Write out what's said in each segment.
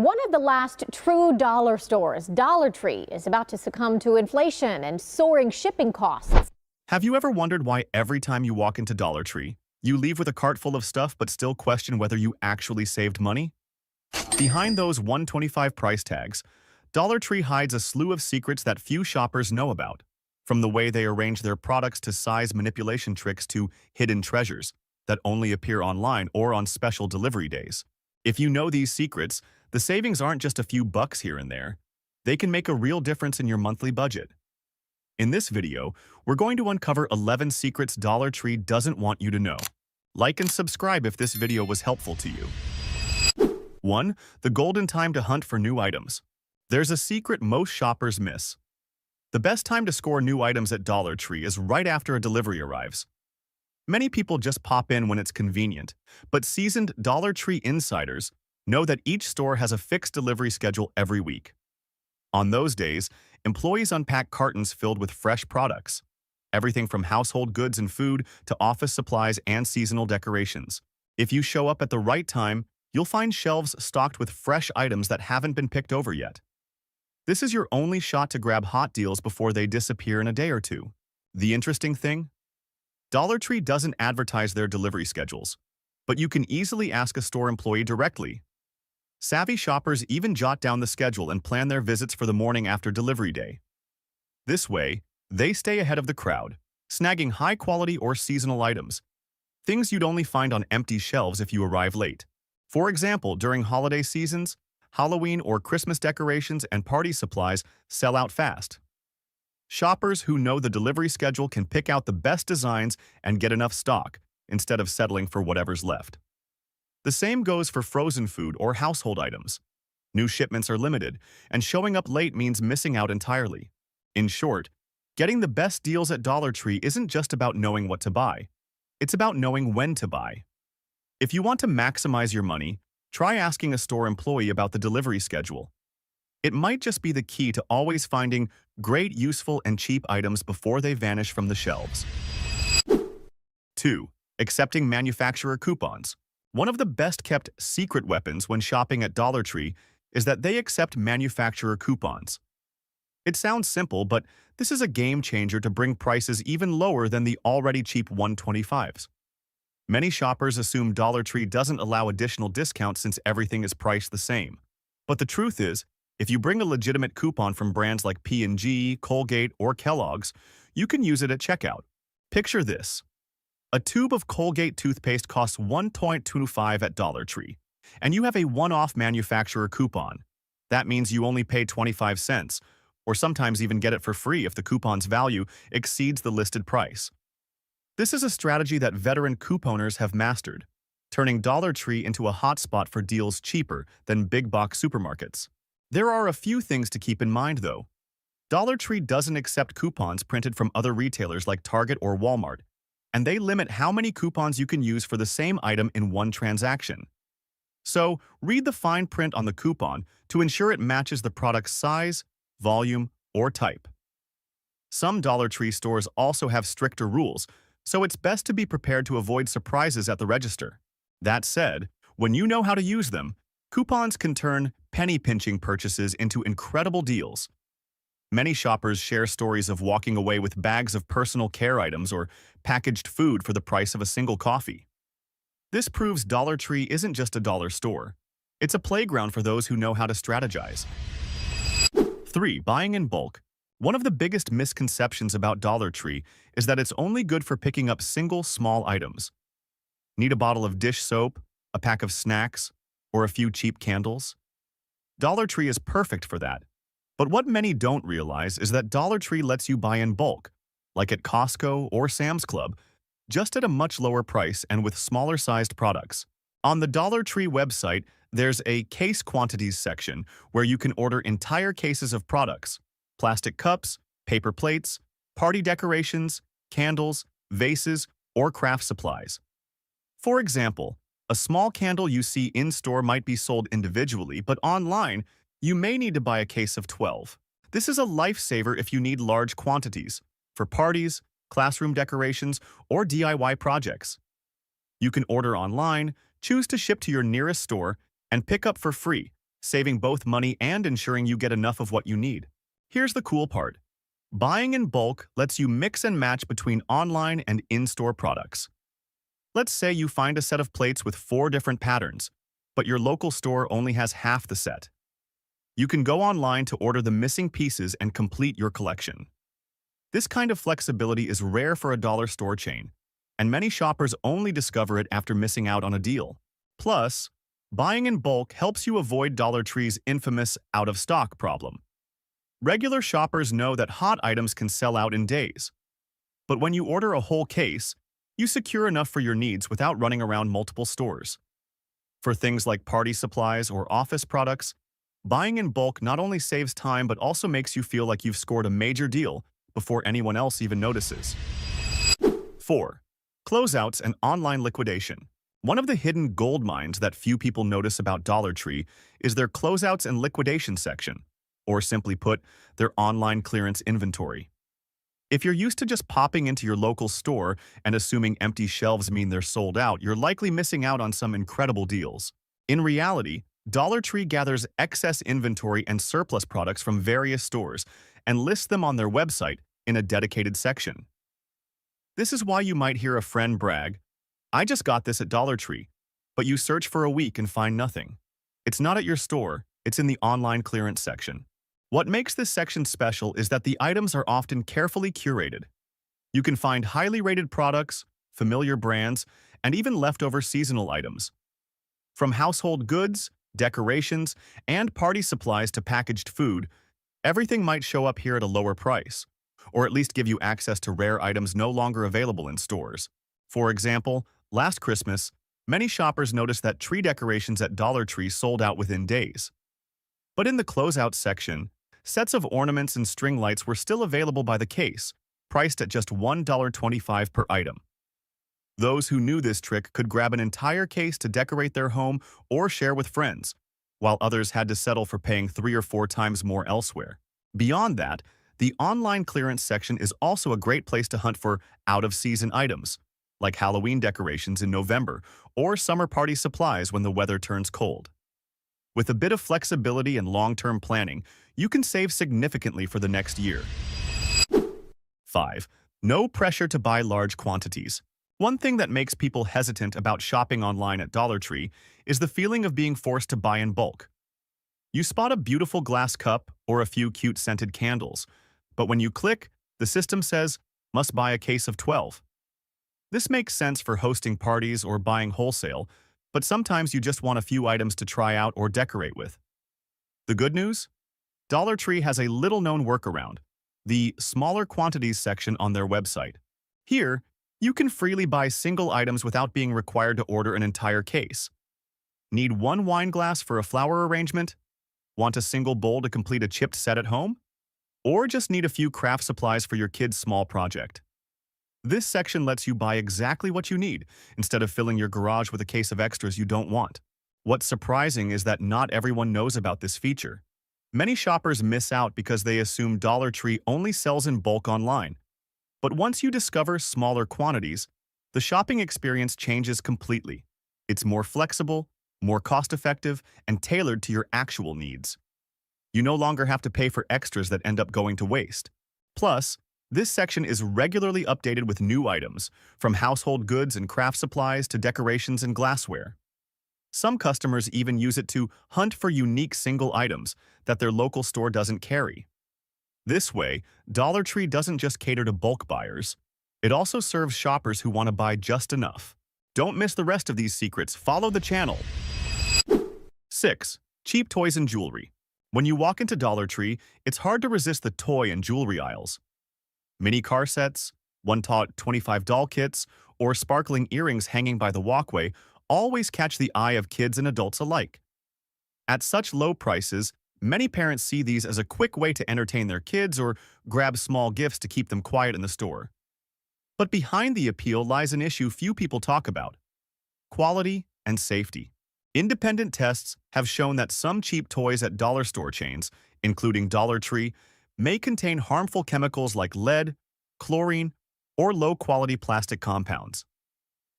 One of the last true dollar stores, Dollar Tree, is about to succumb to inflation and soaring shipping costs. Have you ever wondered why every time you walk into Dollar Tree, you leave with a cart full of stuff but still question whether you actually saved money? Behind those $1.25 price tags, Dollar Tree hides a slew of secrets that few shoppers know about, from the way they arrange their products to size manipulation tricks to hidden treasures that only appear online or on special delivery days. If you know these secrets, the savings aren't just a few bucks here and there. They can make a real difference in your monthly budget. In this video, we're going to uncover 11 secrets Dollar Tree doesn't want you to know. Like and subscribe if this video was helpful to you. 1. The golden time to hunt for new items. There's a secret most shoppers miss. The best time to score new items at Dollar Tree is right after a delivery arrives. Many people just pop in when it's convenient, but seasoned Dollar Tree insiders know that each store has a fixed delivery schedule every week. On those days, employees unpack cartons filled with fresh products, everything from household goods and food to office supplies and seasonal decorations. If you show up at the right time, you'll find shelves stocked with fresh items that haven't been picked over yet. This is your only shot to grab hot deals before they disappear in a day or two. The interesting thing? Dollar Tree doesn't advertise their delivery schedules, but you can easily ask a store employee directly. Savvy shoppers even jot down the schedule and plan their visits for the morning after delivery day. This way, they stay ahead of the crowd, snagging high-quality or seasonal items, things you'd only find on empty shelves if you arrive late. For example, during holiday seasons, Halloween or Christmas decorations and party supplies sell out fast. Shoppers who know the delivery schedule can pick out the best designs and get enough stock, instead of settling for whatever's left. The same goes for frozen food or household items. New shipments are limited, and showing up late means missing out entirely. In short, getting the best deals at Dollar Tree isn't just about knowing what to buy. It's about knowing when to buy. If you want to maximize your money, try asking a store employee about the delivery schedule. It might just be the key to always finding great, useful, and cheap items before they vanish from the shelves. 2. Accepting manufacturer coupons. One of the best-kept secret weapons when shopping at Dollar Tree is that they accept manufacturer coupons. It sounds simple, but this is a game-changer to bring prices even lower than the already cheap $1.25s. Many shoppers assume Dollar Tree doesn't allow additional discounts since everything is priced the same. But the truth is, if you bring a legitimate coupon from brands like P&G, Colgate, or Kellogg's, you can use it at checkout. Picture this. A tube of Colgate toothpaste costs $1.25 at Dollar Tree, and you have a one-off manufacturer coupon. That means you only pay 25 cents, or sometimes even get it for free if the coupon's value exceeds the listed price. This is a strategy that veteran couponers have mastered, turning Dollar Tree into a hotspot for deals cheaper than big-box supermarkets. There are a few things to keep in mind, though. Dollar Tree doesn't accept coupons printed from other retailers like Target or Walmart, and they limit how many coupons you can use for the same item in one transaction. So, read the fine print on the coupon to ensure it matches the product's size, volume, or type. Some Dollar Tree stores also have stricter rules, so it's best to be prepared to avoid surprises at the register. That said, when you know how to use them, coupons can turn penny-pinching purchases into incredible deals. Many shoppers share stories of walking away with bags of personal care items or packaged food for the price of a single coffee. This proves Dollar Tree isn't just a dollar store. It's a playground for those who know how to strategize. 3. Buying in bulk. One of the biggest misconceptions about Dollar Tree is that it's only good for picking up single, small items. Need a bottle of dish soap, a pack of snacks, or a few cheap candles? Dollar Tree is perfect for that. But what many don't realize is that Dollar Tree lets you buy in bulk, like at Costco or Sam's Club, just at a much lower price and with smaller-sized products. On the Dollar Tree website, there's a case quantities section where you can order entire cases of products: plastic cups, paper plates, party decorations, candles, vases, or craft supplies. For example, a small candle you see in-store might be sold individually, but online, you may need to buy a case of 12. This is a lifesaver if you need large quantities, for parties, classroom decorations, or DIY projects. You can order online, choose to ship to your nearest store, and pick up for free, saving both money and ensuring you get enough of what you need. Here's the cool part. Buying in bulk lets you mix and match between online and in-store products. Let's say you find a set of plates with 4 different patterns, but your local store only has half the set. You can go online to order the missing pieces and complete your collection. This kind of flexibility is rare for a dollar store chain, and many shoppers only discover it after missing out on a deal. Plus, buying in bulk helps you avoid Dollar Tree's infamous out-of-stock problem. Regular shoppers know that hot items can sell out in days. But when you order a whole case, you secure enough for your needs without running around multiple stores. For things like party supplies or office products, buying in bulk not only saves time but also makes you feel like you've scored a major deal before anyone else even notices. 4. Closeouts and online liquidation. One of the hidden gold mines that few people notice about Dollar Tree is their closeouts and liquidation section, or simply put, their online clearance inventory. If you're used to just popping into your local store and assuming empty shelves mean they're sold out, you're likely missing out on some incredible deals. In reality, Dollar Tree gathers excess inventory and surplus products from various stores and lists them on their website in a dedicated section. This is why you might hear a friend brag, "I just got this at Dollar Tree," but you search for a week and find nothing. It's not at your store, it's in the online clearance section. What makes this section special is that the items are often carefully curated. You can find highly rated products, familiar brands, and even leftover seasonal items. From household goods, decorations, and party supplies to packaged food, everything might show up here at a lower price, or at least give you access to rare items no longer available in stores. For example, last Christmas, many shoppers noticed that tree decorations at Dollar Tree sold out within days. But in the closeout section, sets of ornaments and string lights were still available by the case, priced at just $1.25 per item. Those who knew this trick could grab an entire case to decorate their home or share with friends, while others had to settle for paying 3 or 4 times more elsewhere. Beyond that, the online clearance section is also a great place to hunt for out-of-season items, like Halloween decorations in November or summer party supplies when the weather turns cold. With a bit of flexibility and long-term planning, you can save significantly for the next year. 5. No pressure to buy large quantities. One thing that makes people hesitant about shopping online at Dollar Tree is the feeling of being forced to buy in bulk. You spot a beautiful glass cup or a few cute scented candles, but when you click, the system says, "Must buy a case of 12." This makes sense for hosting parties or buying wholesale, but sometimes you just want a few items to try out or decorate with. The good news? Dollar Tree has a little-known workaround, the smaller quantities section on their website. Here, you can freely buy single items without being required to order an entire case. Need one wine glass for a flower arrangement? Want a single bowl to complete a chipped set at home? Or just need a few craft supplies for your kid's small project? This section lets you buy exactly what you need, instead of filling your garage with a case of extras you don't want. What's surprising is that not everyone knows about this feature. Many shoppers miss out because they assume Dollar Tree only sells in bulk online. But once you discover smaller quantities, the shopping experience changes completely. It's more flexible, more cost-effective, and tailored to your actual needs. You no longer have to pay for extras that end up going to waste. Plus, this section is regularly updated with new items, from household goods and craft supplies to decorations and glassware. Some customers even use it to hunt for unique single items that their local store doesn't carry. This way, Dollar Tree doesn't just cater to bulk buyers. It also serves shoppers who want to buy just enough. Don't miss the rest of these secrets. Follow the channel. 6. Cheap toys and jewelry. When you walk into Dollar Tree, it's hard to resist the toy and jewelry aisles. Mini car sets, one-tot 25 doll kits, or sparkling earrings hanging by the walkway always catch the eye of kids and adults alike. At such low prices, many parents see these as a quick way to entertain their kids or grab small gifts to keep them quiet in the store. But behind the appeal lies an issue few people talk about: quality and safety. Independent tests have shown that some cheap toys at dollar store chains, including Dollar Tree, may contain harmful chemicals like lead, chlorine, or low-quality plastic compounds.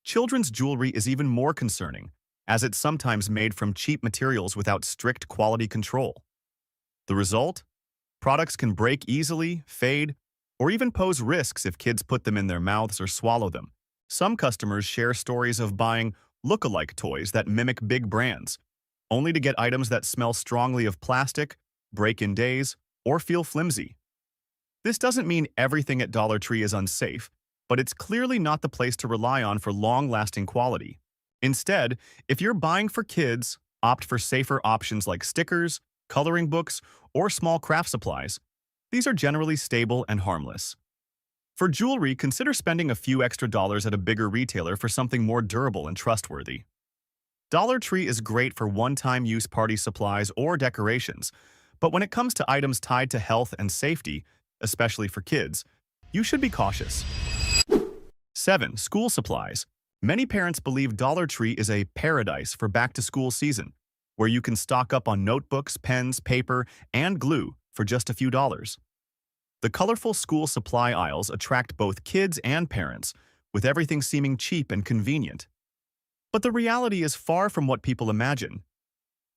Children's jewelry is even more concerning, as it's sometimes made from cheap materials without strict quality control. The result? Products can break easily, fade, or even pose risks if kids put them in their mouths or swallow them. Some customers share stories of buying look-alike toys that mimic big brands, only to get items that smell strongly of plastic, break in days, or feel flimsy. This doesn't mean everything at Dollar Tree is unsafe, but it's clearly not the place to rely on for long-lasting quality. Instead, if you're buying for kids, opt for safer options like stickers, coloring books, or small craft supplies. These are generally stable and harmless. For jewelry, consider spending a few extra dollars at a bigger retailer for something more durable and trustworthy. Dollar Tree is great for one-time use party supplies or decorations, but when it comes to items tied to health and safety, especially for kids, you should be cautious. 7. School supplies. Many parents believe Dollar Tree is a paradise for back-to-school season, where you can stock up on notebooks, pens, paper, and glue for just a few dollars. The colorful school supply aisles attract both kids and parents, with everything seeming cheap and convenient. But the reality is far from what people imagine.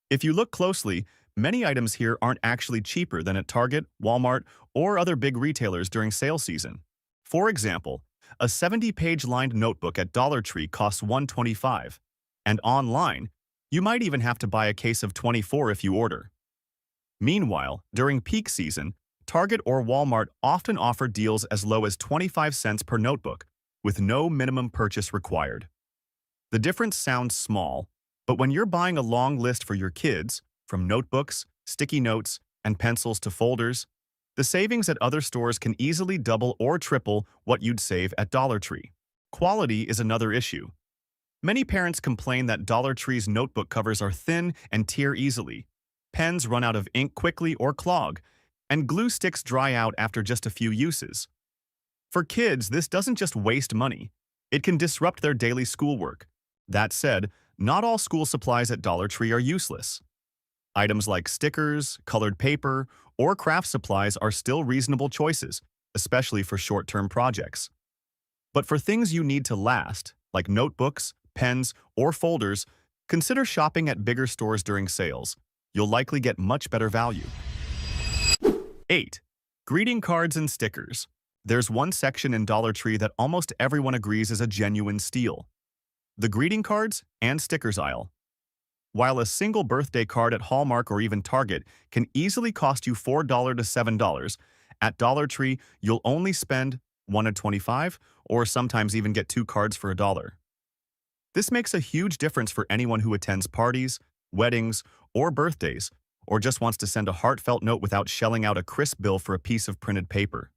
If you look closely, many items here aren't actually cheaper than at Target, Walmart, or other big retailers during sale season. For example, a 70-page lined notebook at Dollar Tree costs $1.25, and online, you might even have to buy a case of 24 if you order. Meanwhile, during peak season, Target or Walmart often offer deals as low as 25 cents per notebook, with no minimum purchase required. The difference sounds small, but when you're buying a long list for your kids, from notebooks, sticky notes, and pencils to folders, the savings at other stores can easily double or triple what you'd save at Dollar Tree. Quality is another issue. Many parents complain that Dollar Tree's notebook covers are thin and tear easily, pens run out of ink quickly or clog, and glue sticks dry out after just a few uses. For kids, this doesn't just waste money, it can disrupt their daily schoolwork. That said, not all school supplies at Dollar Tree are useless. Items like stickers, colored paper, or craft supplies are still reasonable choices, especially for short-term projects. But for things you need to last, like notebooks, pens, or folders, consider shopping at bigger stores during sales. You'll likely get much better value. 8. Greeting cards and stickers. There's one section in Dollar Tree that almost everyone agrees is a genuine steal: the greeting cards and stickers aisle. While a single birthday card at Hallmark or even Target can easily cost you $4 to $7, at Dollar Tree you'll only spend $1.25 or sometimes even get 2 cards for $1. This makes a huge difference for anyone who attends parties, weddings, or birthdays, or just wants to send a heartfelt note without shelling out a crisp bill for a piece of printed paper.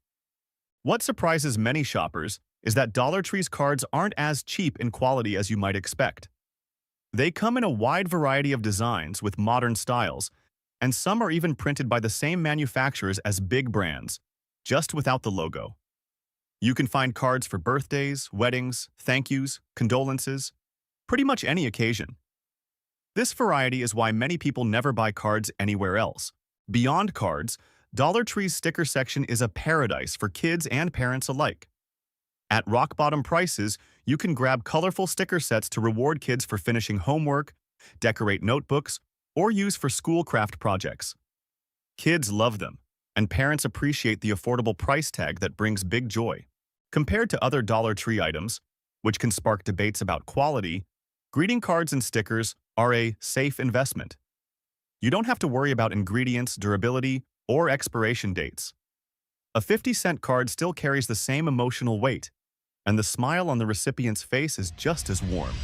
What surprises many shoppers is that Dollar Tree's cards aren't as cheap in quality as you might expect. They come in a wide variety of designs with modern styles, and some are even printed by the same manufacturers as big brands, just without the logo. You can find cards for birthdays, weddings, thank yous, condolences, pretty much any occasion. This variety is why many people never buy cards anywhere else. Beyond cards, Dollar Tree's sticker section is a paradise for kids and parents alike. At rock-bottom prices, you can grab colorful sticker sets to reward kids for finishing homework, decorate notebooks, or use for school craft projects. Kids love them, and parents appreciate the affordable price tag that brings big joy. Compared to other Dollar Tree items, which can spark debates about quality, greeting cards and stickers are a safe investment. You don't have to worry about ingredients, durability, or expiration dates. A 50-cent card still carries the same emotional weight, and the smile on the recipient's face is just as warm.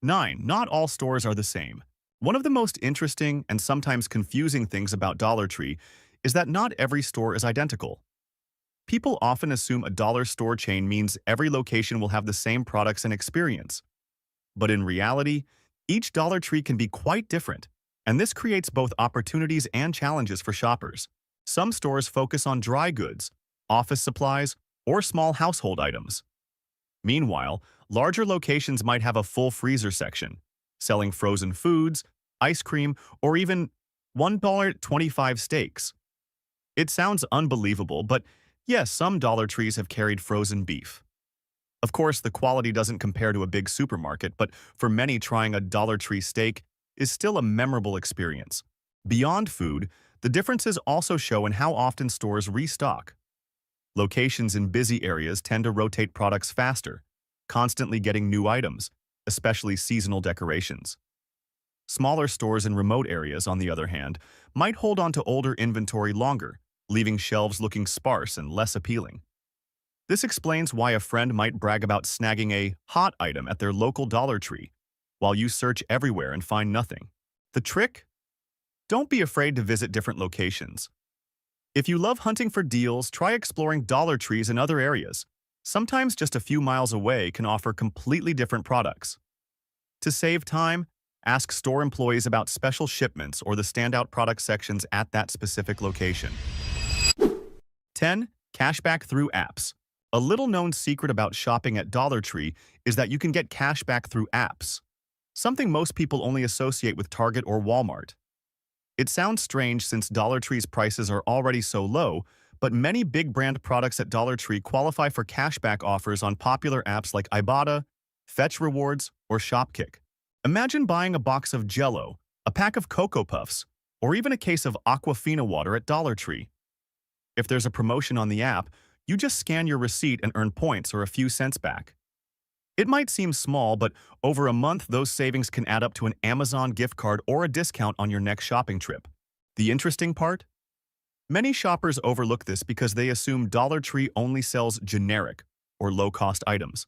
9. Not all stores are the same. One of the most interesting and sometimes confusing things about Dollar Tree is that not every store is identical. People often assume a dollar store chain means every location will have the same products and experience. But in reality, each Dollar Tree can be quite different, and this creates both opportunities and challenges for shoppers. Some stores focus on dry goods, office supplies, or small household items. Meanwhile, larger locations might have a full freezer section, selling frozen foods, ice cream, or even $1.25 steaks. It sounds unbelievable, but yes, some Dollar Trees have carried frozen beef. Of course, the quality doesn't compare to a big supermarket, but for many, trying a Dollar Tree steak is still a memorable experience. Beyond food, the differences also show in how often stores restock. Locations in busy areas tend to rotate products faster, constantly getting new items, especially seasonal decorations. Smaller stores in remote areas, on the other hand, might hold on to older inventory longer, leaving shelves looking sparse and less appealing. This explains why a friend might brag about snagging a hot item at their local Dollar Tree, while you search everywhere and find nothing. The trick? Don't be afraid to visit different locations. If you love hunting for deals, try exploring Dollar Trees in other areas. Sometimes just a few miles away can offer completely different products. To save time, ask store employees about special shipments or the standout product sections at that specific location. 10. Cashback through apps. A little-known secret about shopping at Dollar Tree is that you can get cashback through apps, something most people only associate with Target or Walmart. It sounds strange since Dollar Tree's prices are already so low, but many big brand products at Dollar Tree qualify for cashback offers on popular apps like Ibotta, Fetch Rewards, or Shopkick. Imagine buying a box of Jell-O, a pack of Cocoa Puffs, or even a case of Aquafina water at Dollar Tree. If there's a promotion on the app, you just scan your receipt and earn points or a few cents back. It might seem small, but over a month, those savings can add up to an Amazon gift card or a discount on your next shopping trip. The interesting part? Many shoppers overlook this because they assume Dollar Tree only sells generic or low-cost items.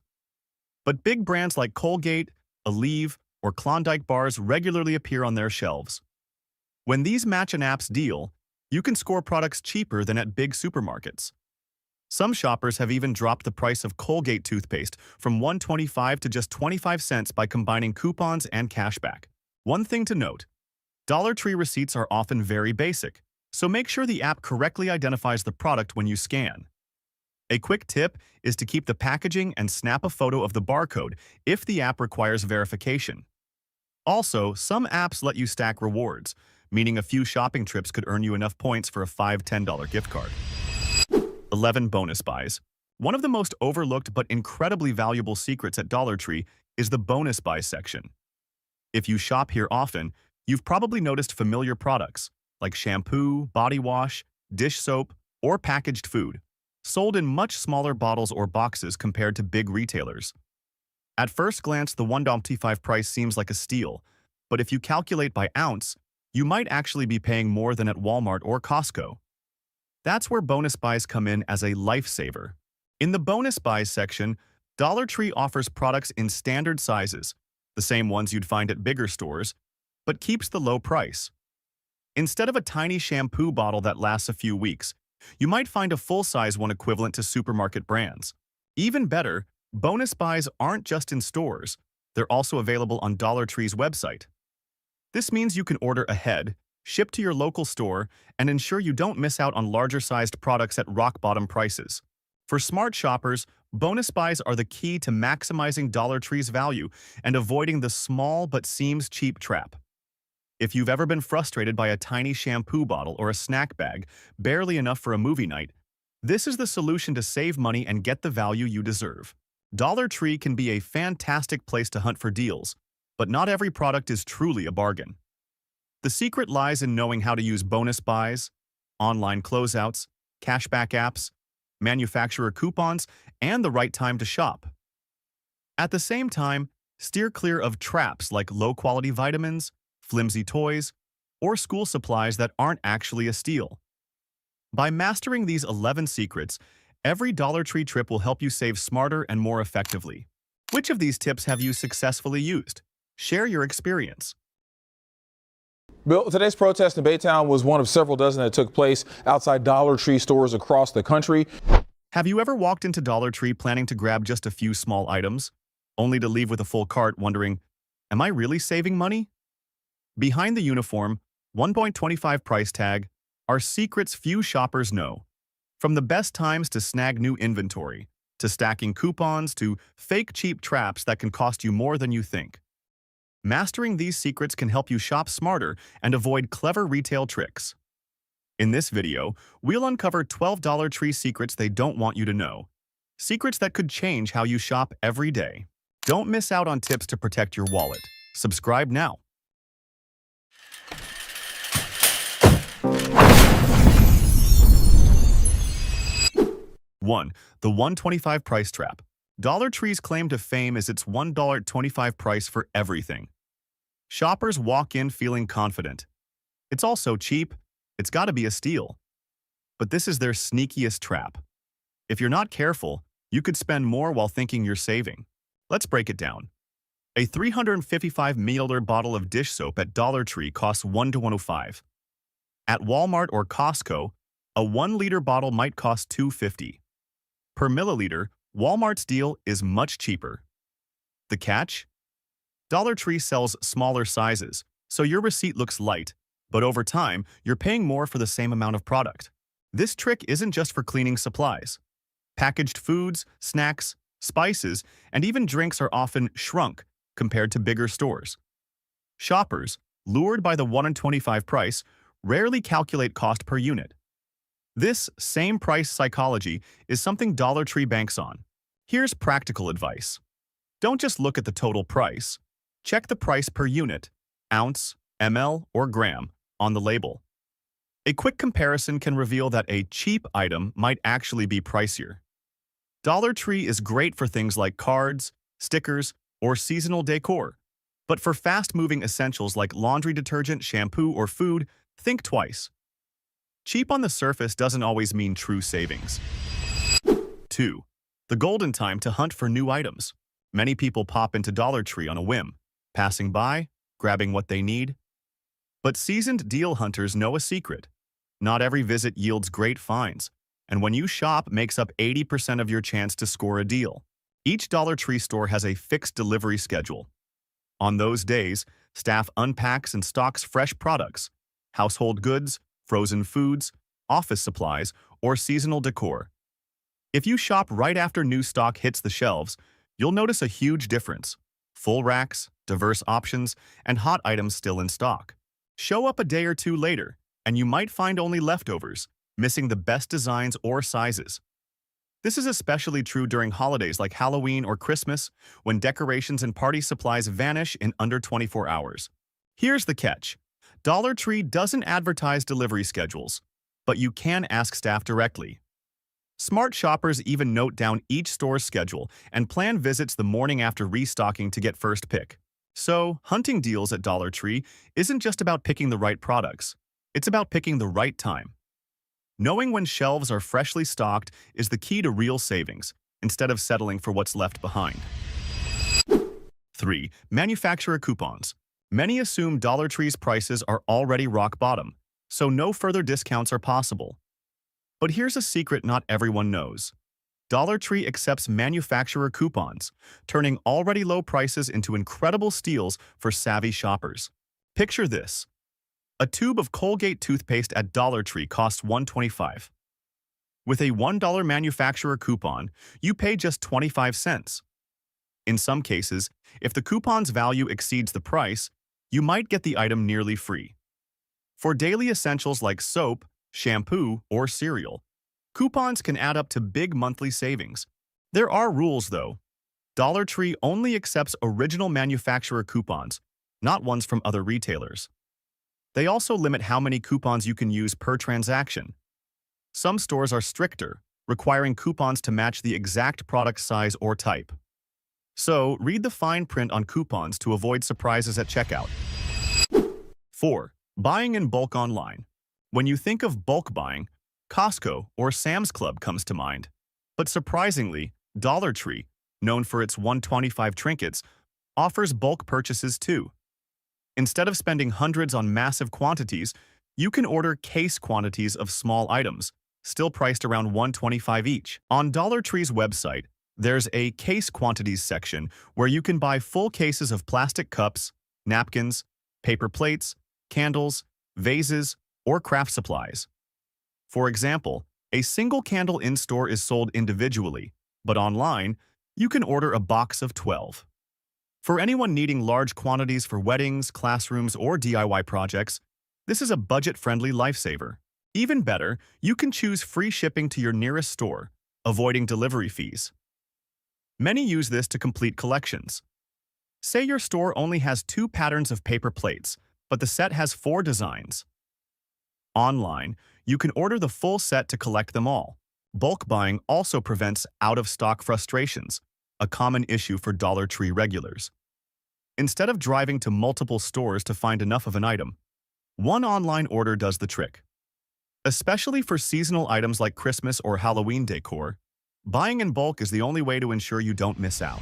But big brands like Colgate, Aleve, or Klondike bars regularly appear on their shelves. When these match an app's deal, you can score products cheaper than at big supermarkets. Some shoppers have even dropped the price of Colgate toothpaste from $1.25 to just 25 cents by combining coupons and cashback. One thing to note, Dollar Tree receipts are often very basic, so make sure the app correctly identifies the product when you scan. A quick tip is to keep the packaging and snap a photo of the barcode if the app requires verification. Also, some apps let you stack rewards, meaning a few shopping trips could earn you enough points for a $5, $10 gift card. 11. Bonus buys. One of the most overlooked but incredibly valuable secrets at Dollar Tree is the bonus buys section. If you shop here often, you've probably noticed familiar products like shampoo, body wash, dish soap, or packaged food, sold in much smaller bottles or boxes compared to big retailers. At first glance, the $1.25 price seems like a steal, but if you calculate by ounce, you might actually be paying more than at Walmart or Costco. That's where bonus buys come in as a lifesaver. In the bonus buys section, Dollar Tree offers products in standard sizes, the same ones you'd find at bigger stores, but keeps the low price. Instead of a tiny shampoo bottle that lasts a few weeks, you might find a full-size one equivalent to supermarket brands. Even better, bonus buys aren't just in stores, they're also available on Dollar Tree's website. This means you can order ahead, ship to your local store, and ensure you don't miss out on larger-sized products at rock-bottom prices. For smart shoppers, bonus buys are the key to maximizing Dollar Tree's value and avoiding the small but seems cheap trap. If you've ever been frustrated by a tiny shampoo bottle or a snack bag, barely enough for a movie night, this is the solution to save money and get the value you deserve. Dollar Tree can be a fantastic place to hunt for deals, but not every product is truly a bargain. The secret lies in knowing how to use bonus buys, online closeouts, cashback apps, manufacturer coupons, and the right time to shop. At the same time, steer clear of traps like low-quality vitamins, flimsy toys, or school supplies that aren't actually a steal. By mastering these 11 secrets, every Dollar Tree trip will help you save smarter and more effectively. Which of these tips have you successfully used? Share your experience. Bill, today's protest in Baytown was one of several dozen that took place outside Dollar Tree stores across the country. Have you ever walked into Dollar Tree planning to grab just a few small items, only to leave with a full cart wondering, am I really saving money? Behind the uniform, $1.25 price tag, are secrets few shoppers know. From the best times to snag new inventory, to stacking coupons, to fake cheap traps that can cost you more than you think. Mastering these secrets can help you shop smarter and avoid clever retail tricks. In this video, we'll uncover 12 Dollar Tree secrets they don't want you to know. Secrets that could change how you shop every day. Don't miss out on tips to protect your wallet. Subscribe now. 1. The $1.25 price trap. Dollar Tree's claim to fame is its $1.25 price for everything. Shoppers walk in feeling confident. It's all so cheap, it's gotta be a steal. But this is their sneakiest trap. If you're not careful, you could spend more while thinking you're saving. Let's break it down. A 355 ml bottle of dish soap at Dollar Tree costs $1 to $1.05. At Walmart or Costco, a 1-liter bottle might cost $2.50. Per milliliter, Walmart's deal is much cheaper. The catch? Dollar Tree sells smaller sizes, so your receipt looks light, but over time, you're paying more for the same amount of product. This trick isn't just for cleaning supplies. Packaged foods, snacks, spices, and even drinks are often shrunk compared to bigger stores. Shoppers, lured by the $1.25 price, rarely calculate cost per unit. This same price psychology is something Dollar Tree banks on. Here's practical advice. Don't just look at the total price. Check the price per unit, ounce, ml, or gram, on the label. A quick comparison can reveal that a cheap item might actually be pricier. Dollar Tree is great for things like cards, stickers, or seasonal decor. But for fast-moving essentials like laundry detergent, shampoo, or food, think twice. Cheap on the surface doesn't always mean true savings. 2. The golden time to hunt for new items. Many people pop into Dollar Tree on a whim, passing by, grabbing what they need. But seasoned deal hunters know a secret. Not every visit yields great finds, and when you shop makes up 80% of your chance to score a deal. Each Dollar Tree store has a fixed delivery schedule. On those days, staff unpacks and stocks fresh products, household goods, frozen foods, office supplies, or seasonal decor. If you shop right after new stock hits the shelves, you'll notice a huge difference. Full racks, diverse options, and hot items still in stock. Show up a day or two later, and you might find only leftovers, missing the best designs or sizes. This is especially true during holidays like Halloween or Christmas, when decorations and party supplies vanish in under 24 hours. Here's the catch. Dollar Tree doesn't advertise delivery schedules, but you can ask staff directly. Smart shoppers even note down each store's schedule and plan visits the morning after restocking to get first pick. So, hunting deals at Dollar Tree isn't just about picking the right products. It's about picking the right time. Knowing when shelves are freshly stocked is the key to real savings, instead of settling for what's left behind. 3. Manufacturer coupons. Many assume Dollar Tree's prices are already rock bottom, so no further discounts are possible. But here's a secret not everyone knows. Dollar Tree accepts manufacturer coupons, turning already low prices into incredible steals for savvy shoppers. Picture this. A tube of Colgate toothpaste at Dollar Tree costs $1.25. With a $1 manufacturer coupon, you pay just 25 cents. In some cases, if the coupon's value exceeds the price, you might get the item nearly free. For daily essentials like soap, shampoo, or cereal, coupons can add up to big monthly savings. There are rules, though. Dollar Tree only accepts original manufacturer coupons, not ones from other retailers. They also limit how many coupons you can use per transaction. Some stores are stricter, requiring coupons to match the exact product size or type. So, read the fine print on coupons to avoid surprises at checkout. 4. Buying in bulk online. When you think of bulk buying, Costco or Sam's Club comes to mind. But surprisingly, Dollar Tree, known for its $1.25 trinkets, offers bulk purchases too. Instead of spending hundreds on massive quantities, you can order case quantities of small items, still priced around $1.25 each. On Dollar Tree's website, there's a case quantities section where you can buy full cases of plastic cups, napkins, paper plates, candles, vases, or craft supplies. For example, a single candle in-store is sold individually, but online, you can order a box of 12. For anyone needing large quantities for weddings, classrooms, or DIY projects, this is a budget-friendly lifesaver. Even better, you can choose free shipping to your nearest store, avoiding delivery fees. Many use this to complete collections. Say your store only has 2 patterns of paper plates, but the set has 4 designs. Online, you can order the full set to collect them all. Bulk buying also prevents out-of-stock frustrations, a common issue for Dollar Tree regulars. Instead of driving to multiple stores to find enough of an item, one online order does the trick. Especially for seasonal items like Christmas or Halloween decor, buying in bulk is the only way to ensure you don't miss out.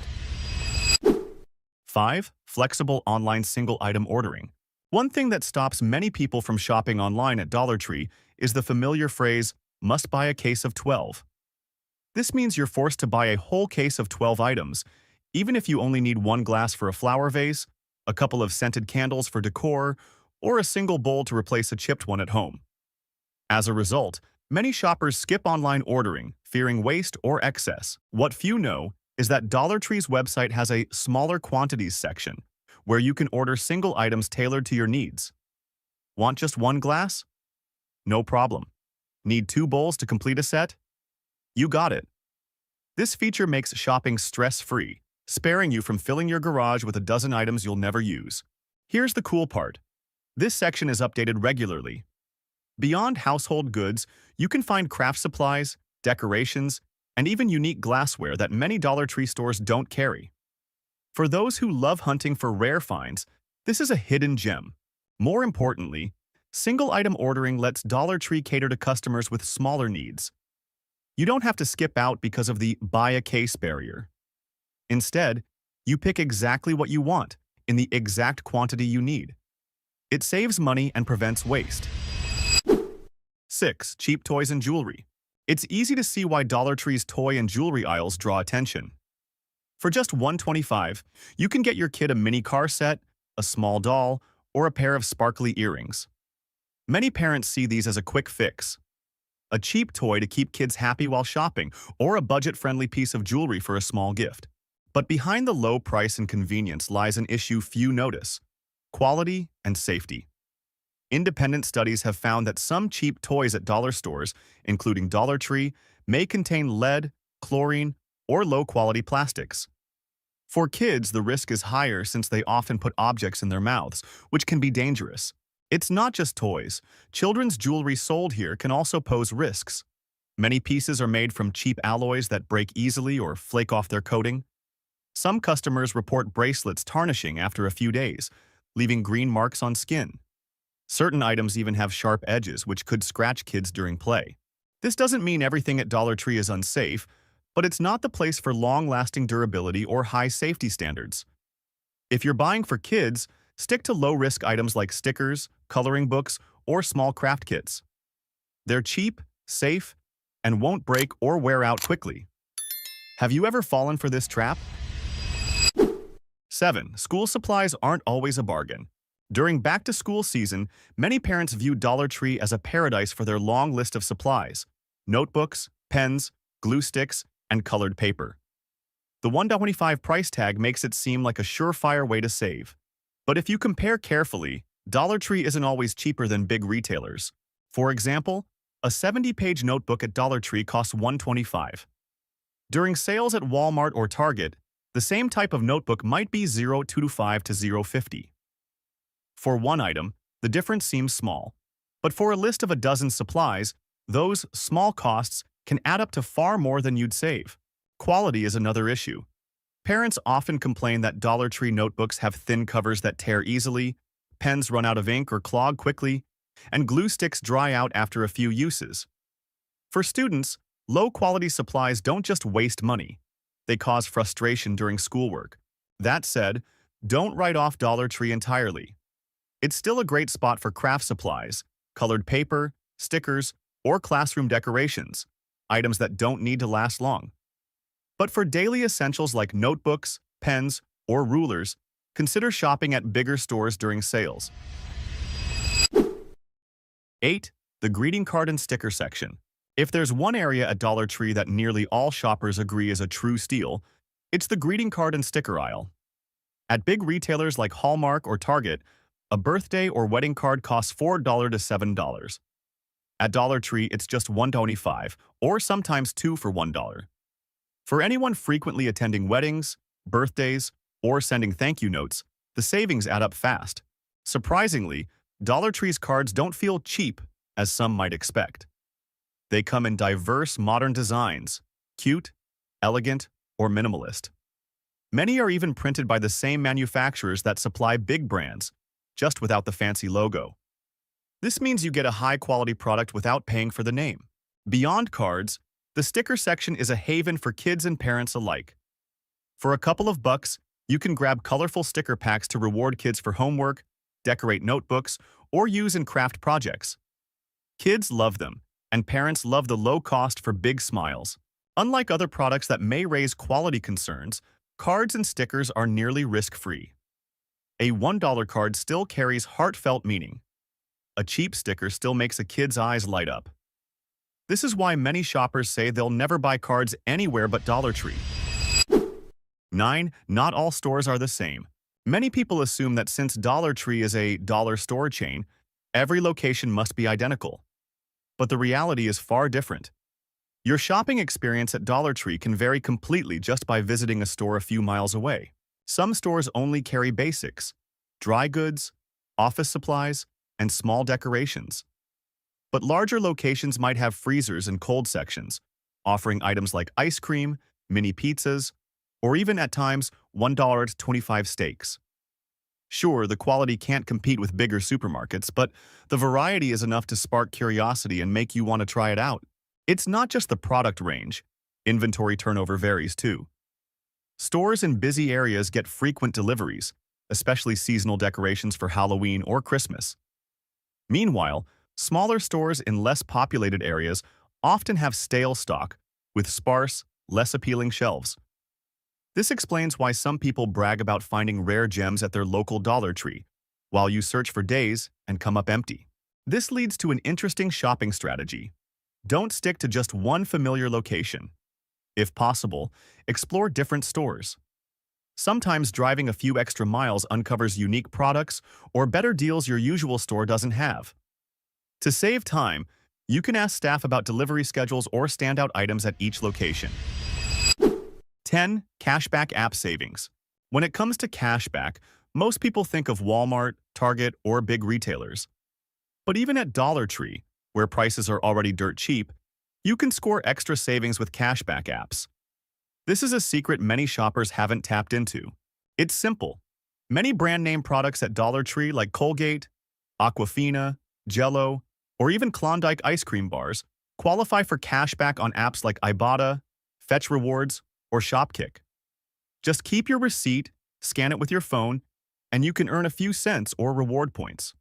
5. Flexible online single-item ordering. One thing that stops many people from shopping online at Dollar Tree is the familiar phrase, "must buy a case of 12." This means you're forced to buy a whole case of 12 items, even if you only need one glass for a flower vase, a couple of scented candles for decor, or a single bowl to replace a chipped one at home. As a result, many shoppers skip online ordering, fearing waste or excess. What few know is that Dollar Tree's website has a smaller quantities section, where you can order single items tailored to your needs. Want just one glass? No problem. Need 2 bowls to complete a set? You got it. This feature makes shopping stress-free, sparing you from filling your garage with a dozen items you'll never use. Here's the cool part. This section is updated regularly. Beyond household goods, you can find craft supplies, decorations, and even unique glassware that many Dollar Tree stores don't carry. For those who love hunting for rare finds, this is a hidden gem. More importantly, single-item ordering lets Dollar Tree cater to customers with smaller needs. You don't have to skip out because of the buy a case barrier. Instead, you pick exactly what you want in the exact quantity you need. It saves money and prevents waste. 6. Cheap toys and jewelry. It's easy to see why Dollar Tree's toy and jewelry aisles draw attention. For just $1.25, you can get your kid a mini car set, a small doll, or a pair of sparkly earrings. Many parents see these as a quick fix. A cheap toy to keep kids happy while shopping, or a budget-friendly piece of jewelry for a small gift. But behind the low price and convenience lies an issue few notice: quality and safety. Independent studies have found that some cheap toys at dollar stores, including Dollar Tree, may contain lead, chlorine, or low-quality plastics. For kids, the risk is higher since they often put objects in their mouths, which can be dangerous. It's not just toys. Children's jewelry sold here can also pose risks. Many pieces are made from cheap alloys that break easily or flake off their coating. Some customers report bracelets tarnishing after a few days, leaving green marks on skin. Certain items even have sharp edges, which could scratch kids during play. This doesn't mean everything at Dollar Tree is unsafe, but it's not the place for long-lasting durability or high safety standards. If you're buying for kids, stick to low-risk items like stickers, coloring books, or small craft kits. They're cheap, safe, and won't break or wear out quickly. Have you ever fallen for this trap? 7. School supplies aren't always a bargain. During back-to-school season, many parents view Dollar Tree as a paradise for their long list of supplies: notebooks, pens, glue sticks, and colored paper. The $1.25 price tag makes it seem like a surefire way to save. But if you compare carefully, Dollar Tree isn't always cheaper than big retailers. For example, a 70-page notebook at Dollar Tree costs $1.25. During sales at Walmart or Target, the same type of notebook might be $0.25 to $0.50. For one item, the difference seems small. But for a list of a dozen supplies, those small costs can add up to far more than you'd save. Quality is another issue. Parents often complain that Dollar Tree notebooks have thin covers that tear easily, pens run out of ink or clog quickly, and glue sticks dry out after a few uses. For students, low-quality supplies don't just waste money. They cause frustration during schoolwork. That said, don't write off Dollar Tree entirely. It's still a great spot for craft supplies, colored paper, stickers, or classroom decorations, items that don't need to last long. But for daily essentials like notebooks, pens, or rulers, consider shopping at bigger stores during sales. 8. The greeting card and sticker section. If there's one area at Dollar Tree that nearly all shoppers agree is a true steal, it's the greeting card and sticker aisle. At big retailers like Hallmark or Target, a birthday or wedding card costs $4 to $7. At Dollar Tree, it's just $1.25, or sometimes 2 for $1. For anyone frequently attending weddings, birthdays, or sending thank you notes, the savings add up fast. Surprisingly, Dollar Tree's cards don't feel cheap, as some might expect. They come in diverse modern designs, cute, elegant, or minimalist. Many are even printed by the same manufacturers that supply big brands, just without the fancy logo. This means you get a high-quality product without paying for the name. Beyond cards, the sticker section is a haven for kids and parents alike. For a couple of bucks, you can grab colorful sticker packs to reward kids for homework, decorate notebooks, or use in craft projects. Kids love them, and parents love the low cost for big smiles. Unlike other products that may raise quality concerns, cards and stickers are nearly risk-free. A $1 card still carries heartfelt meaning. A cheap sticker still makes a kid's eyes light up. This is why many shoppers say they'll never buy cards anywhere but Dollar Tree. 9. Not all stores are the same. Many people assume that since Dollar Tree is a dollar store chain, every location must be identical. But the reality is far different. Your shopping experience at Dollar Tree can vary completely just by visiting a store a few miles away. Some stores only carry basics, dry goods, office supplies, and small decorations. But larger locations might have freezers and cold sections, offering items like ice cream, mini pizzas, or even at times $1.25 steaks. Sure, the quality can't compete with bigger supermarkets, but the variety is enough to spark curiosity and make you want to try it out. It's not just the product range. Inventory turnover varies too. Stores in busy areas get frequent deliveries, especially seasonal decorations for Halloween or Christmas. Meanwhile, smaller stores in less populated areas often have stale stock with sparse, less appealing shelves. This explains why some people brag about finding rare gems at their local Dollar Tree, while you search for days and come up empty. This leads to an interesting shopping strategy. Don't stick to just one familiar location. If possible, explore different stores. Sometimes driving a few extra miles uncovers unique products or better deals your usual store doesn't have. To save time, you can ask staff about delivery schedules or standout items at each location. 10. Cashback app savings. When it comes to cashback, most people think of Walmart, Target, or big retailers. But even at Dollar Tree, where prices are already dirt cheap, you can score extra savings with cashback apps. This is a secret many shoppers haven't tapped into. It's simple. Many brand name products at Dollar Tree like Colgate, Aquafina, Jell-O, or even Klondike ice cream bars qualify for cashback on apps like Ibotta, Fetch Rewards, or Shopkick. Just keep your receipt, scan it with your phone, and you can earn a few cents or reward points.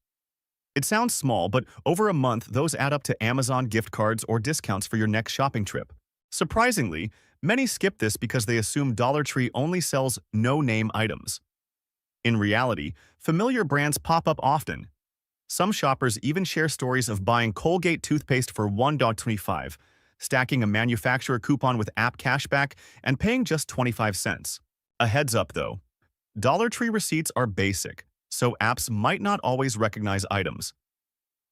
It sounds small, but over a month, those add up to Amazon gift cards or discounts for your next shopping trip. Surprisingly, many skip this because they assume Dollar Tree only sells no-name items. In reality, familiar brands pop up often. Some shoppers even share stories of buying Colgate toothpaste for $1.25, stacking a manufacturer coupon with app cashback, and paying just 25 cents. A heads up though, Dollar Tree receipts are basic, so apps might not always recognize items.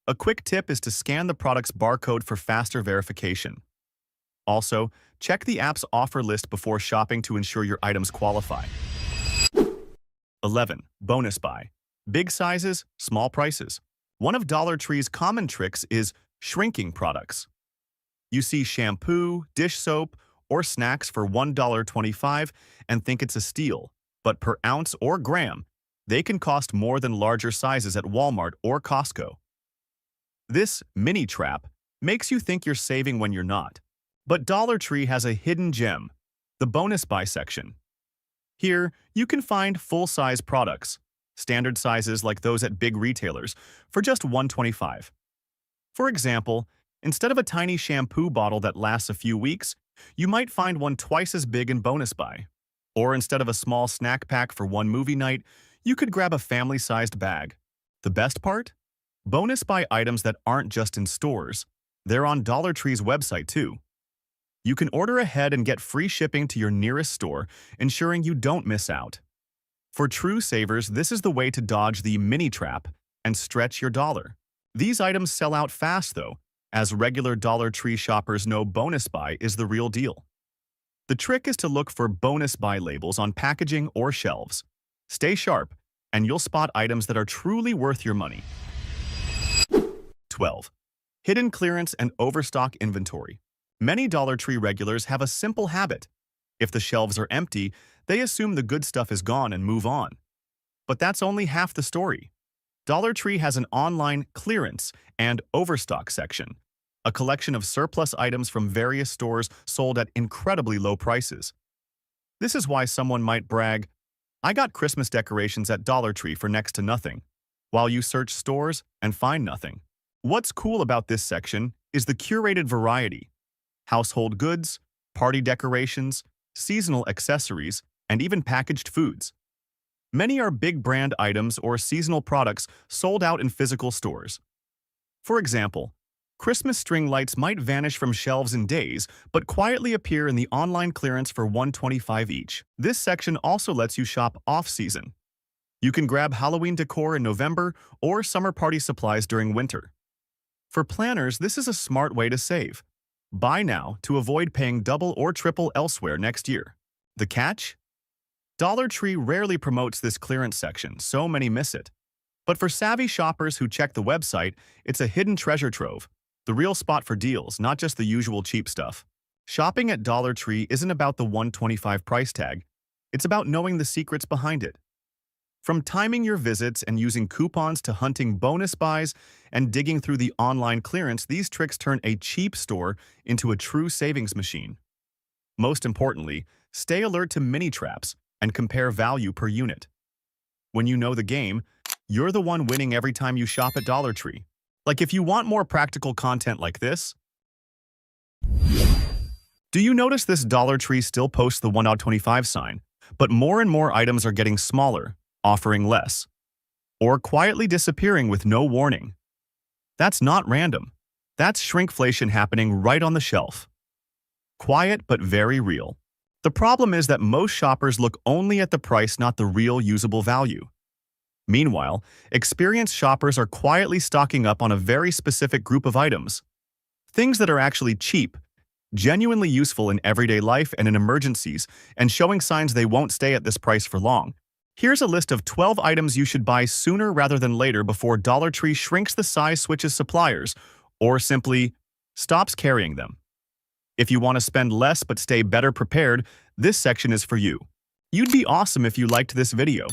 A quick tip is to scan the product's barcode for faster verification. Also, check the app's offer list before shopping to ensure your items qualify. 11. Bonus buy. Big sizes, small prices. One of Dollar Tree's common tricks is shrinking products. You see shampoo, dish soap, or snacks for $1.25 and think it's a steal, but per ounce or gram, they can cost more than larger sizes at Walmart or Costco. This mini trap makes you think you're saving when you're not. But Dollar Tree has a hidden gem, the bonus buy section. Here, you can find full-size products, standard sizes like those at big retailers, for just $1.25. For example, instead of a tiny shampoo bottle that lasts a few weeks, you might find one twice as big in bonus buy. Or instead of a small snack pack for one movie night, you could grab a family-sized bag. The best part? Bonus buy items that aren't just in stores. They're on Dollar Tree's website too. You can order ahead and get free shipping to your nearest store, ensuring you don't miss out. For true savers, this is the way to dodge the mini trap and stretch your dollar. These items sell out fast though, as regular Dollar Tree shoppers know bonus buy is the real deal. The trick is to look for bonus buy labels on packaging or shelves. Stay sharp, and you'll spot items that are truly worth your money. 12. Hidden clearance and overstock inventory. Many Dollar Tree regulars have a simple habit. If the shelves are empty, they assume the good stuff is gone and move on. But that's only half the story. Dollar Tree has an online clearance and overstock section, a collection of surplus items from various stores sold at incredibly low prices. This is why someone might brag, "I got Christmas decorations at Dollar Tree for next to nothing," while you search stores and find nothing. What's cool about this section is the curated variety: household goods, party decorations, seasonal accessories, and even packaged foods. Many are big brand items or seasonal products sold out in physical stores. For example, Christmas string lights might vanish from shelves in days, but quietly appear in the online clearance for $125 each. This section also lets you shop off-season. You can grab Halloween decor in November or summer party supplies during winter. For planners, this is a smart way to save. Buy now to avoid paying double or triple elsewhere next year. The catch? Dollar Tree rarely promotes this clearance section, so many miss it. But for savvy shoppers who check the website, it's a hidden treasure trove, the real spot for deals, not just the usual cheap stuff. Shopping at Dollar Tree isn't about the $125 price tag, it's about knowing the secrets behind it. From timing your visits and using coupons to hunting bonus buys and digging through the online clearance, these tricks turn a cheap store into a true savings machine. Most importantly, stay alert to mini traps and compare value per unit. When you know the game, you're the one winning every time you shop at Dollar Tree. Like, if you want more practical content like this, do you notice this Dollar Tree still posts the 1/25 sign, but more and more items are getting smaller, offering less, or quietly disappearing with no warning? That's not random. That's shrinkflation happening right on the shelf. Quiet but very real. The problem is that most shoppers look only at the price, not the real usable value. Meanwhile, experienced shoppers are quietly stocking up on a very specific group of items. Things that are actually cheap, genuinely useful in everyday life and in emergencies, and showing signs they won't stay at this price for long. Here's a list of 12 items you should buy sooner rather than later before Dollar Tree shrinks the size, switches suppliers, or simply stops carrying them. If you want to spend less but stay better prepared, this section is for you. You'd be awesome if you liked this video.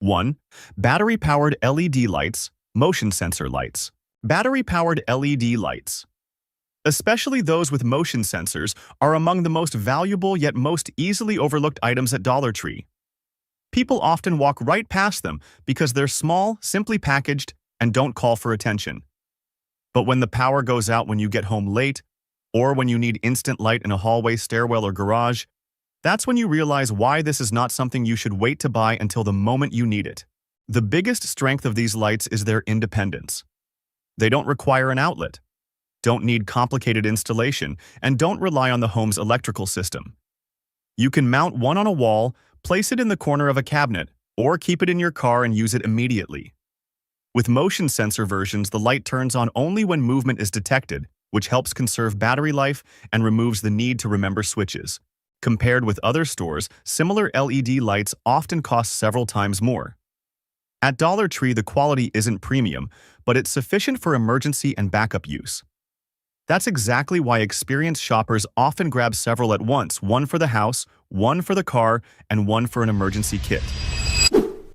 One, battery-powered LED lights, motion sensor lights. Battery-powered LED lights, especially those with motion sensors, are among the most valuable yet most easily overlooked items at Dollar Tree. People often walk right past them because they're small, simply packaged, and don't call for attention. But when the power goes out when you get home late, or when you need instant light in a hallway, stairwell, or garage, that's when you realize why this is not something you should wait to buy until the moment you need it. The biggest strength of these lights is their independence. They don't require an outlet, don't need complicated installation, and don't rely on the home's electrical system. You can mount one on a wall, place it in the corner of a cabinet, or keep it in your car and use it immediately. With motion sensor versions, the light turns on only when movement is detected, which helps conserve battery life and removes the need to remember switches. Compared with other stores, similar LED lights often cost several times more. At Dollar Tree, the quality isn't premium, but it's sufficient for emergency and backup use. That's exactly why experienced shoppers often grab several at once, one for the house, one for the car, and one for an emergency kit.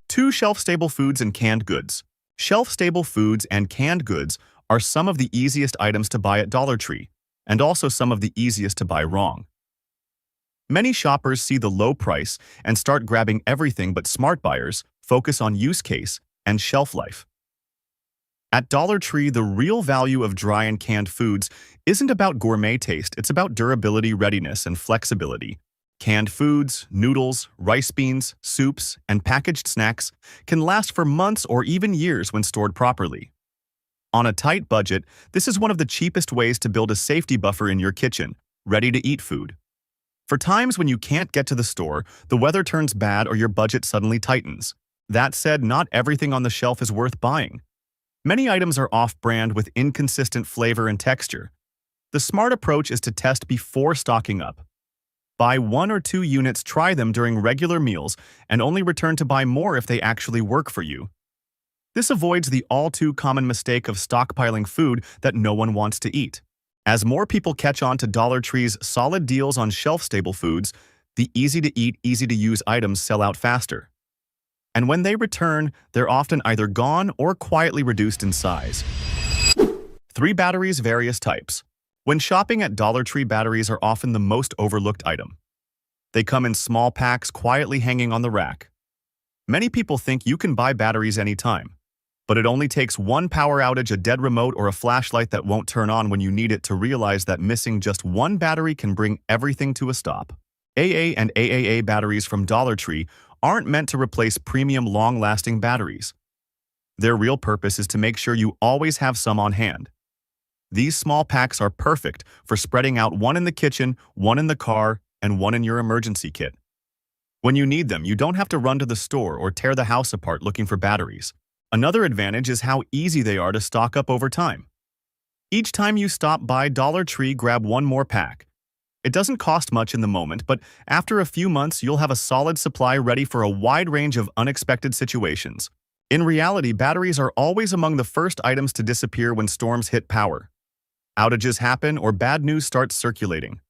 2. Shelf-stable foods and canned goods. Shelf-stable foods and canned goods are some of the easiest items to buy at Dollar Tree, and also some of the easiest to buy wrong. Many shoppers see the low price and start grabbing everything, but smart buyers focus on use case and shelf life. At Dollar Tree, the real value of dry and canned foods isn't about gourmet taste, it's about durability, readiness, and flexibility. Canned foods, noodles, rice beans, soups, and packaged snacks can last for months or even years when stored properly. On a tight budget, this is one of the cheapest ways to build a safety buffer in your kitchen, ready-to-eat food. For times when you can't get to the store, the weather turns bad, or your budget suddenly tightens, That said, not everything on the shelf is worth buying. Many items are off-brand with inconsistent flavor and texture. The smart approach is to test before stocking up. Buy 1 or 2 units, try them during regular meals, and only return to buy more if they actually work for you. This avoids the all-too-common mistake of stockpiling food that no one wants to eat. As more people catch on to Dollar Tree's solid deals on shelf-stable foods, the easy-to-eat, easy-to-use items sell out faster. And when they return, they're often either gone or quietly reduced in size. 3 batteries, various types. When shopping at Dollar Tree, batteries are often the most overlooked item. They come in small packs quietly hanging on the rack. Many people think you can buy batteries anytime, but it only takes one power outage, a dead remote, or a flashlight that won't turn on when you need it to realize that missing just one battery can bring everything to a stop. AA and AAA batteries from Dollar Tree aren't meant to replace premium long-lasting batteries. Their real purpose is to make sure you always have some on hand. These small packs are perfect for spreading out, one in the kitchen, one in the car, and one in your emergency kit. When you need them, you don't have to run to the store or tear the house apart looking for batteries. Another advantage is how easy they are to stock up over time. Each time you stop by Dollar Tree, grab one more pack. It doesn't cost much in the moment, but after a few months, you'll have a solid supply ready for a wide range of unexpected situations. In reality, batteries are always among the first items to disappear when storms hit power. Outages happen or bad news starts circulating.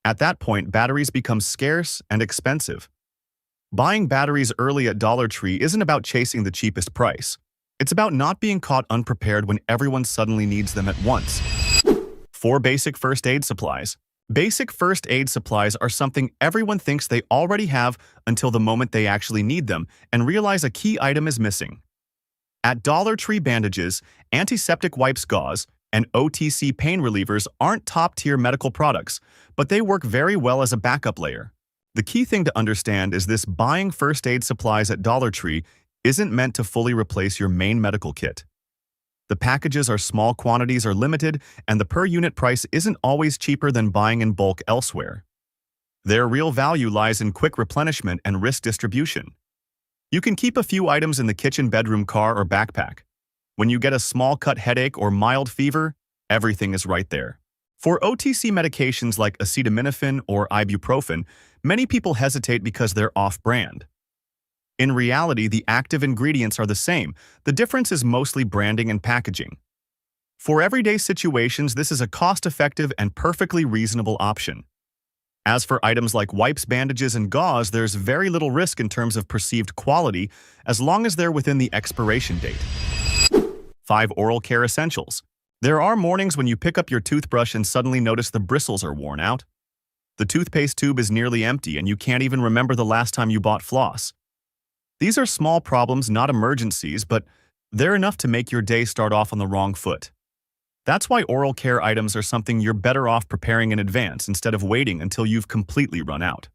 At that point, batteries become scarce and expensive. Buying batteries early at Dollar Tree isn't about chasing the cheapest price. It's about not being caught unprepared when everyone suddenly needs them at once. 4 basic first aid supplies. Basic first aid supplies are something everyone thinks they already have until the moment they actually need them and realize a key item is missing. At Dollar Tree, bandages, antiseptic wipes, gauze, and OTC pain relievers aren't top-tier medical products, but they work very well as a backup layer. The key thing to understand is this: buying first aid supplies at Dollar Tree isn't meant to fully replace your main medical kit. The packages are small, quantities are limited, and the per-unit price isn't always cheaper than buying in bulk elsewhere. Their real value lies in quick replenishment and risk distribution. You can keep a few items in the kitchen, bedroom, car, or backpack. When you get a small cut, headache, or mild fever, everything is right there. For OTC medications like acetaminophen or ibuprofen, many people hesitate because they're off-brand. In reality, the active ingredients are the same. The difference is mostly branding and packaging. For everyday situations, this is a cost-effective and perfectly reasonable option. As for items like wipes, bandages, and gauze, there's very little risk in terms of perceived quality as long as they're within the expiration date. 5 oral care essentials. There are mornings when you pick up your toothbrush and suddenly notice the bristles are worn out. The toothpaste tube is nearly empty and you can't even remember the last time you bought floss. These are small problems, not emergencies, but they're enough to make your day start off on the wrong foot. That's why oral care items are something you're better off preparing in advance instead of waiting until you've completely run out.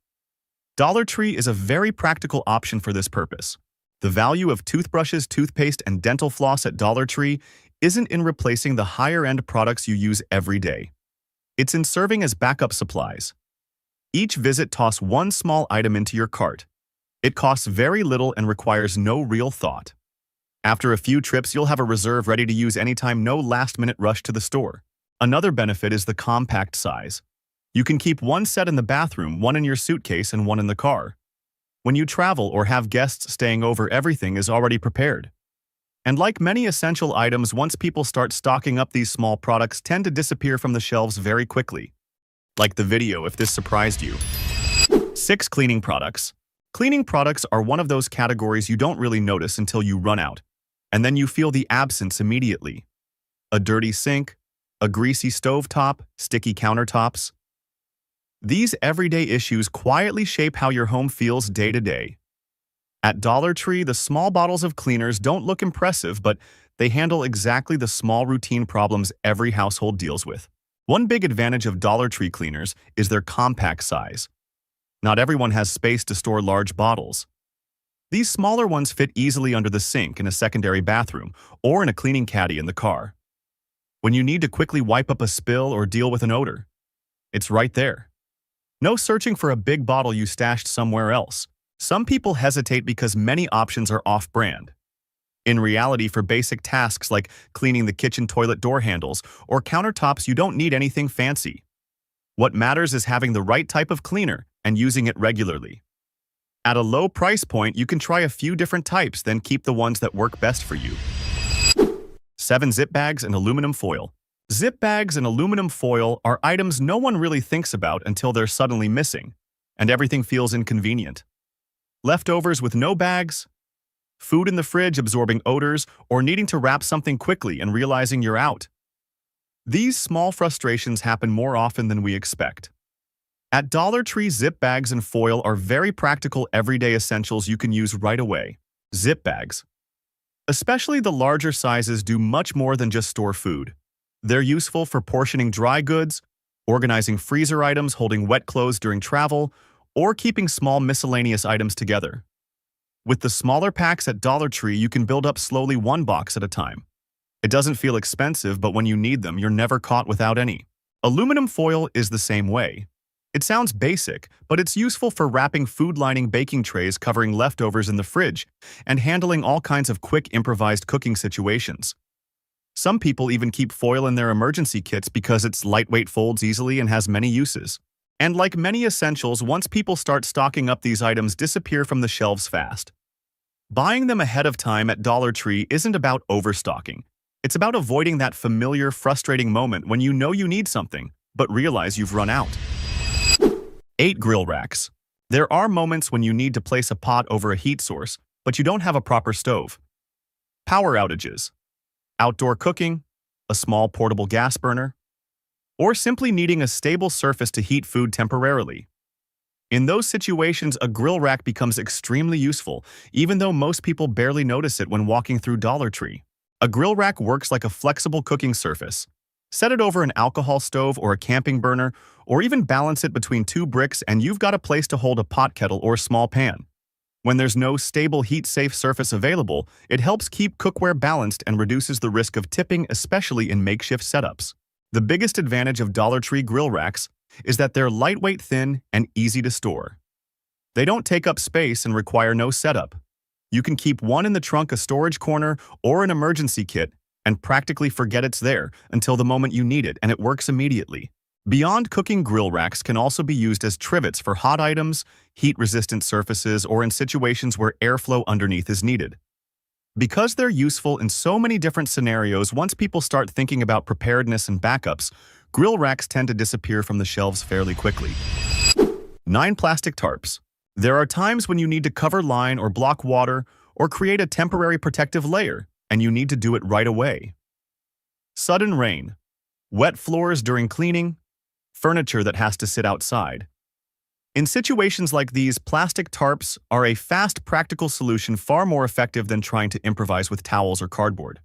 Dollar Tree is a very practical option for this purpose. The value of toothbrushes, toothpaste, and dental floss at Dollar Tree isn't in replacing the higher-end products you use every day. It's in serving as backup supplies. Each visit, toss one small item into your cart. It costs very little and requires no real thought. After a few trips, you'll have a reserve ready to use anytime, no last-minute rush to the store. Another benefit is the compact size. You can keep one set in the bathroom, one in your suitcase, and one in the car. When you travel or have guests staying over, everything is already prepared. And like many essential items, once people start stocking up, these small products tend to disappear from the shelves very quickly. Like the video if this surprised you. 6 cleaning products. Cleaning products are one of those categories you don't really notice until you run out, and then you feel the absence immediately. A dirty sink, a greasy stovetop, sticky countertops. These everyday issues quietly shape how your home feels day to day. At Dollar Tree, the small bottles of cleaners don't look impressive, but they handle exactly the small routine problems every household deals with. One big advantage of Dollar Tree cleaners is their compact size. Not everyone has space to store large bottles. These smaller ones fit easily under the sink in a secondary bathroom or in a cleaning caddy in the car. When you need to quickly wipe up a spill or deal with an odor, it's right there. No searching for a big bottle you stashed somewhere else. Some people hesitate because many options are off-brand. In reality, for basic tasks like cleaning the kitchen toilet door handles or countertops, you don't need anything fancy. What matters is having the right type of cleaner and using it regularly. At a low price point, you can try a few different types, then keep the ones that work best for you. 7 zip bags and aluminum foil. Zip bags and aluminum foil are items no one really thinks about until they're suddenly missing, and everything feels inconvenient. Leftovers with no bags, food in the fridge absorbing odors, or needing to wrap something quickly and realizing you're out. These small frustrations happen more often than we expect. At Dollar Tree, zip bags and foil are very practical everyday essentials you can use right away. Zip bags. Especially the larger sizes do much more than just store food. They're useful for portioning dry goods, organizing freezer items, holding wet clothes during travel, or keeping small miscellaneous items together. With the smaller packs at Dollar Tree, you can build up slowly one box at a time. It doesn't feel expensive, but when you need them, you're never caught without any. Aluminum foil is the same way. It sounds basic, but it's useful for wrapping food-lining baking trays, covering leftovers in the fridge, and handling all kinds of quick improvised cooking situations. Some people even keep foil in their emergency kits because it's lightweight, folds easily, and has many uses. And like many essentials, once people start stocking up, these items disappear from the shelves fast. Buying them ahead of time at Dollar Tree isn't about overstocking. It's about avoiding that familiar, frustrating moment when you know you need something, but realize you've run out. 8 grill racks. There are moments when you need to place a pot over a heat source, but you don't have a proper stove. Power outages, outdoor cooking, a small portable gas burner, or simply needing a stable surface to heat food temporarily. In those situations, a grill rack becomes extremely useful, even though most people barely notice it when walking through Dollar Tree. A grill rack works like a flexible cooking surface. Set it over an alcohol stove or a camping burner, or even balance it between 2 bricks and you've got a place to hold a pot kettle or small pan. When there's no stable heat-safe surface available, it helps keep cookware balanced and reduces the risk of tipping, especially in makeshift setups. The biggest advantage of Dollar Tree grill racks is that they're lightweight, thin, and easy to store. They don't take up space and require no setup. You can keep one in the trunk, a storage corner, or an emergency kit, and practically forget it's there until the moment you need it, and it works immediately. Beyond cooking, grill racks can also be used as trivets for hot items, heat-resistant surfaces, or in situations where airflow underneath is needed. Because they're useful in so many different scenarios, once people start thinking about preparedness and backups, grill racks tend to disappear from the shelves fairly quickly. 9 plastic tarps. There are times when you need to cover line or block water or create a temporary protective layer, and you need to do it right away. Sudden rain, wet floors during cleaning, furniture that has to sit outside. In situations like these, plastic tarps are a fast, practical solution, far more effective than trying to improvise with towels or cardboard.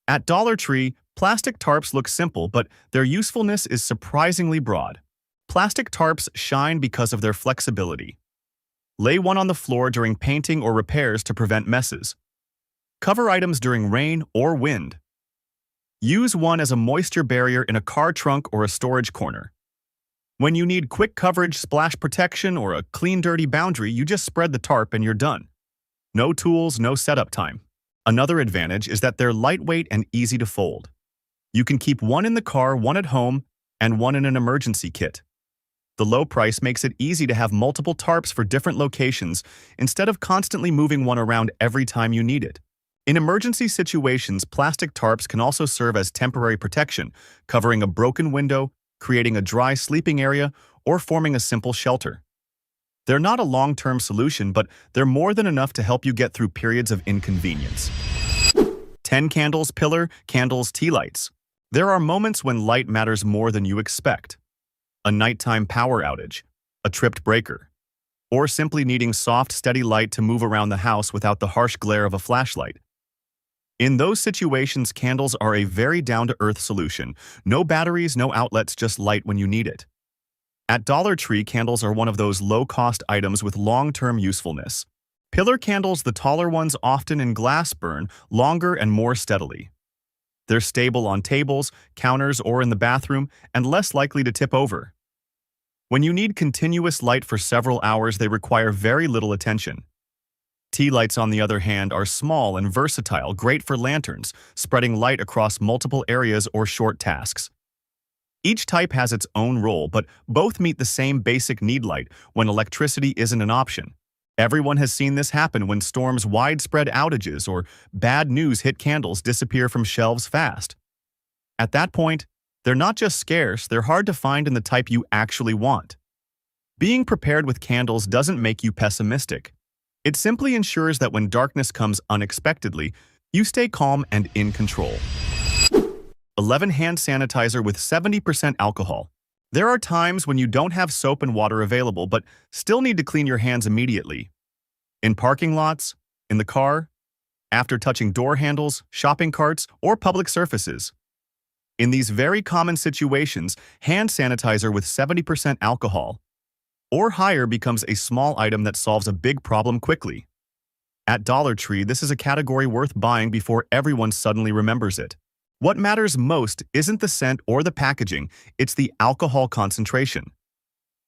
At Dollar Tree, plastic tarps look simple, but their usefulness is surprisingly broad. Plastic tarps shine because of their flexibility. Lay one on the floor during painting or repairs to prevent messes. Cover items during rain or wind. Use one as a moisture barrier in a car trunk or a storage corner. When you need quick coverage, splash protection, or a clean, dirty boundary, you just spread the tarp and you're done. No tools, no setup time. Another advantage is that they're lightweight and easy to fold. You can keep one in the car, one at home, and one in an emergency kit. The low price makes it easy to have multiple tarps for different locations instead of constantly moving one around every time you need it. In emergency situations, plastic tarps can also serve as temporary protection, covering a broken window, creating a dry sleeping area, or forming a simple shelter. They're not a long-term solution, but they're more than enough to help you get through periods of inconvenience. 10 candles, pillar, candles, tea lights. There are moments when light matters more than you expect. A nighttime power outage, a tripped breaker, or simply needing soft, steady light to move around the house without the harsh glare of a flashlight. In those situations, candles are a very down-to-earth solution. No batteries, no outlets, just light when you need it. At Dollar Tree, candles are one of those low-cost items with long-term usefulness. Pillar candles, the taller ones, often in glass, burn longer and more steadily. They're stable on tables, counters, or in the bathroom, and less likely to tip over. When you need continuous light for several hours, they require very little attention. Tea lights, on the other hand, are small and versatile, great for lanterns, spreading light across multiple areas or short tasks. Each type has its own role, but both meet the same basic need: light when electricity isn't an option. Everyone has seen this happen when storms, widespread outages, or bad news hit. Candles disappear from shelves fast. At that point, they're not just scarce, they're hard to find in the type you actually want. Being prepared with candles doesn't make you pessimistic. It simply ensures that when darkness comes unexpectedly, you stay calm and in control. 11. Hand sanitizer with 70% alcohol. There are times when you don't have soap and water available, but still need to clean your hands immediately. In parking lots, in the car, after touching door handles, shopping carts, or public surfaces. In these very common situations, hand sanitizer with 70% alcohol or higher becomes a small item that solves a big problem quickly. At Dollar Tree, this is a category worth buying before everyone suddenly remembers it. What matters most isn't the scent or the packaging, it's the alcohol concentration.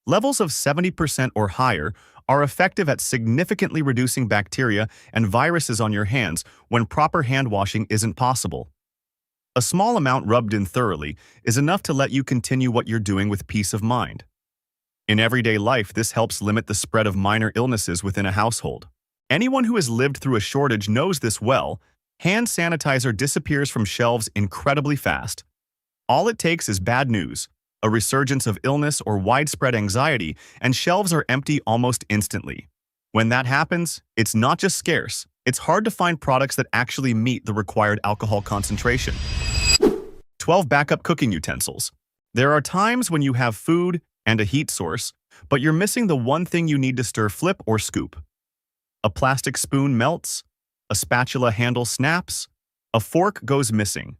Levels of 70% or higher are effective at significantly reducing bacteria and viruses on your hands when proper hand washing isn't possible. A small amount rubbed in thoroughly is enough to let you continue what you're doing with peace of mind. In everyday life, this helps limit the spread of minor illnesses within a household. Anyone who has lived through a shortage knows this well. Hand sanitizer disappears from shelves incredibly fast. All it takes is bad news, a resurgence of illness or widespread anxiety, and shelves are empty almost instantly. When that happens, it's not just scarce, it's hard to find products that actually meet the required alcohol concentration. 12. Backup cooking utensils. There are times when you have food and a heat source, but you're missing the one thing you need to stir, flip, or scoop. A plastic spoon melts, a spatula handle snaps, a fork goes missing.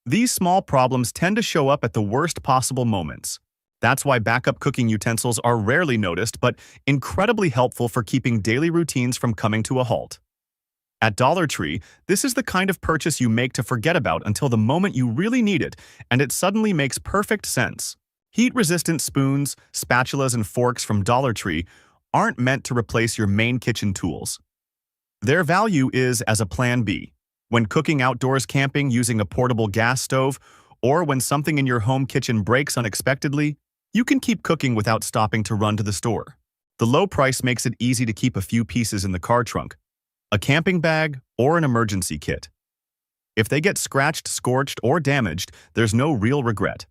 These small problems tend to show up at the worst possible moments. That's why backup cooking utensils are rarely noticed but incredibly helpful for keeping daily routines from coming to a halt. At Dollar Tree, this is the kind of purchase you make to forget about until the moment you really need it, and it suddenly makes perfect sense. Heat-resistant spoons, spatulas, and forks from Dollar Tree aren't meant to replace your main kitchen tools. Their value is as a plan B. When cooking outdoors, camping, using a portable gas stove, or when something in your home kitchen breaks unexpectedly, you can keep cooking without stopping to run to the store. The low price makes it easy to keep a few pieces in the car trunk, a camping bag, or an emergency kit. If they get scratched, scorched, or damaged, there's no real regret.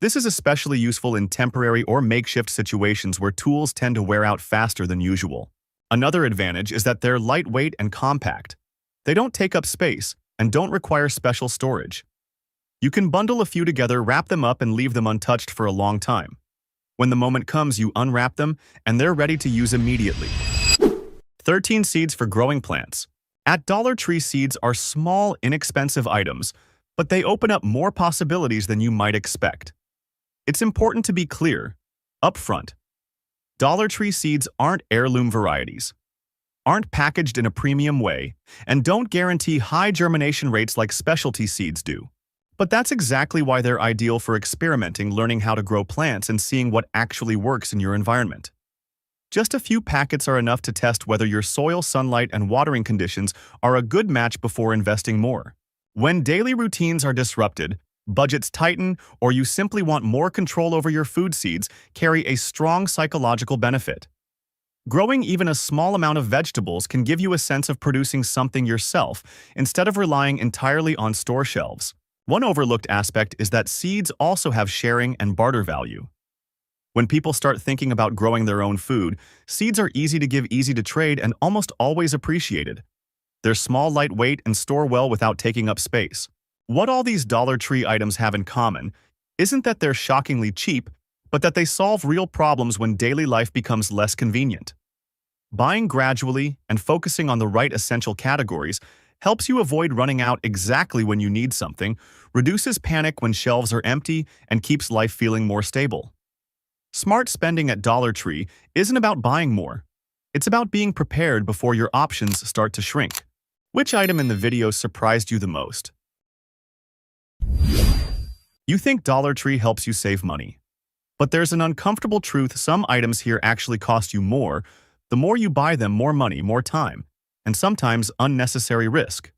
This is especially useful in temporary or makeshift situations where tools tend to wear out faster than usual. Another advantage is that they're lightweight and compact. They don't take up space and don't require special storage. You can bundle a few together, wrap them up, and leave them untouched for a long time. When the moment comes, you unwrap them, and they're ready to use immediately. 13. Seeds for growing plants. At Dollar Tree, seeds are small, inexpensive items, but they open up more possibilities than you might expect. It's important to be clear, up front. Dollar Tree seeds aren't heirloom varieties, aren't packaged in a premium way, and don't guarantee high germination rates like specialty seeds do. But that's exactly why they're ideal for experimenting, learning how to grow plants, and seeing what actually works in your environment. Just a few packets are enough to test whether your soil, sunlight, and watering conditions are a good match before investing more. When daily routines are disrupted, budgets tighten, or you simply want more control over your food, seeds carry a strong psychological benefit. Growing even a small amount of vegetables can give you a sense of producing something yourself instead of relying entirely on store shelves. One overlooked aspect is that seeds also have sharing and barter value. When people start thinking about growing their own food, seeds are easy to give, easy to trade, and almost always appreciated. They're small, lightweight, and store well without taking up space. What all these Dollar Tree items have in common isn't that they're shockingly cheap, but that they solve real problems when daily life becomes less convenient. Buying gradually and focusing on the right essential categories helps you avoid running out exactly when you need something, reduces panic when shelves are empty, and keeps life feeling more stable. Smart spending at Dollar Tree isn't about buying more. It's about being prepared before your options start to shrink. Which item in the video surprised you the most? You think Dollar Tree helps you save money. But there's an uncomfortable truth: some items here actually cost you more. The more you buy them, more money, more time, and sometimes unnecessary risk.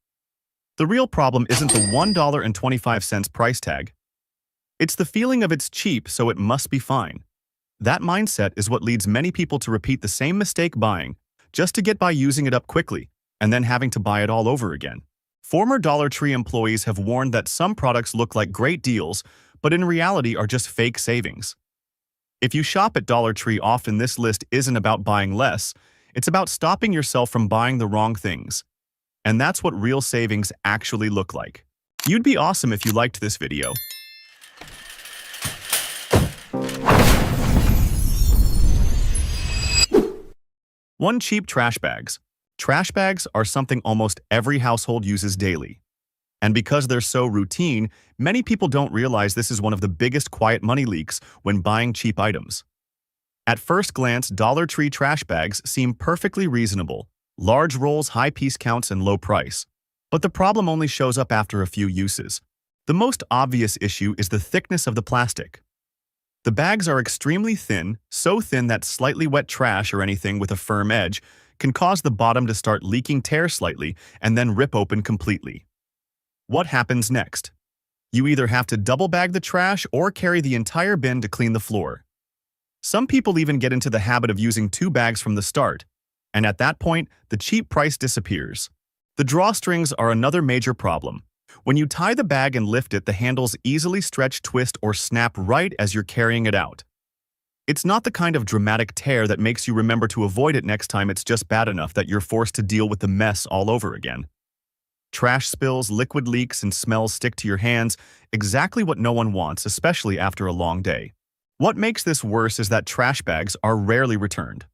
The real problem isn't the $1.25 price tag. It's the feeling of it's cheap, so it must be fine. That mindset is what leads many people to repeat the same mistake, buying just to get by, using it up quickly, and then having to buy it all over again. Former Dollar Tree employees have warned that some products look like great deals, but in reality are just fake savings. If you shop at Dollar Tree often, this list isn't about buying less, it's about stopping yourself from buying the wrong things. And that's what real savings actually look like. You'd be awesome if you liked this video. One, cheap trash bags. Trash bags are something almost every household uses daily. And because they're so routine, many people don't realize this is one of the biggest quiet money leaks when buying cheap items. At first glance, Dollar Tree trash bags seem perfectly reasonable. Large rolls, high piece counts, and low price. But the problem only shows up after a few uses. The most obvious issue is the thickness of the plastic. The bags are extremely thin, so thin that slightly wet trash or anything with a firm edge can cause the bottom to start leaking, tear slightly, and then rip open completely. What happens next? You either have to double bag the trash or carry the entire bin to clean the floor. Some people even get into the habit of using 2 bags from the start, and at that point, the cheap price disappears. The drawstrings are another major problem. When you tie the bag and lift it, the handles easily stretch, twist, or snap right as you're carrying it out. It's not the kind of dramatic tear that makes you remember to avoid it next time. It's just bad enough that you're forced to deal with the mess all over again. Trash spills, liquid leaks, and smells stick to your hands, exactly what no one wants, especially after a long day. What makes this worse is that trash bags are rarely returned.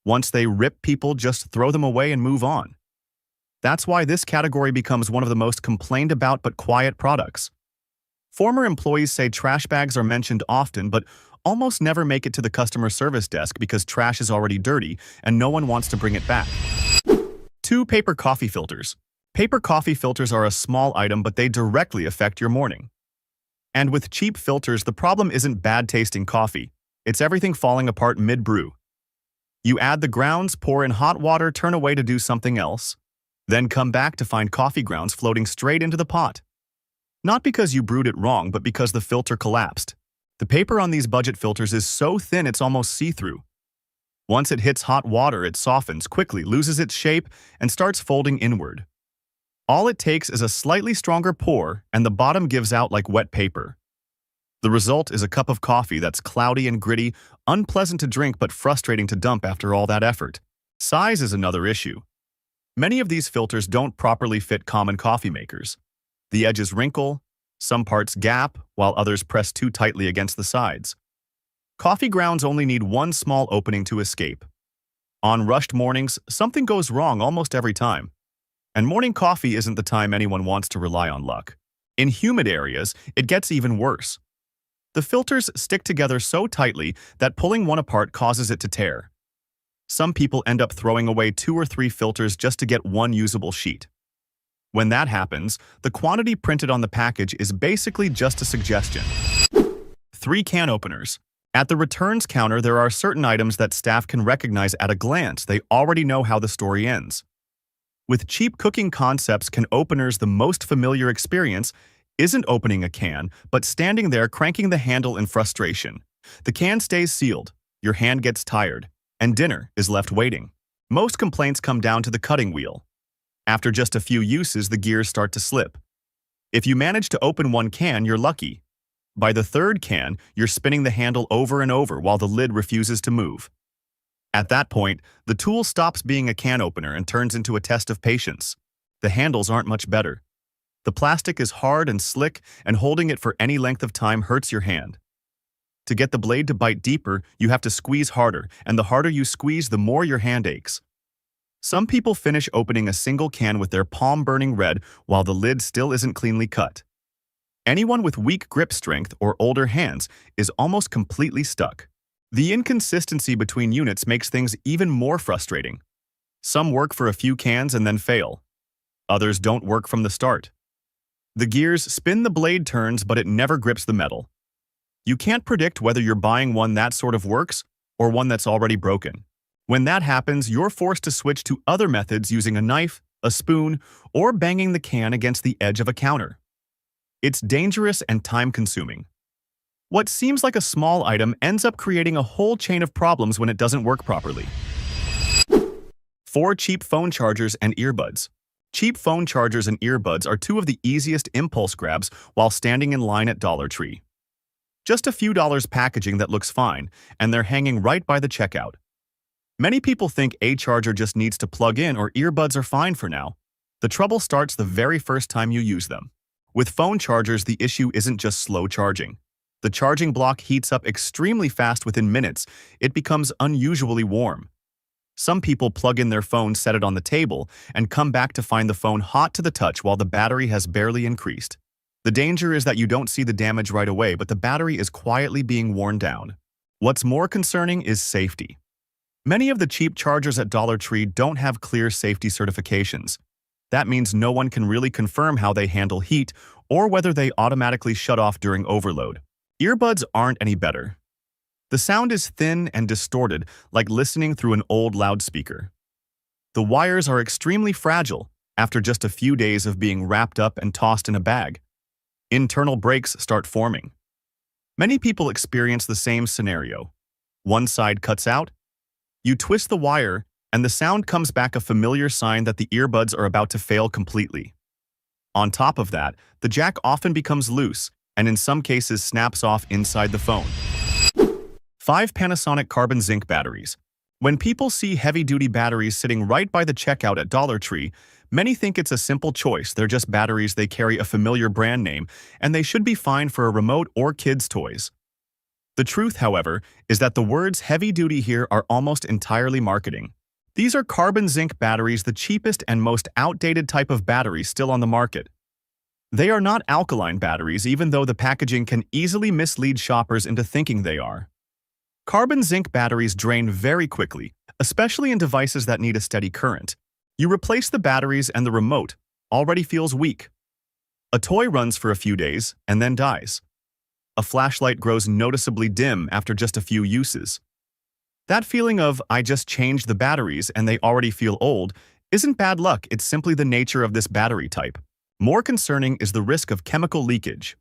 Once they rip, people just throw them away and move on. That's why this category becomes one of the most complained about but quiet products. Former employees say trash bags are mentioned often but almost never make it to the customer service desk because trash is already dirty and no one wants to bring it back. 2, paper coffee filters. Paper coffee filters are a small item, but they directly affect your morning. And with cheap filters, the problem isn't bad-tasting coffee. It's everything falling apart mid-brew. You add the grounds, pour in hot water, turn away to do something else, then come back to find coffee grounds floating straight into the pot. Not because you brewed it wrong, but because the filter collapsed. The paper on these budget filters is so thin it's almost see-through. Once it hits hot water, it softens quickly, loses its shape, and starts folding inward. All it takes is a slightly stronger pour, and the bottom gives out like wet paper. The result is a cup of coffee that's cloudy and gritty, unpleasant to drink but frustrating to dump after all that effort. Size is another issue. Many of these filters don't properly fit common coffee makers. The edges wrinkle, some parts gap, while others press too tightly against the sides. Coffee grounds only need one small opening to escape. On rushed mornings, something goes wrong almost every time. And morning coffee isn't the time anyone wants to rely on luck. In humid areas, it gets even worse. The filters stick together so tightly that pulling one apart causes it to tear. Some people end up throwing away 2 or 3 filters just to get one usable sheet. When that happens, the quantity printed on the package is basically just a suggestion. 3, can openers. At the returns counter, there are certain items that staff can recognize at a glance. They already know how the story ends. With cheap cooking concepts, can openers, the most familiar experience isn't opening a can, but standing there cranking the handle in frustration. The can stays sealed, your hand gets tired, and dinner is left waiting. Most complaints come down to the cutting wheel. After just a few uses, the gears start to slip. If you manage to open 1 can, you're lucky. By the 3rd can, you're spinning the handle over and over while the lid refuses to move. At that point, the tool stops being a can opener and turns into a test of patience. The handles aren't much better. The plastic is hard and slick, and holding it for any length of time hurts your hand. To get the blade to bite deeper, you have to squeeze harder, and the harder you squeeze, the more your hand aches. Some people finish opening a single can with their palm burning red while the lid still isn't cleanly cut. Anyone with weak grip strength or older hands is almost completely stuck. The inconsistency between units makes things even more frustrating. Some work for a few cans and then fail. Others don't work from the start. The gears spin, the blade turns, but it never grips the metal. You can't predict whether you're buying one that sort of works or one that's already broken. When that happens, you're forced to switch to other methods using a knife, a spoon, or banging the can against the edge of a counter. It's dangerous and time-consuming. What seems like a small item ends up creating a whole chain of problems when it doesn't work properly. 4 cheap phone chargers and earbuds. Cheap phone chargers and earbuds are 2 of the easiest impulse grabs while standing in line at Dollar Tree. Just a few dollars packaging that looks fine, and they're hanging right by the checkout. Many people think a charger just needs to plug in or earbuds are fine for now. The trouble starts the very first time you use them. With phone chargers, the issue isn't just slow charging. The charging block heats up extremely fast within minutes. It becomes unusually warm. Some people plug in their phone, set it on the table, and come back to find the phone hot to the touch while the battery has barely increased. The danger is that you don't see the damage right away, but the battery is quietly being worn down. What's more concerning is safety. Many of the cheap chargers at Dollar Tree don't have clear safety certifications. That means no one can really confirm how they handle heat or whether they automatically shut off during overload. Earbuds aren't any better. The sound is thin and distorted, like listening through an old loudspeaker. The wires are extremely fragile after just a few days of being wrapped up and tossed in a bag. Internal breaks start forming. Many people experience the same scenario. One side cuts out, you twist the wire, and the sound comes back, a familiar sign that the earbuds are about to fail completely. On top of that, the jack often becomes loose, and in some cases snaps off inside the phone. 5 Panasonic carbon zinc batteries. When people see heavy-duty batteries sitting right by the checkout at Dollar Tree, many think it's a simple choice. They're just batteries, they carry a familiar brand name, and they should be fine for a remote or kids' toys. The truth, however, is that the words heavy-duty here are almost entirely marketing. These are carbon zinc batteries, the cheapest and most outdated type of battery still on the market. They are not alkaline batteries, even though the packaging can easily mislead shoppers into thinking they are. Carbon zinc batteries drain very quickly, especially in devices that need a steady current. You replace the batteries and the remote already feels weak. A toy runs for a few days and then dies. A flashlight grows noticeably dim after just a few uses. That feeling of, I just changed the batteries and they already feel old, isn't bad luck, it's simply the nature of this battery type. More concerning is the risk of chemical leakage.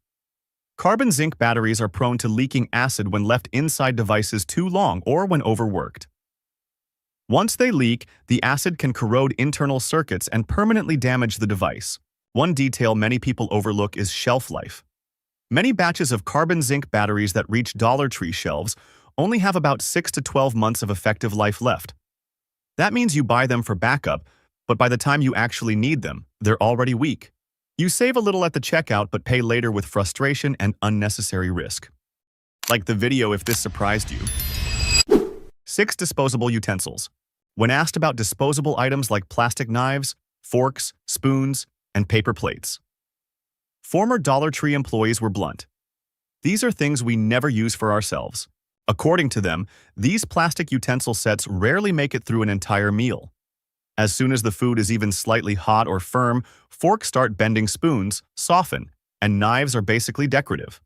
Carbon zinc batteries are prone to leaking acid when left inside devices too long or when overworked. Once they leak, the acid can corrode internal circuits and permanently damage the device. One detail many people overlook is shelf life. Many batches of carbon zinc batteries that reach Dollar Tree shelves only have about 6 to 12 months of effective life left. That means you buy them for backup, but by the time you actually need them, they're already weak. You save a little at the checkout but pay later with frustration and unnecessary risk. Like the video if this surprised you. 6 disposable utensils. When asked about disposable items like plastic knives, forks, spoons, and paper plates, former Dollar Tree employees were blunt. These are things we never use for ourselves. According to them, these plastic utensil sets rarely make it through an entire meal. As soon as the food is even slightly hot or firm, forks start bending, spoons soften, and knives are basically decorative.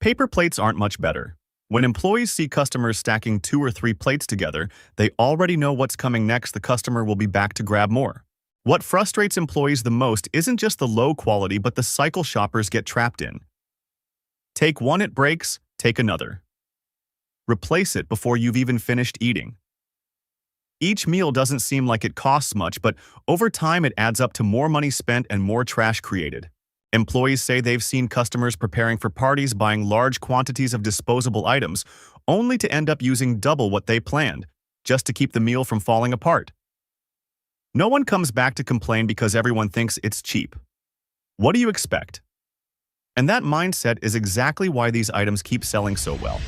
Paper plates aren't much better. When employees see customers stacking 2 or 3 plates together, they already know what's coming next. The customer will be back to grab more. What frustrates employees the most isn't just the low quality, but the cycle shoppers get trapped in. Take one, it breaks, take another. Replace it before you've even finished eating. Each meal doesn't seem like it costs much, but over time it adds up to more money spent and more trash created. Employees say they've seen customers preparing for parties buying large quantities of disposable items, only to end up using double what they planned, just to keep the meal from falling apart. No one comes back to complain because everyone thinks it's cheap. What do you expect? And that mindset is exactly why these items keep selling so well.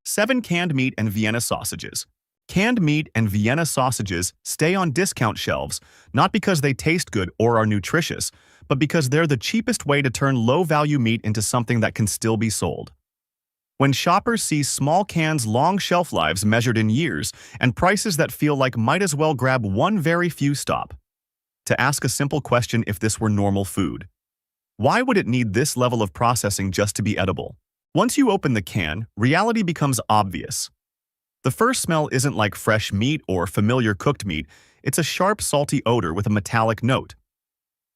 7 canned meat and Vienna sausages. Canned meat and Vienna sausages stay on discount shelves, not because they taste good or are nutritious, but because they're the cheapest way to turn low-value meat into something that can still be sold. When shoppers see small cans' long shelf lives measured in years and prices that feel like might as well grab one, very few stop to ask a simple question: if this were normal food, Why would it need this level of processing just to be edible? Once you open the can, reality becomes obvious. The first smell isn't like fresh meat or familiar cooked meat. It's a sharp, salty odor with a metallic note.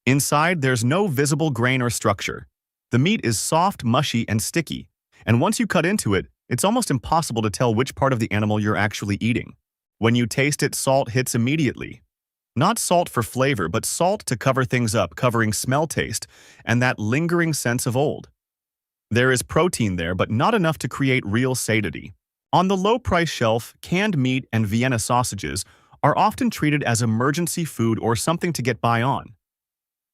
Inside, there's no visible grain or structure. The meat is soft, mushy, and sticky, and once you cut into it, it's almost impossible to tell which part of the animal you're actually eating. When you taste it, salt hits immediately. Not salt for flavor, but salt to cover things up, covering smell, taste, and that lingering sense of old. There is protein there, but not enough to create real satiety. On the low-price shelf, canned meat and Vienna sausages are often treated as emergency food or something to get by on.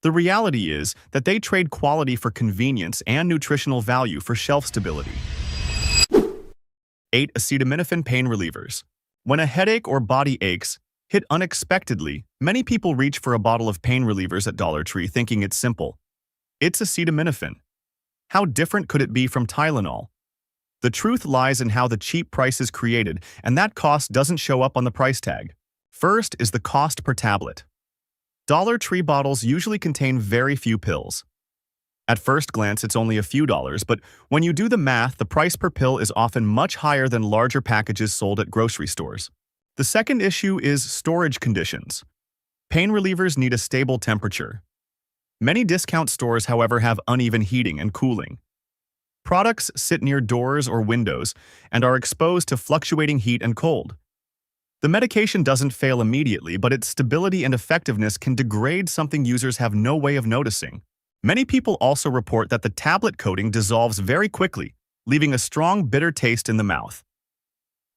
The reality is that they trade quality for convenience and nutritional value for shelf stability. 8. Acetaminophen pain relievers. When a headache or body aches hit unexpectedly, many people reach for a bottle of pain relievers at Dollar Tree thinking it's simple. It's acetaminophen. How different could it be from Tylenol? The truth lies in how the cheap price is created, and that cost doesn't show up on the price tag. First is the cost per tablet. Dollar Tree bottles usually contain very few pills. At first glance, it's only a few dollars, but when you do the math, the price per pill is often much higher than larger packages sold at grocery stores. The second issue is storage conditions. Pain relievers need a stable temperature. Many discount stores, however, have uneven heating and cooling. Products sit near doors or windows and are exposed to fluctuating heat and cold. The medication doesn't fail immediately, but its stability and effectiveness can degrade something users have no way of noticing. Many people also report that the tablet coating dissolves very quickly, leaving a strong, bitter taste in the mouth.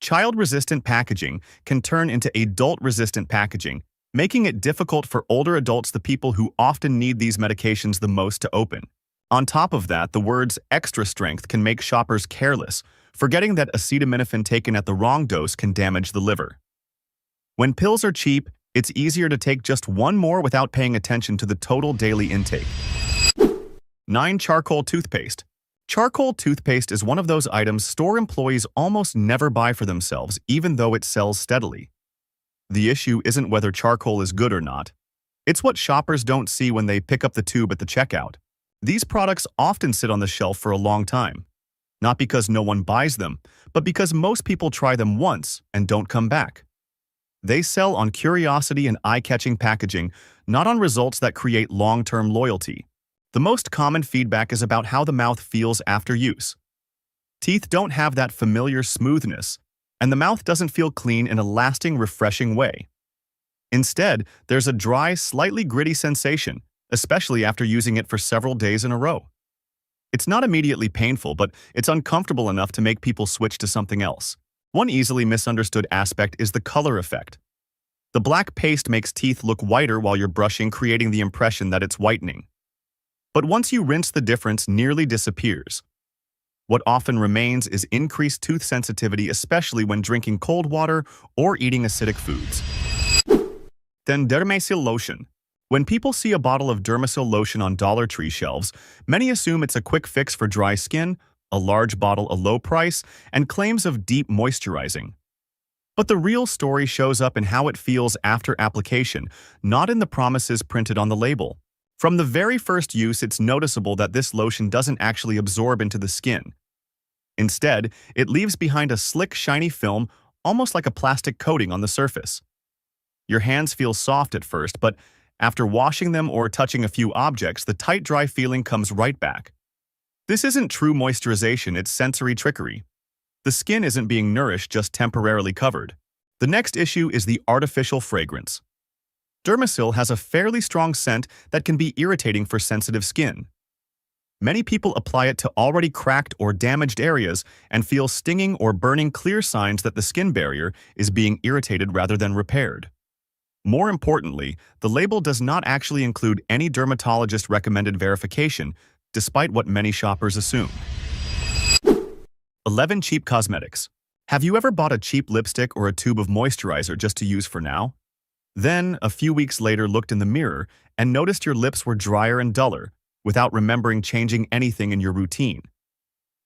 Child-resistant packaging can turn into adult-resistant packaging, making it difficult for older adults, the people who often need these medications the most, to open. On top of that, the words extra strength can make shoppers careless, forgetting that acetaminophen taken at the wrong dose can damage the liver. When pills are cheap, it's easier to take just one more without paying attention to the total daily intake. 9. Charcoal toothpaste. Charcoal toothpaste is one of those items store employees almost never buy for themselves, even though it sells steadily. The issue isn't whether charcoal is good or not. It's what shoppers don't see when they pick up the tube at the checkout. These products often sit on the shelf for a long time. Not because no one buys them, but because most people try them once and don't come back. They sell on curiosity and eye-catching packaging, not on results that create long-term loyalty. The most common feedback is about how the mouth feels after use. Teeth don't have that familiar smoothness, and the mouth doesn't feel clean in a lasting, refreshing way. Instead, there's a dry, slightly gritty sensation, especially after using it for several days in a row. It's not immediately painful, but it's uncomfortable enough to make people switch to something else. One easily misunderstood aspect is the color effect. The black paste makes teeth look whiter while you're brushing, creating the impression that it's whitening. But once you rinse, the difference nearly disappears. What often remains is increased tooth sensitivity, especially when drinking cold water or eating acidic foods. Then Dermasil lotion. When people see a bottle of Dermasil lotion on Dollar Tree shelves, many assume it's a quick fix for dry skin, a large bottle, a low price, and claims of deep moisturizing. But the real story shows up in how it feels after application, not in the promises printed on the label. From the very first use, it's noticeable that this lotion doesn't actually absorb into the skin. Instead, it leaves behind a slick, shiny film, almost like a plastic coating on the surface. Your hands feel soft at first, but after washing them or touching a few objects, the tight, dry feeling comes right back. This isn't true moisturization, it's sensory trickery. The skin isn't being nourished, just temporarily covered. The next issue is the artificial fragrance. Dermasil has a fairly strong scent that can be irritating for sensitive skin. Many people apply it to already cracked or damaged areas and feel stinging or burning, clear signs that the skin barrier is being irritated rather than repaired. More importantly, the label does not actually include any dermatologist-recommended verification, despite what many shoppers assume. 11. Cheap cosmetics. Have you ever bought a cheap lipstick or a tube of moisturizer just to use for now? Then, a few weeks later, looked in the mirror and noticed your lips were drier and duller, without remembering changing anything in your routine.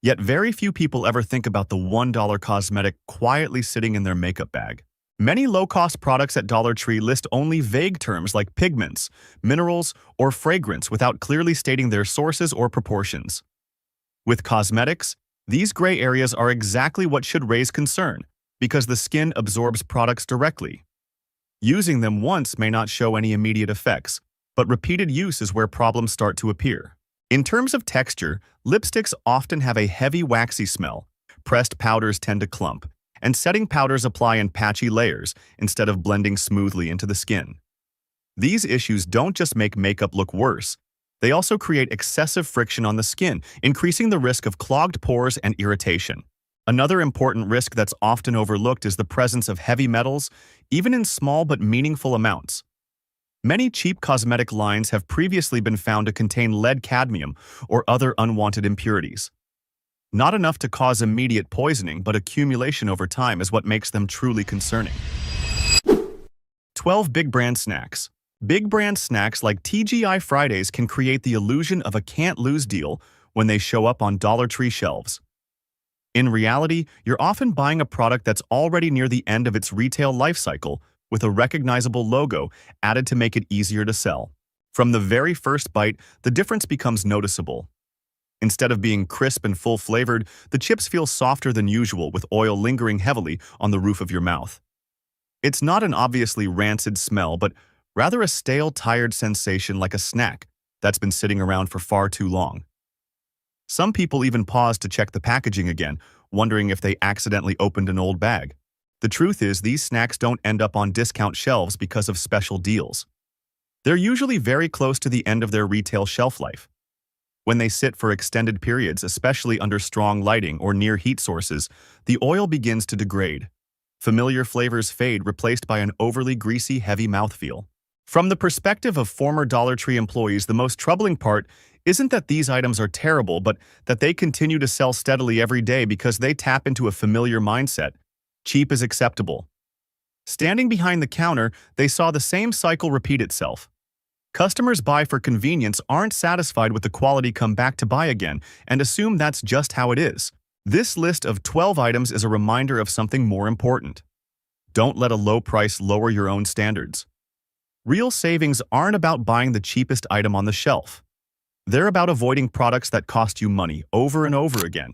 Yet very few people ever think about the $1 cosmetic quietly sitting in their makeup bag. Many low-cost products at Dollar Tree list only vague terms like pigments, minerals, or fragrance without clearly stating their sources or proportions. With cosmetics, these gray areas are exactly what should raise concern, because the skin absorbs products directly. Using them once may not show any immediate effects, but repeated use is where problems start to appear. In terms of texture, lipsticks often have a heavy waxy smell, pressed powders tend to clump, and setting powders apply in patchy layers instead of blending smoothly into the skin. These issues don't just make makeup look worse, they also create excessive friction on the skin, increasing the risk of clogged pores and irritation. Another important risk that's often overlooked is the presence of heavy metals, even in small but meaningful amounts. Many cheap cosmetic lines have previously been found to contain lead, cadmium, or other unwanted impurities. Not enough to cause immediate poisoning, but accumulation over time is what makes them truly concerning. 12 Big Brand Snacks. Big brand snacks like TGI Fridays can create the illusion of a can't-lose deal when they show up on Dollar Tree shelves. In reality, you're often buying a product that's already near the end of its retail life cycle, with a recognizable logo added to make it easier to sell. From the very first bite, the difference becomes noticeable. Instead of being crisp and full-flavored, the chips feel softer than usual, with oil lingering heavily on the roof of your mouth. It's not an obviously rancid smell, but rather a stale, tired sensation like a snack that's been sitting around for far too long. Some people even pause to check the packaging again, wondering if they accidentally opened an old bag. The truth is, these snacks don't end up on discount shelves because of special deals. They're usually very close to the end of their retail shelf life. When they sit for extended periods, especially under strong lighting or near heat sources, the oil begins to degrade. Familiar flavors fade, replaced by an overly greasy, heavy mouthfeel. From the perspective of former Dollar Tree employees, the most troubling part isn't that these items are terrible, but that they continue to sell steadily every day because they tap into a familiar mindset. Cheap is acceptable. Standing behind the counter, they saw the same cycle repeat itself. Customers buy for convenience, aren't satisfied with the quality, come back to buy again, and assume that's just how it is. This list of 12 items is a reminder of something more important. Don't let a low price lower your own standards. Real savings aren't about buying the cheapest item on the shelf. They're about avoiding products that cost you money over and over again,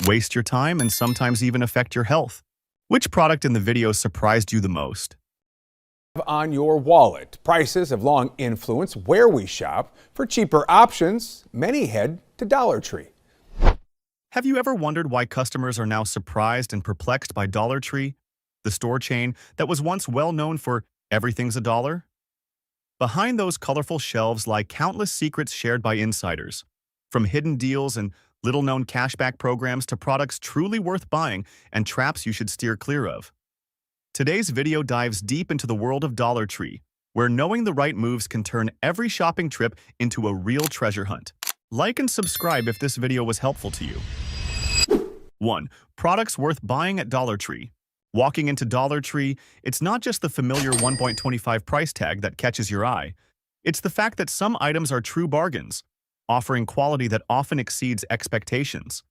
waste your time, and sometimes even affect your health. Which product in the video surprised you the most? On your wallet. Prices have long influenced where we shop. For cheaper options, many head to Dollar Tree. Have you ever wondered why customers are now surprised and perplexed by Dollar Tree, the store chain that was once well known for everything's a dollar? Behind those colorful shelves lie countless secrets shared by insiders, from hidden deals and little-known cashback programs to products truly worth buying and traps you should steer clear of. Today's video dives deep into the world of Dollar Tree, where knowing the right moves can turn every shopping trip into a real treasure hunt. Like and subscribe if this video was helpful to you. 1. Products worth buying at Dollar Tree. Walking into Dollar Tree, it's not just the familiar $1.25 price tag that catches your eye. It's the fact that some items are true bargains, offering quality that often exceeds expectations.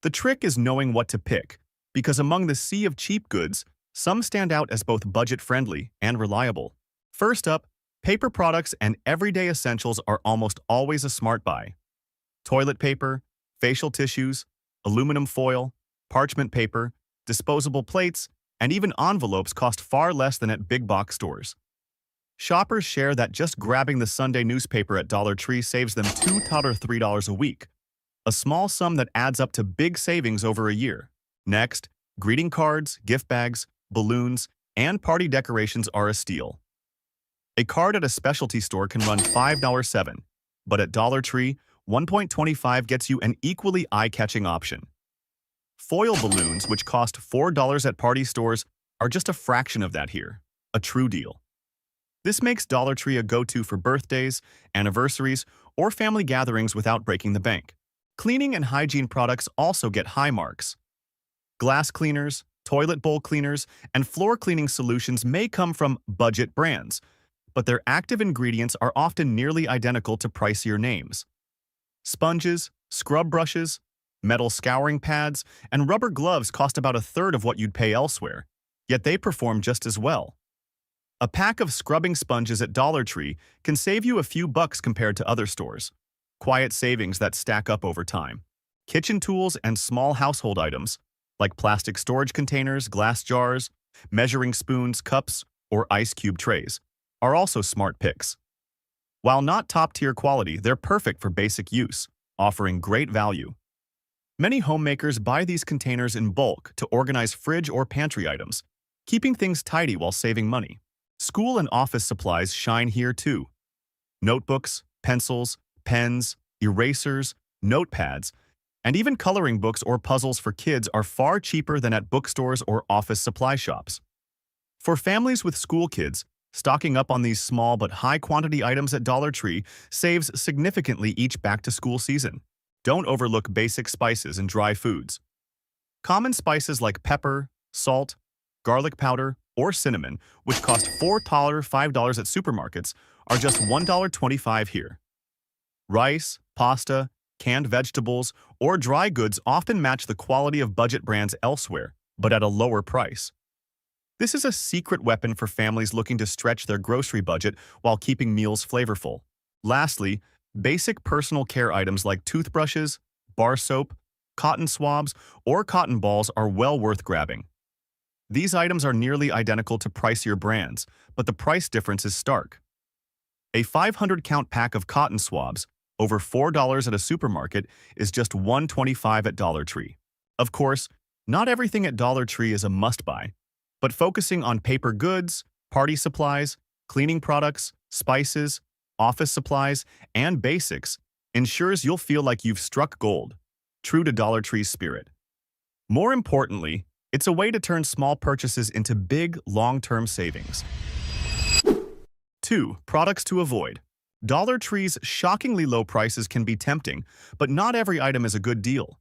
The trick is knowing what to pick, because among the sea of cheap goods, some stand out as both budget-friendly and reliable. First up, paper products and everyday essentials are almost always a smart buy. Toilet paper, facial tissues, aluminum foil, parchment paper, disposable plates, and even envelopes cost far less than at big box stores. Shoppers share that just grabbing the Sunday newspaper at Dollar Tree saves them $2 or $3 a week, a small sum that adds up to big savings over a year. Next, greeting cards, gift bags, balloons, and party decorations are a steal. A card at a specialty store can run $5.07, but at Dollar Tree, $1.25 gets you an equally eye-catching option. Foil balloons, which cost $4 at party stores, are just a fraction of that here. A true deal. This makes Dollar Tree a go-to for birthdays, anniversaries, or family gatherings without breaking the bank. Cleaning and hygiene products also get high marks. Glass cleaners, toilet bowl cleaners, and floor cleaning solutions may come from budget brands, but their active ingredients are often nearly identical to pricier names. Sponges, scrub brushes, metal scouring pads, and rubber gloves cost about a third of what you'd pay elsewhere, yet they perform just as well. A pack of scrubbing sponges at Dollar Tree can save you a few bucks compared to other stores. Quiet savings that stack up over time. Kitchen tools and small household items, like plastic storage containers, glass jars, measuring spoons, cups, or ice cube trays, are also smart picks. While not top-tier quality, they're perfect for basic use, offering great value. Many homemakers buy these containers in bulk to organize fridge or pantry items, keeping things tidy while saving money. School and office supplies shine here too. Notebooks, pencils, pens, erasers, notepads, and even coloring books or puzzles for kids are far cheaper than at bookstores or office supply shops. For families with school kids, stocking up on these small but high-quantity items at Dollar Tree saves significantly each back-to-school season. Don't overlook basic spices and dry foods. Common spices like pepper, salt, garlic powder, or cinnamon, which cost $4 to $5 at supermarkets, are just $1.25 here. Rice, pasta, canned vegetables, or dry goods often match the quality of budget brands elsewhere, but at a lower price. This is a secret weapon for families looking to stretch their grocery budget while keeping meals flavorful. Lastly, basic personal care items like toothbrushes, bar soap, cotton swabs, or cotton balls are well worth grabbing. These items are nearly identical to pricier brands, but the price difference is stark. A 500-count pack of cotton swabs, over $4 at a supermarket, is just $1.25 at Dollar Tree. Of course, not everything at Dollar Tree is a must-buy, but focusing on paper goods, party supplies, cleaning products, spices, office supplies, and basics ensures you'll feel like you've struck gold, true to Dollar Tree's spirit. More importantly, it's a way to turn small purchases into big, long-term savings. 2. Products to avoid. Dollar Tree's shockingly low prices can be tempting, but not every item is a good deal.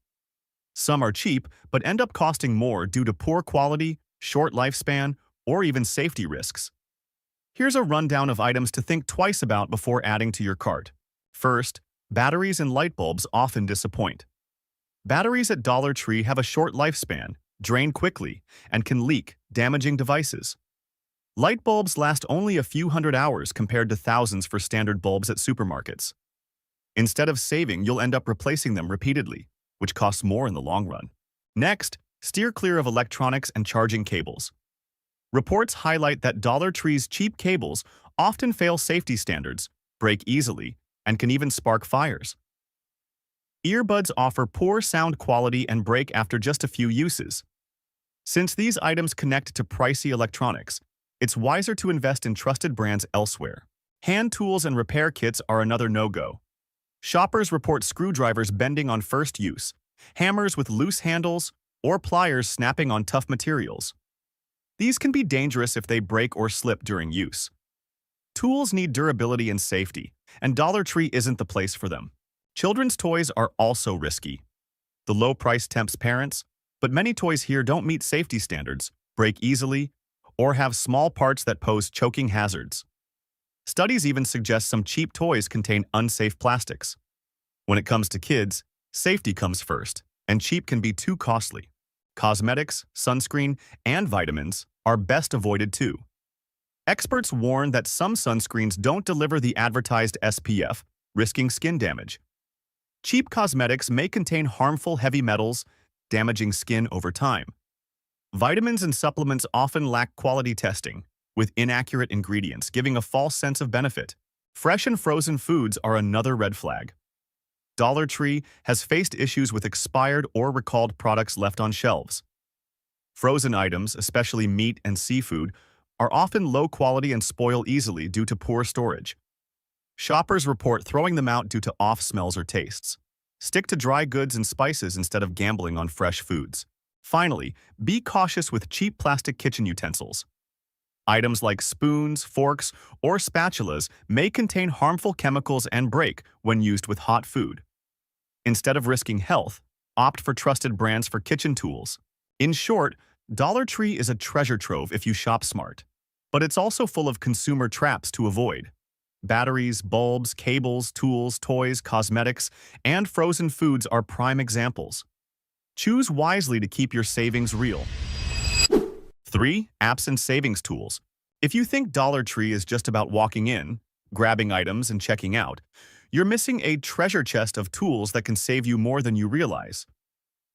Some are cheap, but end up costing more due to poor quality, short lifespan, or even safety risks. Here's a rundown of items to think twice about before adding to your cart. First, batteries and light bulbs often disappoint. Batteries at Dollar Tree have a short lifespan, drain quickly, and can leak, damaging devices. Light bulbs last only a few hundred hours compared to thousands for standard bulbs at supermarkets. Instead of saving, you'll end up replacing them repeatedly, which costs more in the long run. Next, steer clear of electronics and charging cables. Reports highlight that Dollar Tree's cheap cables often fail safety standards, break easily, and can even spark fires. Earbuds offer poor sound quality and break after just a few uses. Since these items connect to pricey electronics, it's wiser to invest in trusted brands elsewhere. Hand tools and repair kits are another no-go. Shoppers report screwdrivers bending on first use, hammers with loose handles, or pliers snapping on tough materials. These can be dangerous if they break or slip during use. Tools need durability and safety, and Dollar Tree isn't the place for them. Children's toys are also risky. The low price tempts parents, but many toys here don't meet safety standards, break easily, or have small parts that pose choking hazards. Studies even suggest some cheap toys contain unsafe plastics. When it comes to kids, safety comes first, and cheap can be too costly. Cosmetics, sunscreen, and vitamins are best avoided too. Experts warn that some sunscreens don't deliver the advertised SPF, risking skin damage. Cheap cosmetics may contain harmful heavy metals, damaging skin over time. Vitamins and supplements often lack quality testing, with inaccurate ingredients giving a false sense of benefit. Fresh and frozen foods are another red flag. Dollar Tree has faced issues with expired or recalled products left on shelves. Frozen items, especially meat and seafood, are often low quality and spoil easily due to poor storage. Shoppers report throwing them out due to off smells or tastes. Stick to dry goods and spices instead of gambling on fresh foods. Finally, be cautious with cheap plastic kitchen utensils. Items like spoons, forks, or spatulas may contain harmful chemicals and break when used with hot food. Instead of risking health, opt for trusted brands for kitchen tools. In short, Dollar Tree is a treasure trove if you shop smart, but it's also full of consumer traps to avoid. Batteries, bulbs, cables, tools, toys, cosmetics, and frozen foods are prime examples. Choose wisely to keep your savings real. 3. Apps and savings tools. If you think Dollar Tree is just about walking in, grabbing items, and checking out, you're missing a treasure chest of tools that can save you more than you realize.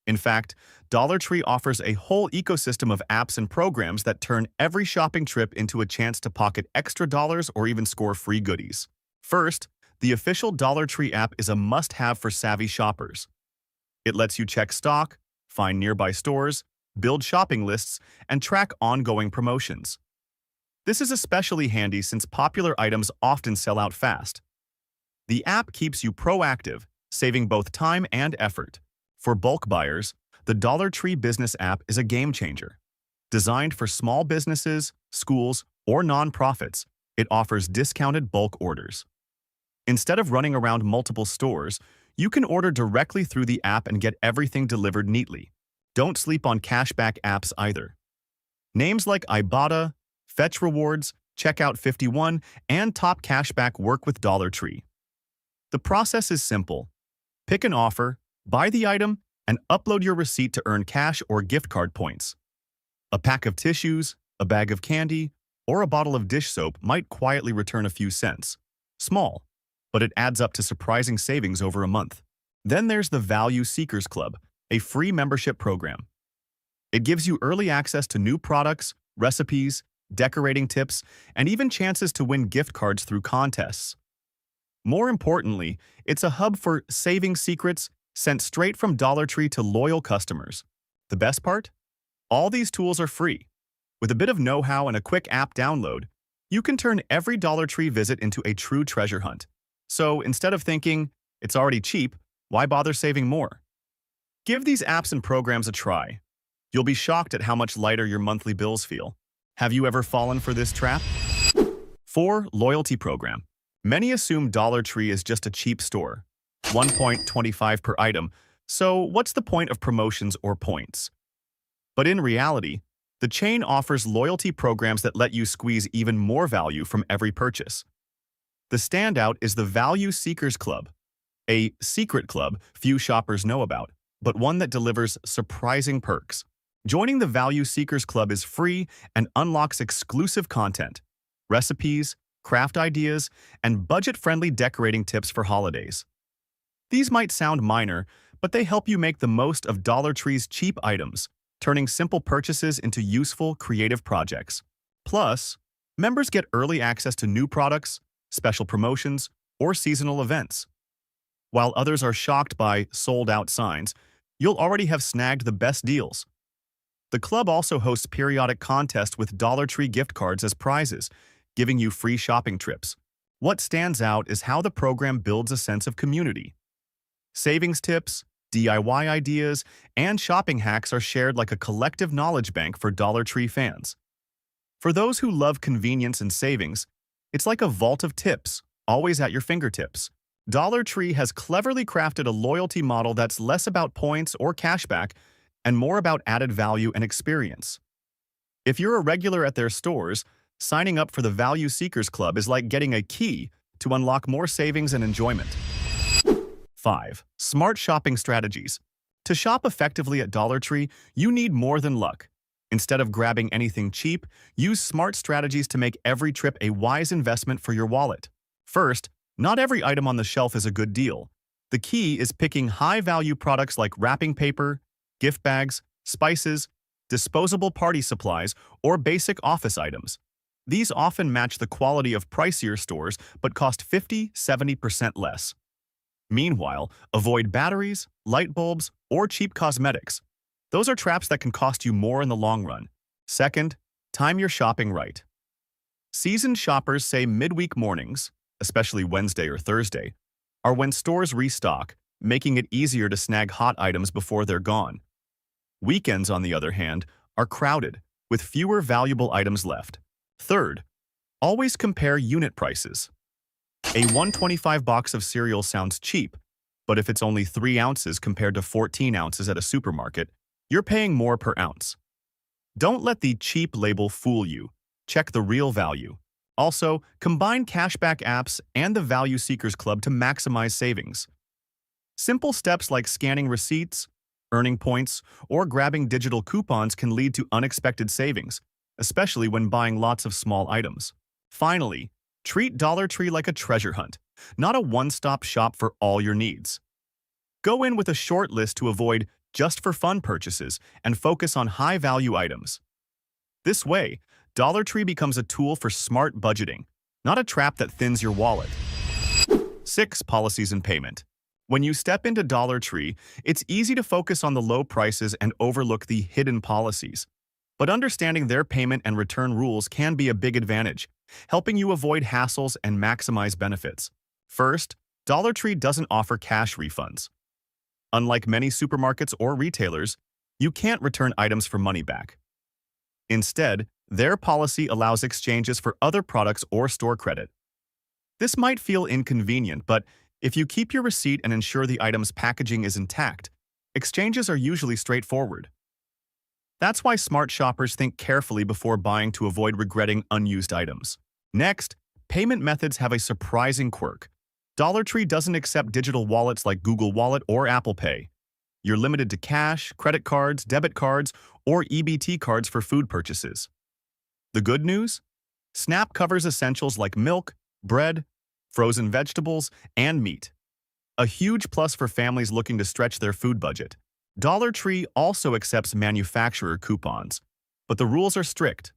In fact, Dollar Tree offers a whole ecosystem of apps and programs that turn every shopping trip into a chance to pocket extra dollars or even score free goodies. First, the official Dollar Tree app is a must-have for savvy shoppers. It lets you check stock, find nearby stores, build shopping lists, and track ongoing promotions. This is especially handy since popular items often sell out fast. The app keeps you proactive, saving both time and effort. For bulk buyers, the Dollar Tree Business app is a game changer. Designed for small businesses, schools, or nonprofits, it offers discounted bulk orders. Instead of running around multiple stores, you can order directly through the app and get everything delivered neatly. Don't sleep on cashback apps either. Names like Ibotta, Fetch Rewards, Checkout 51, and Top Cashback work with Dollar Tree. The process is simple. Pick an offer, buy the item, and upload your receipt to earn cash or gift card points. A pack of tissues, a bag of candy, or a bottle of dish soap might quietly return a few cents. Small, but it adds up to surprising savings over a month. Then there's the Value Seekers Club, a free membership program. It gives you early access to new products, recipes, decorating tips, and even chances to win gift cards through contests. More importantly, it's a hub for saving secrets sent straight from Dollar Tree to loyal customers. The best part? All these tools are free. With a bit of know-how and a quick app download, you can turn every Dollar Tree visit into a true treasure hunt. So instead of thinking, it's already cheap, why bother saving more? Give these apps and programs a try. You'll be shocked at how much lighter your monthly bills feel. Have you ever fallen for this trap? 4. Loyalty program. Many assume Dollar Tree is just a cheap store, 1.25 per item, so what's the point of promotions or points? But in reality, the chain offers loyalty programs that let you squeeze even more value from every purchase. The standout is the Value Seekers Club, a secret club few shoppers know about, but one that delivers surprising perks. Joining the Value Seekers Club is free and unlocks exclusive content, recipes, craft ideas, and budget-friendly decorating tips for holidays. These might sound minor, but they help you make the most of Dollar Tree's cheap items, turning simple purchases into useful, creative projects. Plus, members get early access to new products, special promotions, or seasonal events. While others are shocked by sold-out signs, you'll already have snagged the best deals. The club also hosts periodic contests with Dollar Tree gift cards as prizes, giving you free shopping trips. What stands out is how the program builds a sense of community. Savings tips, DIY ideas, and shopping hacks are shared like a collective knowledge bank for Dollar Tree fans. For those who love convenience and savings, it's like a vault of tips, always at your fingertips. Dollar Tree has cleverly crafted a loyalty model that's less about points or cashback and more about added value and experience. If you're a regular at their stores, signing up for the Value Seekers Club is like getting a key to unlock more savings and enjoyment. 5. Smart shopping strategies. To shop effectively at Dollar Tree, you need more than luck. Instead of grabbing anything cheap, use smart strategies to make every trip a wise investment for your wallet. First, not every item on the shelf is a good deal. The key is picking high-value products like wrapping paper, gift bags, spices, disposable party supplies, or basic office items. These often match the quality of pricier stores but cost 50–70% less. Meanwhile, avoid batteries, light bulbs, or cheap cosmetics. Those are traps that can cost you more in the long run. Second, time your shopping right. Seasoned shoppers say midweek mornings, especially Wednesday or Thursday, are when stores restock, making it easier to snag hot items before they're gone. Weekends, on the other hand, are crowded, with fewer valuable items left. Third, always compare unit prices. A $1.25 box of cereal sounds cheap, but if it's only 3 ounces compared to 14 ounces at a supermarket, you're paying more per ounce. Don't let the cheap label fool you. Check the real value. Also, combine cashback apps and the Value Seekers Club to maximize savings. Simple steps like scanning receipts, earning points, or grabbing digital coupons can lead to unexpected savings, especially when buying lots of small items. Finally, treat Dollar Tree like a treasure hunt, not a one-stop shop for all your needs. Go in with a short list to avoid just-for-fun purchases and focus on high-value items. This way, Dollar Tree becomes a tool for smart budgeting, not a trap that thins your wallet. 6. Policies and payment. When you step into Dollar Tree, it's easy to focus on the low prices and overlook the hidden policies. But understanding their payment and return rules can be a big advantage, helping you avoid hassles and maximize benefits. First, Dollar Tree doesn't offer cash refunds. Unlike many supermarkets or retailers, you can't return items for money back. Instead, their policy allows exchanges for other products or store credit. This might feel inconvenient, but if you keep your receipt and ensure the item's packaging is intact, exchanges are usually straightforward. That's why smart shoppers think carefully before buying to avoid regretting unused items. Next, payment methods have a surprising quirk. Dollar Tree doesn't accept digital wallets like Google Wallet or Apple Pay. You're limited to cash, credit cards, debit cards, or EBT cards for food purchases. The good news? Snap covers essentials like milk, bread, frozen vegetables, and meat. A huge plus for families looking to stretch their food budget. Dollar Tree also accepts manufacturer coupons, but the rules are strict.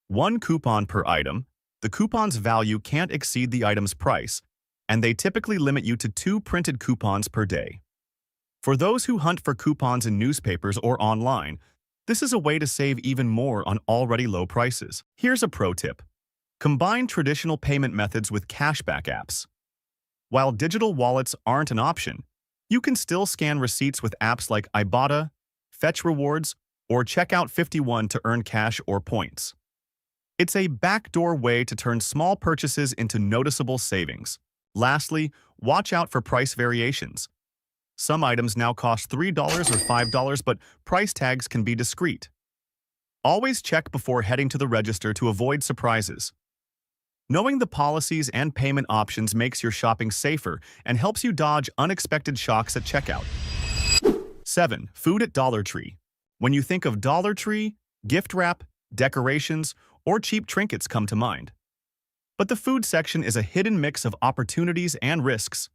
One coupon per item, the coupon's value can't exceed the item's price, and they typically limit you to 2 printed coupons per day. For those who hunt for coupons in newspapers or online, this is a way to save even more on already low prices. Here's a pro tip. Combine traditional payment methods with cashback apps. While digital wallets aren't an option, you can still scan receipts with apps like Ibotta, Fetch Rewards, or Checkout 51 to earn cash or points. It's a backdoor way to turn small purchases into noticeable savings. Lastly, watch out for price variations. Some items now cost $3 or $5, but price tags can be discreet. Always check before heading to the register to avoid surprises. Knowing the policies and payment options makes your shopping safer and helps you dodge unexpected shocks at checkout. 7. Food at Dollar Tree. When you think of Dollar Tree, gift wrap, decorations, or cheap trinkets come to mind. But the food section is a hidden mix of opportunities and risks.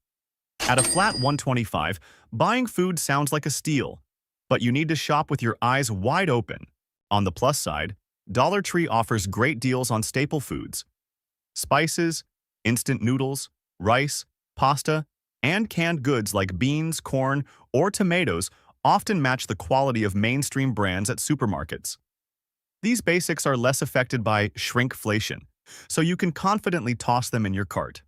At a flat $1.25, buying food sounds like a steal, but you need to shop with your eyes wide open. On the plus side, Dollar Tree offers great deals on staple foods. Spices, instant noodles, rice, pasta, and canned goods like beans, corn, or tomatoes often match the quality of mainstream brands at supermarkets. These basics are less affected by shrinkflation, so you can confidently toss them in your cart.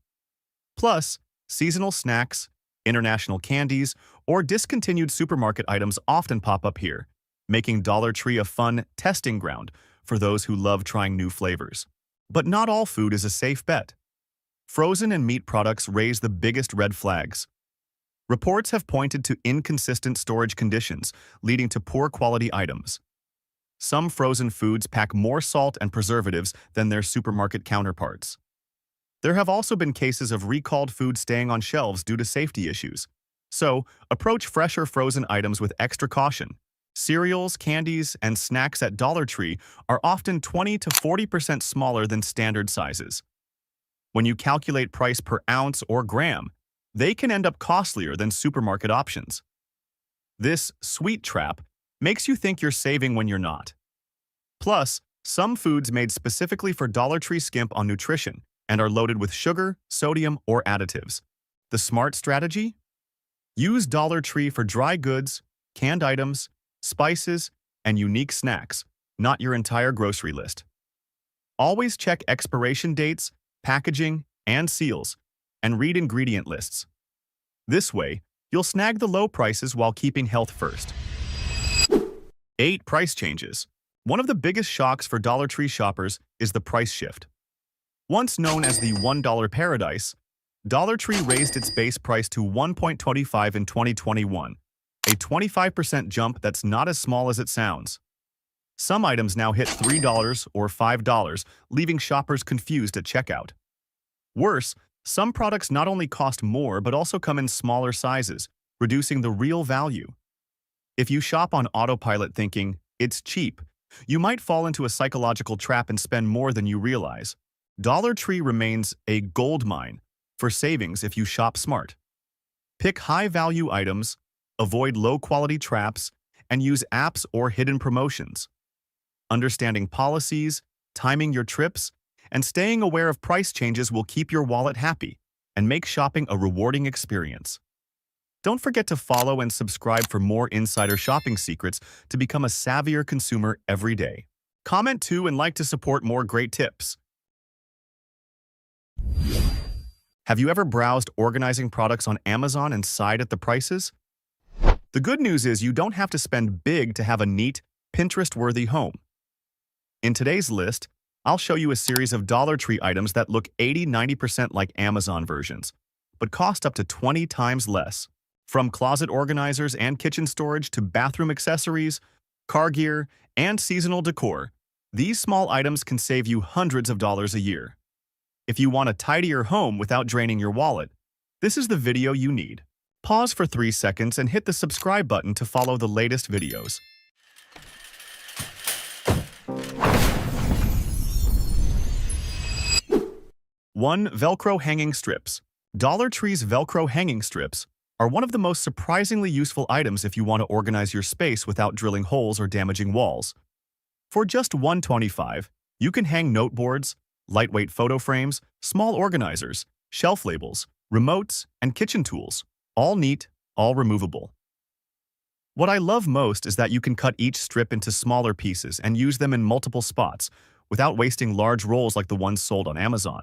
Plus, seasonal snacks, international candies, or discontinued supermarket items often pop up here, making Dollar Tree a fun testing ground for those who love trying new flavors. But not all food is a safe bet. Frozen and meat products raise the biggest red flags. Reports have pointed to inconsistent storage conditions, leading to poor quality items. Some frozen foods pack more salt and preservatives than their supermarket counterparts. There have also been cases of recalled food staying on shelves due to safety issues. So, approach fresh or frozen items with extra caution. Cereals, candies, and snacks at Dollar Tree are often 20 to 40% smaller than standard sizes. When you calculate price per ounce or gram, they can end up costlier than supermarket options. This sweet trap makes you think you're saving when you're not. Plus, some foods made specifically for Dollar Tree skimp on nutrition and are loaded with sugar, sodium, or additives. The smart strategy? Use Dollar Tree for dry goods, canned items, spices, and unique snacks, not your entire grocery list. Always check expiration dates, packaging, and seals, and read ingredient lists. This way, you'll snag the low prices while keeping health first. 8. Price changes. One of the biggest shocks for Dollar Tree shoppers is the price shift. Once known as the $1 paradise, Dollar Tree raised its base price to $1.25 in 2021, a 25% jump that's not as small as it sounds. Some items now hit $3 or $5, leaving shoppers confused at checkout. Worse, some products not only cost more but also come in smaller sizes, reducing the real value. If you shop on autopilot thinking, it's cheap, You might fall into a psychological trap and spend more than you realize. Dollar Tree remains a gold mine for savings if you shop smart. Pick high-value items, avoid low-quality traps, and use apps or hidden promotions. Understanding policies, timing your trips, and staying aware of price changes will keep your wallet happy and make shopping a rewarding experience. Don't forget to follow and subscribe for more insider shopping secrets to become a savvier consumer every day. Comment too and like to support more great tips. Have you ever browsed organizing products on Amazon and sighed at the prices? The good news is you don't have to spend big to have a neat, Pinterest-worthy home. In today's list, I'll show you a series of Dollar Tree items that look 80–90% like Amazon versions, but cost up to 20 times less. From closet organizers and kitchen storage to bathroom accessories, car gear, and seasonal decor, these small items can save you hundreds of dollars a year. If you want a tidier home without draining your wallet, this is the video you need. Pause for 3 seconds and hit the subscribe button to follow the latest videos. 1. Velcro hanging strips. Dollar Tree's Velcro hanging strips are one of the most surprisingly useful items if you want to organize your space without drilling holes or damaging walls. For just $1.25, you can hang noteboards, lightweight photo frames, small organizers, shelf labels, remotes, and kitchen tools, all neat, all removable. What I love most is that you can cut each strip into smaller pieces and use them in multiple spots without wasting large rolls like the ones sold on Amazon.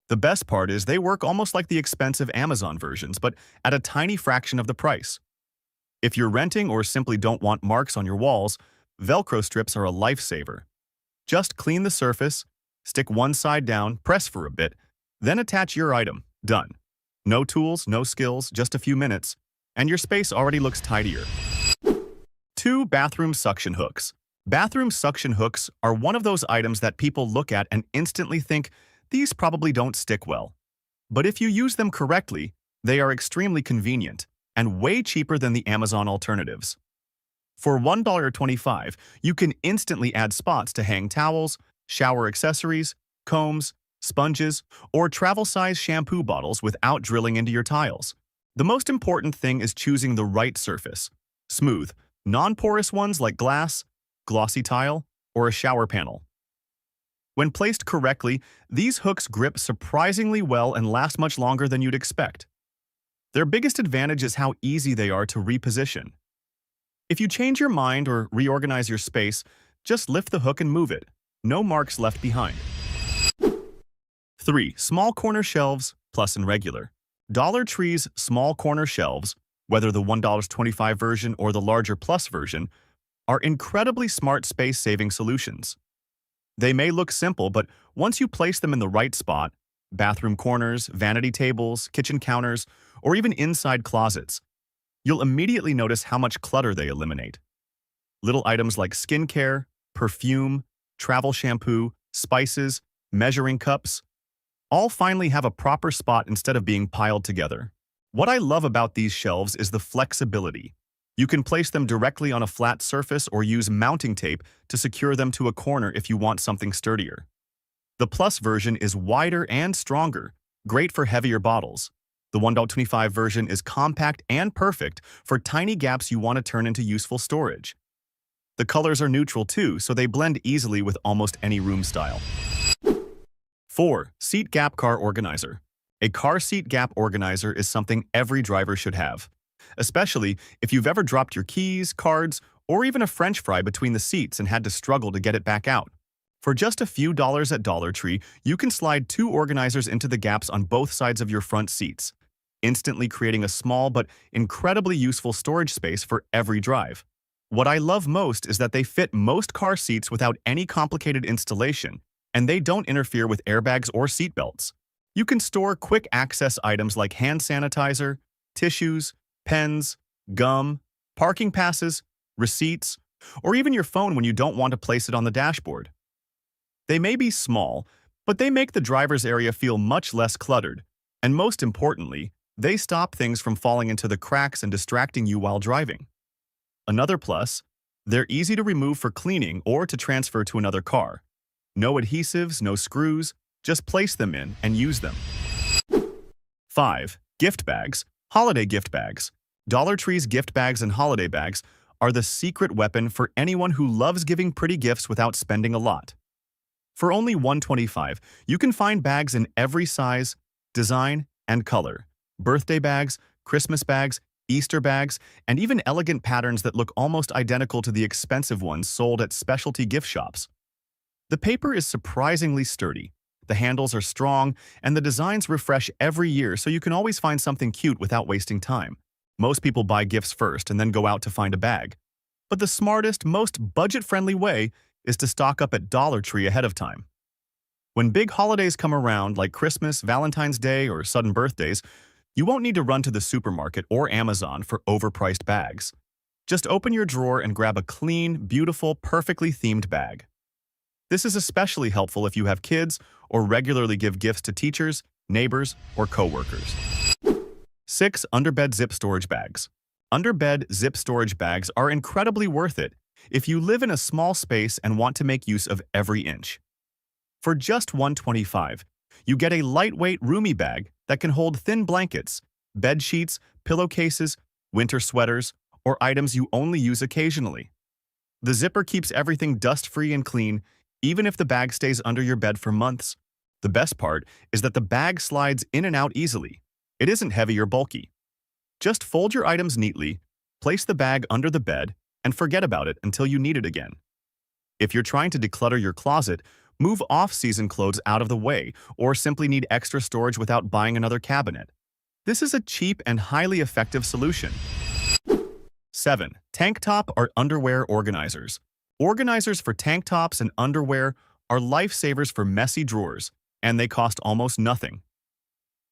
The best part is they work almost like the expensive Amazon versions, but at a tiny fraction of the price. If you're renting or simply don't want marks on your walls, Velcro strips are a lifesaver. Just clean the surface, stick one side down, press for a bit, then attach your item. Done. No tools, no skills, just a few minutes, and your space already looks tidier. 2. Bathroom suction hooks. Bathroom suction hooks are one of those items that people look at and instantly think, these probably don't stick well. But if you use them correctly, they are extremely convenient and way cheaper than the Amazon alternatives. For $1.25, you can instantly add spots to hang towels, shower accessories, combs, sponges, or travel-size shampoo bottles without drilling into your tiles. The most important thing is choosing the right surface: smooth, non-porous ones like glass, glossy tile, or a shower panel. When placed correctly, these hooks grip surprisingly well and last much longer than you'd expect. Their biggest advantage is how easy they are to reposition. If you change your mind or reorganize your space, just lift the hook and move it. No marks left behind. 3. Small corner shelves, plus and regular. Dollar Tree's small corner shelves, whether the $1.25 version or the larger plus version, are incredibly smart space-saving solutions. They may look simple, but once you place them in the right spot, bathroom corners, vanity tables, kitchen counters, or even inside closets, you'll immediately notice how much clutter they eliminate. Little items like skincare, perfume, travel shampoo, spices, measuring cups, all finally have a proper spot instead of being piled together. What I love about these shelves is the flexibility. You can place them directly on a flat surface or use mounting tape to secure them to a corner if you want something sturdier. The Plus version is wider and stronger, great for heavier bottles. The $1.25 version is compact and perfect for tiny gaps you want to turn into useful storage. The colors are neutral too, so they blend easily with almost any room style. 4. Seat Gap Car Organizer. A car seat gap organizer is something every driver should have, especially if you've ever dropped your keys, cards, or even a French fry between the seats and had to struggle to get it back out. For just a few dollars at Dollar Tree, you can slide 2 organizers into the gaps on both sides of your front seats, instantly creating a small but incredibly useful storage space for every drive. What I love most is that they fit most car seats without any complicated installation, and they don't interfere with airbags or seat belts. You can store quick access items like hand sanitizer, tissues, pens, gum, parking passes, receipts, or even your phone when you don't want to place it on the dashboard. They may be small, but they make the driver's area feel much less cluttered, and most importantly, they stop things from falling into the cracks and distracting you while driving. Another plus, They're easy to remove for cleaning or to transfer to another car. No adhesives, no screws, just place them in and use them. 5. Gift bags. Holiday gift bags. Dollar Tree's gift bags and holiday bags are the secret weapon for anyone who loves giving pretty gifts without spending a lot. For only $1.25, you can find bags in every size, design, and color. Birthday bags, Christmas bags, Easter bags, and even elegant patterns that look almost identical to the expensive ones sold at specialty gift shops. The paper is surprisingly sturdy. The handles are strong, and the designs refresh every year, so you can always find something cute without wasting time. Most people buy gifts first and then go out to find a bag. But the smartest, most budget-friendly way is to stock up at Dollar Tree ahead of time. When big holidays come around, like Christmas, Valentine's Day, or sudden birthdays, you won't need to run to the supermarket or Amazon for overpriced bags. Just open your drawer and grab a clean, beautiful, perfectly themed bag. This is especially helpful if you have kids or regularly give gifts to teachers, neighbors, or coworkers. 6. Underbed zip storage bags. Underbed zip storage bags are incredibly worth it if you live in a small space and want to make use of every inch. For just $1.25, you get a lightweight, roomy bag that can hold thin blankets, bed sheets, pillowcases, winter sweaters, or items you only use occasionally. The zipper keeps everything dust-free and clean, even if the bag stays under your bed for months. The best part is that the bag slides in and out easily. It isn't heavy or bulky. Just fold your items neatly, place the bag under the bed, and forget about it until you need it again. If you're trying to declutter your closet, move off-season clothes out of the way, or simply need extra storage without buying another cabinet. This is a cheap and highly effective solution. 7. Tank top or underwear organizers. Organizers for tank tops and underwear are lifesavers for messy drawers, and they cost almost nothing.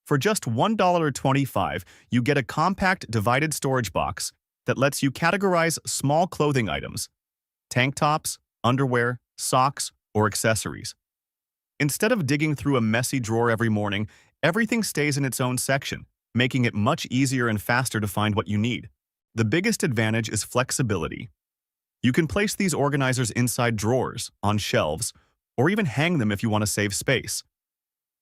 For just $1.25, you get a compact divided storage box that lets you categorize small clothing items, tank tops, underwear, socks, or accessories. Instead of digging through a messy drawer every morning, everything stays in its own section, making it much easier and faster to find what you need. The biggest advantage is flexibility. You can place these organizers inside drawers, on shelves, or even hang them if you want to save space.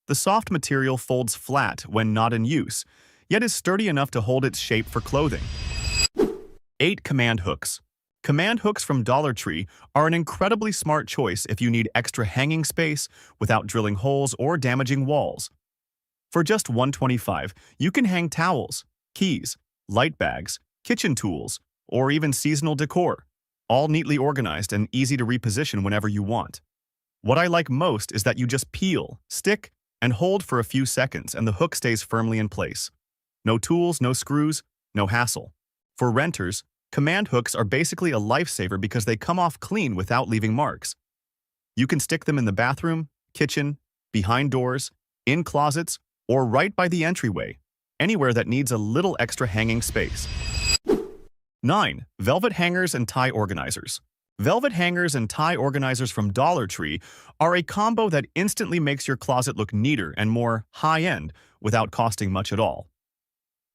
The soft material folds flat when not in use, yet is sturdy enough to hold its shape for clothing. 8. Command hooks. Command hooks from Dollar Tree are an incredibly smart choice if you need extra hanging space without drilling holes or damaging walls. For just $1.25, you can hang towels, keys, light bags, kitchen tools, or even seasonal decor, all neatly organized and easy to reposition whenever you want. What I like most is that you just peel, stick, and hold for a few seconds and the hook stays firmly in place. No tools, no screws, no hassle. For renters, command hooks are basically a lifesaver because they come off clean without leaving marks. You can stick them in the bathroom, kitchen, behind doors, in closets, or right by the entryway, anywhere that needs a little extra hanging space. 9. Velvet hangers and tie organizers. Velvet hangers and tie organizers from Dollar Tree are a combo that instantly makes your closet look neater and more high-end without costing much at all.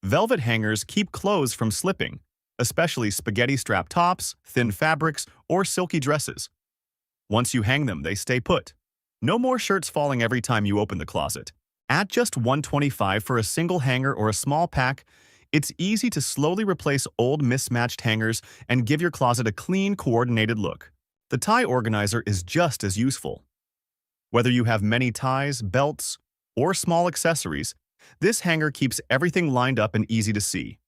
Velvet hangers keep clothes from slipping, especially spaghetti-strap tops, thin fabrics, or silky dresses. Once you hang them, they stay put. No more shirts falling every time you open the closet. At just $1.25 for a single hanger or a small pack, it's easy to slowly replace old mismatched hangers and give your closet a clean, coordinated look. The tie organizer is just as useful. Whether you have many ties, belts, or small accessories, this hanger keeps everything lined up and easy to see.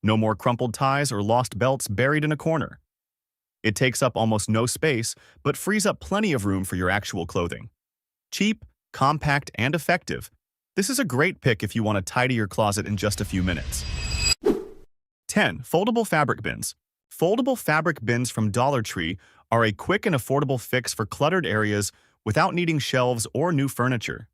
No more crumpled ties or lost belts buried in a corner. It takes up almost no space, but frees up plenty of room for your actual clothing. Cheap, compact, and effective, this is a great pick if you want to tidy your closet in just a few minutes. 10. Foldable fabric bins. Foldable fabric bins from Dollar Tree are a quick and affordable fix for cluttered areas without needing shelves or new furniture.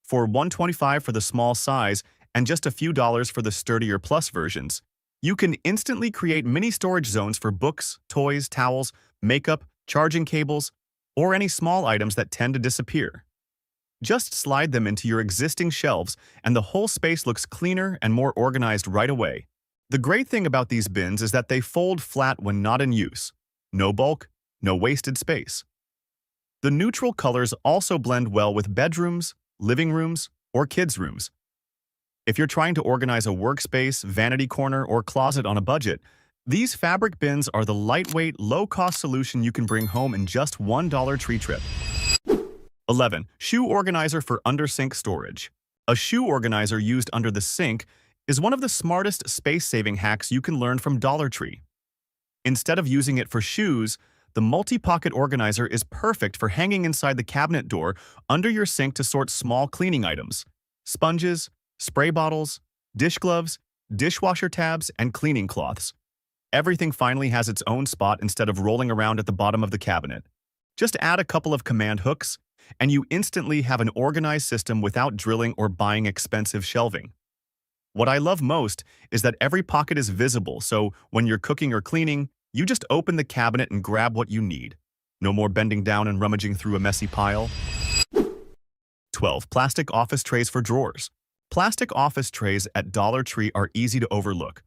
For $1.25 for the small size and just a few dollars for the sturdier plus versions, you can instantly create mini storage zones for books, toys, towels, makeup, charging cables, or any small items that tend to disappear. Just slide them into your existing shelves and the whole space looks cleaner and more organized right away. The great thing about these bins is that they fold flat when not in use, No bulk, no wasted space. The neutral colors also blend well with bedrooms, living rooms, or kids' rooms. If you're trying to organize a workspace, vanity corner, or closet on a budget, these fabric bins are the lightweight, low-cost solution you can bring home in just one Dollar Tree trip. 11. Shoe organizer for under-sink storage. A shoe organizer used under the sink is one of the smartest space-saving hacks you can learn from Dollar Tree. Instead of using it for shoes, the multi-pocket organizer is perfect for hanging inside the cabinet door under your sink to sort small cleaning items: sponges, spray bottles, dish gloves, dishwasher tabs, and cleaning cloths. Everything finally has its own spot instead of rolling around at the bottom of the cabinet. Just add a couple of command hooks, and you instantly have an organized system without drilling or buying expensive shelving. What I love most is that every pocket is visible, so when you're cooking or cleaning, you just open the cabinet and grab what you need. No more bending down and rummaging through a messy pile. 12. Plastic office trays for drawers. Plastic office trays at Dollar Tree are easy to overlook,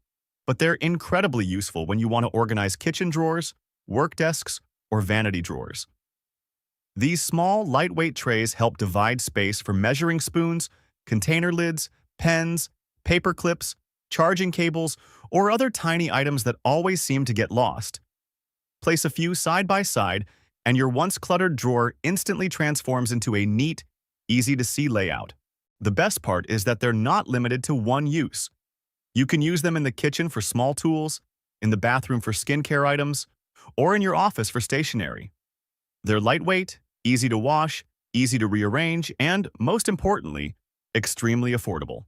but they're incredibly useful when you want to organize kitchen drawers, work desks, or vanity drawers. These small, lightweight trays help divide space for measuring spoons, container lids, pens, paper clips, charging cables, or other tiny items that always seem to get lost. Place a few side by side, and your once cluttered drawer instantly transforms into a neat, easy-to-see layout. The best part is that they're not limited to one use. You can use them in the kitchen for small tools, in the bathroom for skincare items, or in your office for stationery. They're lightweight, easy to wash, easy to rearrange, and, most importantly, extremely affordable.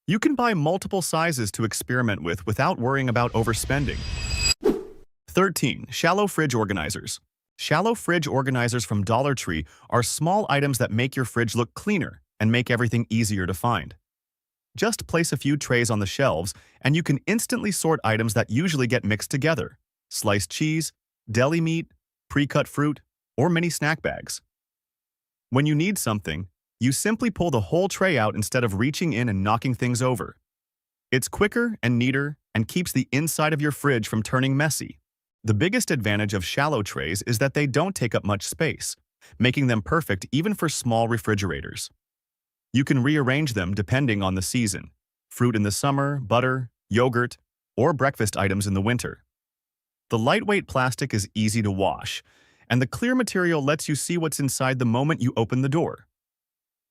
You can buy multiple sizes to experiment with without worrying about overspending. 13. Shallow fridge organizers. Shallow fridge organizers from Dollar Tree are small items that make your fridge look cleaner and make everything easier to find. Just place a few trays on the shelves, and you can instantly sort items that usually get mixed together: sliced cheese, deli meat, pre-cut fruit, or mini snack bags. When you need something, you simply pull the whole tray out instead of reaching in and knocking things over. It's quicker and neater and keeps the inside of your fridge from turning messy. The biggest advantage of shallow trays is that they don't take up much space, making them perfect even for small refrigerators. You can rearrange them depending on the season: fruit in the summer, butter, yogurt, or breakfast items in the winter. The lightweight plastic is easy to wash, and the clear material lets you see what's inside the moment you open the door.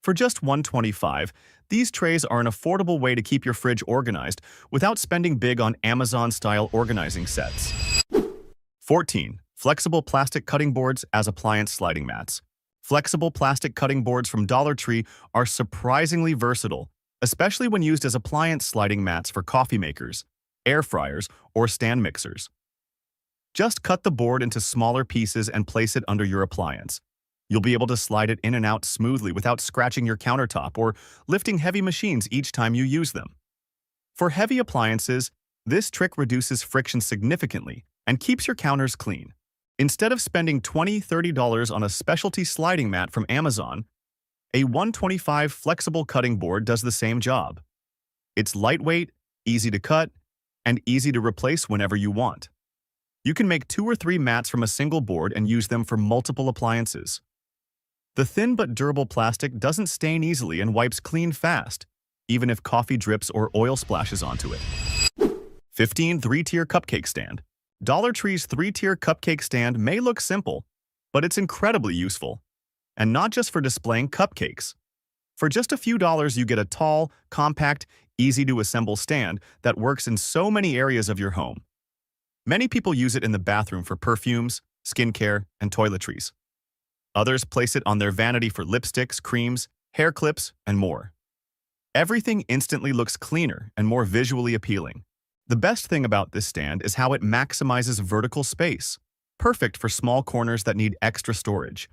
For just $1.25, these trays are an affordable way to keep your fridge organized without spending big on Amazon-style organizing sets. 14. Flexible plastic cutting boards as appliance sliding mats. Flexible plastic cutting boards from Dollar Tree are surprisingly versatile, especially when used as appliance sliding mats for coffee makers, air fryers, or stand mixers. Just cut the board into smaller pieces and place it under your appliance. You'll be able to slide it in and out smoothly without scratching your countertop or lifting heavy machines each time you use them. For heavy appliances, this trick reduces friction significantly and keeps your counters clean. Instead of spending $20–30 on a specialty sliding mat from Amazon, a $1.25 flexible cutting board does the same job. It's lightweight, easy to cut, and easy to replace whenever you want. You can make 2 or 3 mats from a single board and use them for multiple appliances. The thin but durable plastic doesn't stain easily and wipes clean fast, even if coffee drips or oil splashes onto it. 15. 3-tier cupcake stand. Dollar Tree's 3-tier cupcake stand may look simple, but it's incredibly useful. And not just for displaying cupcakes. For just a few dollars, you get a tall, compact, easy-to-assemble stand that works in so many areas of your home. Many people use it in the bathroom for perfumes, skincare, and toiletries. Others place it on their vanity for lipsticks, creams, hair clips, and more. Everything instantly looks cleaner and more visually appealing. The best thing about this stand is how it maximizes vertical space, perfect for small corners that need extra storage.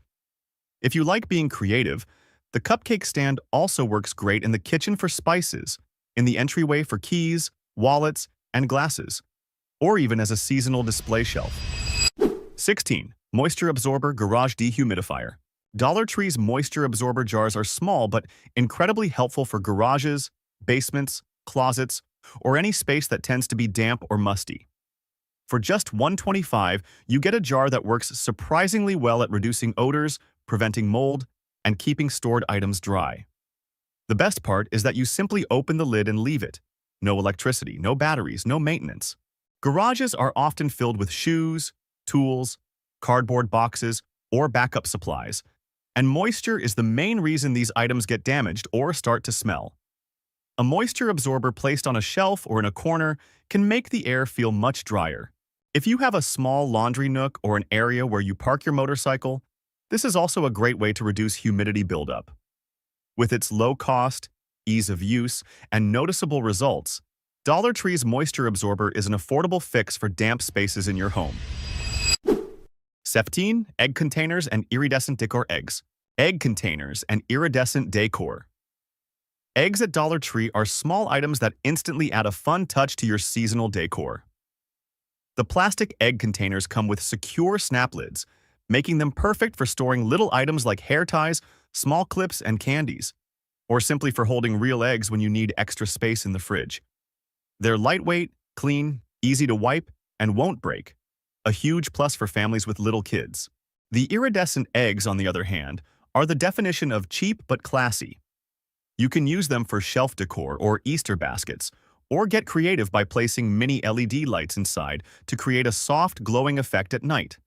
If you like being creative, the cupcake stand also works great in the kitchen for spices, in the entryway for keys, wallets, and glasses, or even as a seasonal display shelf. 16. Moisture Absorber Garage Dehumidifier. Dollar Tree's moisture absorber jars are small but incredibly helpful for garages, basements, closets, or any space that tends to be damp or musty. For just $1.25, you get a jar that works surprisingly well at reducing odors, preventing mold, and keeping stored items dry. The best part is that you simply open the lid and leave it. No electricity, no batteries, no maintenance. Garages are often filled with shoes, tools, cardboard boxes, or backup supplies, and moisture is the main reason these items get damaged or start to smell. A moisture absorber placed on a shelf or in a corner can make the air feel much drier. If you have a small laundry nook or an area where you park your motorcycle, this is also a great way to reduce humidity buildup. With its low cost, ease of use, and noticeable results, Dollar Tree's moisture absorber is an affordable fix for damp spaces in your home. 17. Egg containers and iridescent decor eggs. Egg containers and iridescent decor. Eggs at Dollar Tree are small items that instantly add a fun touch to your seasonal decor. The plastic egg containers come with secure snap lids, making them perfect for storing little items like hair ties, small clips, and candies, or simply for holding real eggs when you need extra space in the fridge. They're lightweight, clean, easy to wipe, and won't break, a huge plus for families with little kids. The iridescent eggs, on the other hand, are the definition of cheap but classy. You can use them for shelf decor or Easter baskets, or get creative by placing mini LED lights inside to create a soft, glowing effect at night.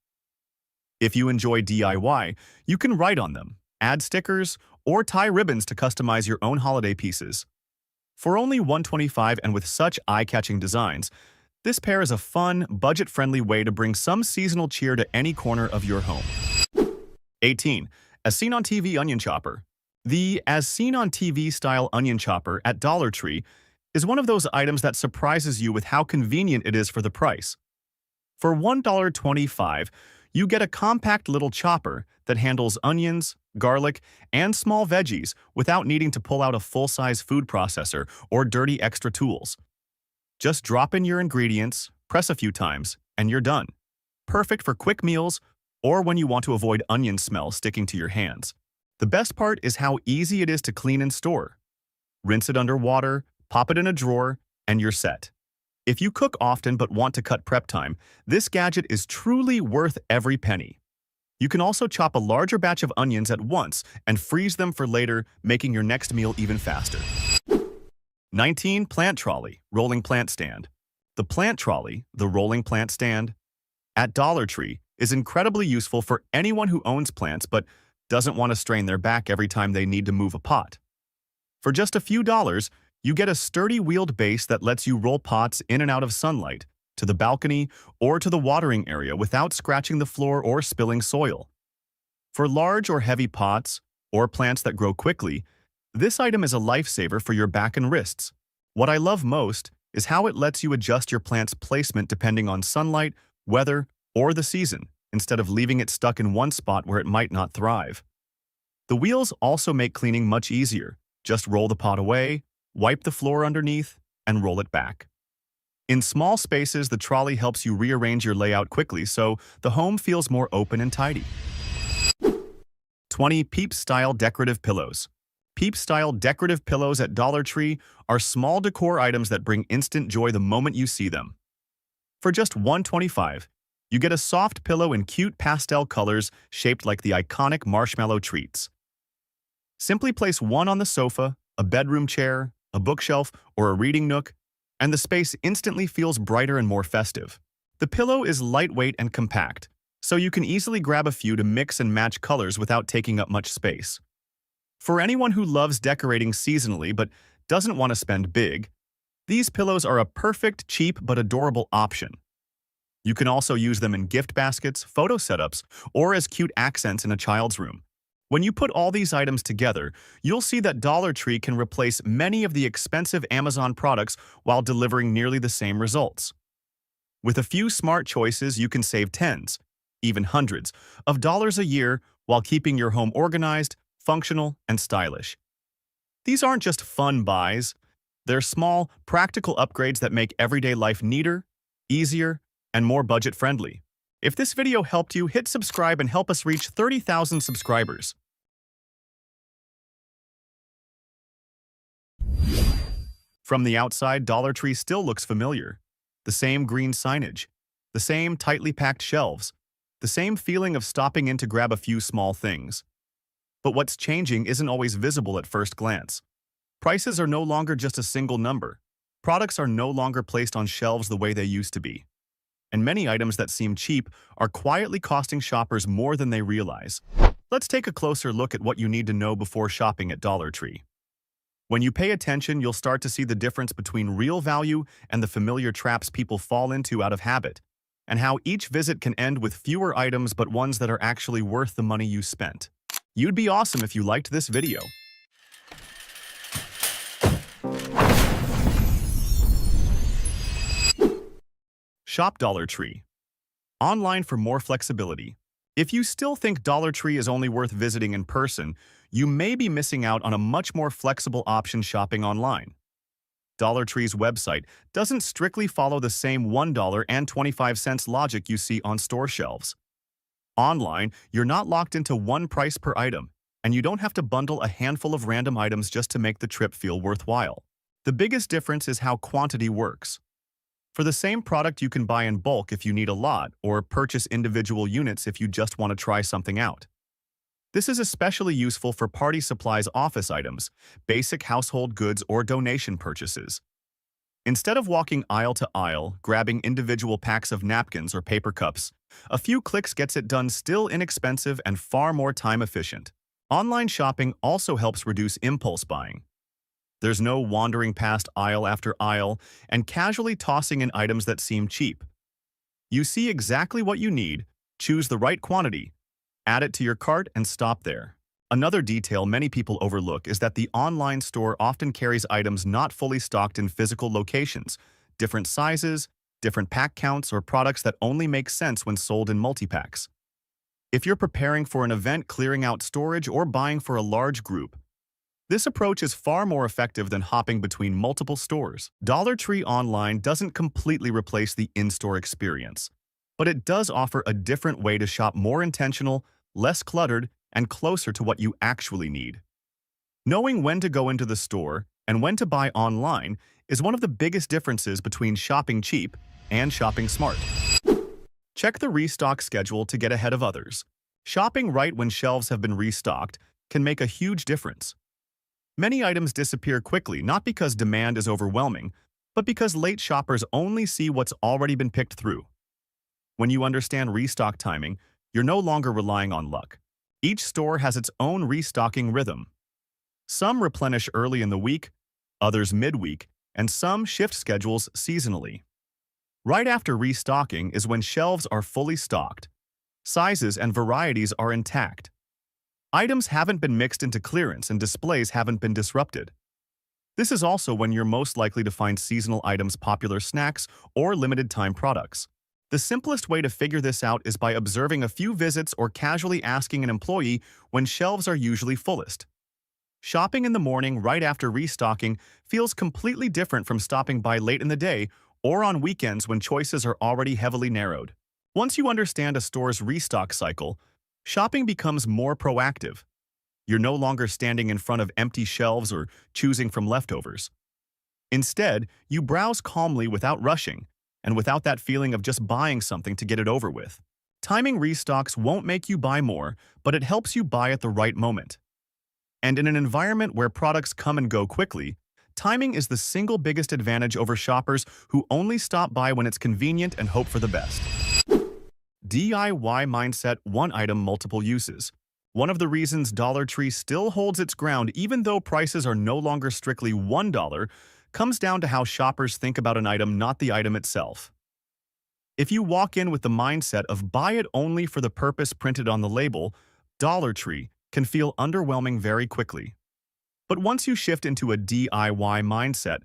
If you enjoy DIY, you can write on them, add stickers, or tie ribbons to customize your own holiday pieces. For only $1.25 and with such eye-catching designs, this pair is a fun, budget-friendly way to bring some seasonal cheer to any corner of your home. 18. As Seen on TV Onion Chopper. The As Seen on TV style onion chopper at Dollar Tree is one of those items that surprises you with how convenient it is for the price. For $1.25, you get a compact little chopper that handles onions, garlic, and small veggies without needing to pull out a full-size food processor or dirty extra tools. Just drop in your ingredients, press a few times, and you're done. Perfect for quick meals or when you want to avoid onion smell sticking to your hands. The best part is how easy it is to clean and store. Rinse it under water, pop it in a drawer, and you're set. If you cook often but want to cut prep time, this gadget is truly worth every penny. You can also chop a larger batch of onions at once and freeze them for later, making your next meal even faster. 19. Plant Trolley, Rolling Plant Stand. The plant trolley, the rolling plant stand, at Dollar Tree is incredibly useful for anyone who owns plants but doesn't want to strain their back every time they need to move a pot. For just a few dollars, you get a sturdy wheeled base that lets you roll pots in and out of sunlight, to the balcony, or to the watering area without scratching the floor or spilling soil. For large or heavy pots, or plants that grow quickly, this item is a lifesaver for your back and wrists. What I love most is how it lets you adjust your plant's placement depending on sunlight, weather, or the season, instead of leaving it stuck in one spot where it might not thrive. The wheels also make cleaning much easier. Just roll the pot away, wipe the floor underneath, and roll it back. In small spaces, the trolley helps you rearrange your layout quickly so the home feels more open and tidy. 20. Peep-style decorative pillows. Peep-style decorative pillows at Dollar Tree are small decor items that bring instant joy the moment you see them. For just $1.25, you get a soft pillow in cute pastel colors shaped like the iconic marshmallow treats. Simply place one on the sofa, a bedroom chair, a bookshelf, or a reading nook, and the space instantly feels brighter and more festive. The pillow is lightweight and compact, so you can easily grab a few to mix and match colors without taking up much space. For anyone who loves decorating seasonally but doesn't want to spend big, these pillows are a perfect, cheap, but adorable option. You can also use them in gift baskets, photo setups, or as cute accents in a child's room. When you put all these items together, you'll see that Dollar Tree can replace many of the expensive Amazon products while delivering nearly the same results. With a few smart choices, you can save tens, even hundreds, of dollars a year while keeping your home organized, functional, and stylish. These aren't just fun buys. They're small, practical upgrades that make everyday life neater, easier, and more budget-friendly. If this video helped you, hit subscribe and help us reach 30,000 subscribers. From the outside, Dollar Tree still looks familiar. The same green signage, The same tightly packed shelves, the same feeling of stopping in to grab a few small things. But what's changing isn't always visible at first glance. Prices are no longer just a single number. Products are no longer placed on shelves the way they used to be. And many items that seem cheap are quietly costing shoppers more than they realize. Let's take a closer look at what you need to know before shopping at Dollar Tree. When you pay attention, you'll start to see the difference between real value and the familiar traps people fall into out of habit, and how each visit can end with fewer items but ones that are actually worth the money you spent. You'd be awesome if you liked this video. Shop Dollar Tree. Online for more flexibility. If you still think Dollar Tree is only worth visiting in person, you may be missing out on a much more flexible option shopping online. Dollar Tree's website doesn't strictly follow the same $1.25 logic you see on store shelves. Online, you're not locked into one price per item, and you don't have to bundle a handful of random items just to make the trip feel worthwhile. The biggest difference is how quantity works. For the same product, you can buy in bulk if you need a lot, or purchase individual units if you just want to try something out. This is especially useful for party supplies, office items, basic household goods, or donation purchases. Instead of walking aisle to aisle, grabbing individual packs of napkins or paper cups, a few clicks gets it done, still inexpensive and far more time efficient. Online shopping also helps reduce impulse buying. There's no wandering past aisle after aisle and casually tossing in items that seem cheap. You see exactly what you need, choose the right quantity, add it to your cart, and stop there. Another detail many people overlook is that the online store often carries items not fully stocked in physical locations, different sizes, different pack counts, or products that only make sense when sold in multi-packs. If you're preparing for an event, clearing out storage, or buying for a large group, this approach is far more effective than hopping between multiple stores. Dollar Tree online doesn't completely replace the in-store experience, but it does offer a different way to shop, more intentional, less cluttered, and closer to what you actually need. Knowing when to go into the store and when to buy online is one of the biggest differences between shopping cheap and shopping smart. Check the restock schedule to get ahead of others. Shopping right when shelves have been restocked can make a huge difference. Many items disappear quickly, not because demand is overwhelming, but because late shoppers only see what's already been picked through. When you understand restock timing, you're no longer relying on luck. Each store has its own restocking rhythm. Some replenish early in the week, others midweek, and some shift schedules seasonally. Right after restocking is when shelves are fully stocked. Sizes and varieties are intact. Items haven't been mixed into clearance and displays haven't been disrupted. This is also when you're most likely to find seasonal items, popular snacks, or limited-time products. The simplest way to figure this out is by observing a few visits or casually asking an employee when shelves are usually fullest. Shopping in the morning right after restocking feels completely different from stopping by late in the day or on weekends when choices are already heavily narrowed. Once you understand a store's restock cycle, shopping becomes more proactive. You're no longer standing in front of empty shelves or choosing from leftovers. Instead, you browse calmly without rushing, and without that feeling of just buying something to get it over with. Timing restocks won't make you buy more, but it helps you buy at the right moment. And in an environment where products come and go quickly, timing is the single biggest advantage over shoppers who only stop by when it's convenient and hope for the best. DIY mindset, one item, multiple uses. One of the reasons Dollar Tree still holds its ground even though prices are no longer strictly $1 comes down to how shoppers think about an item, not the item itself. If you walk in with the mindset of buy it only for the purpose printed on the label, Dollar Tree can feel underwhelming very quickly. But once you shift into a DIY mindset,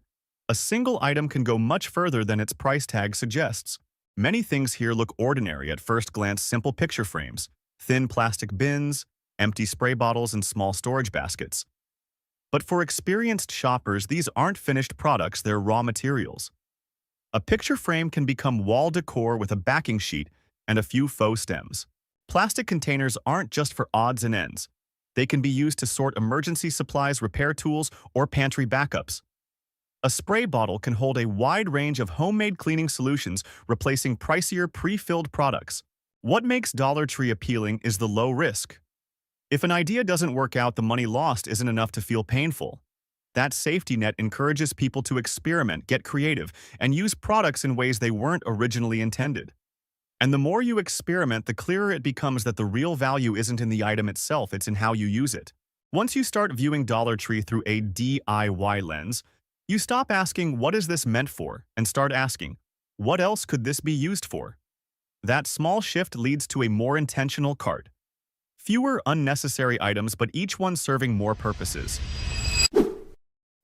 a single item can go much further than its price tag suggests. Many things here look ordinary at first glance: simple picture frames, thin plastic bins, empty spray bottles, and small storage baskets. But for experienced shoppers, these aren't finished products, they're raw materials. A picture frame can become wall decor with a backing sheet and a few faux stems. Plastic containers aren't just for odds and ends. They can be used to sort emergency supplies, repair tools, or pantry backups. A spray bottle can hold a wide range of homemade cleaning solutions, replacing pricier pre-filled products. What makes Dollar Tree appealing is the low risk. If an idea doesn't work out, the money lost isn't enough to feel painful. That safety net encourages people to experiment, get creative, and use products in ways they weren't originally intended. And the more you experiment, the clearer it becomes that the real value isn't in the item itself, it's in how you use it. Once you start viewing Dollar Tree through a DIY lens, you stop asking, "What is this meant for?" and start asking, "What else could this be used for?" That small shift leads to a more intentional cart. Fewer unnecessary items, but each one serving more purposes.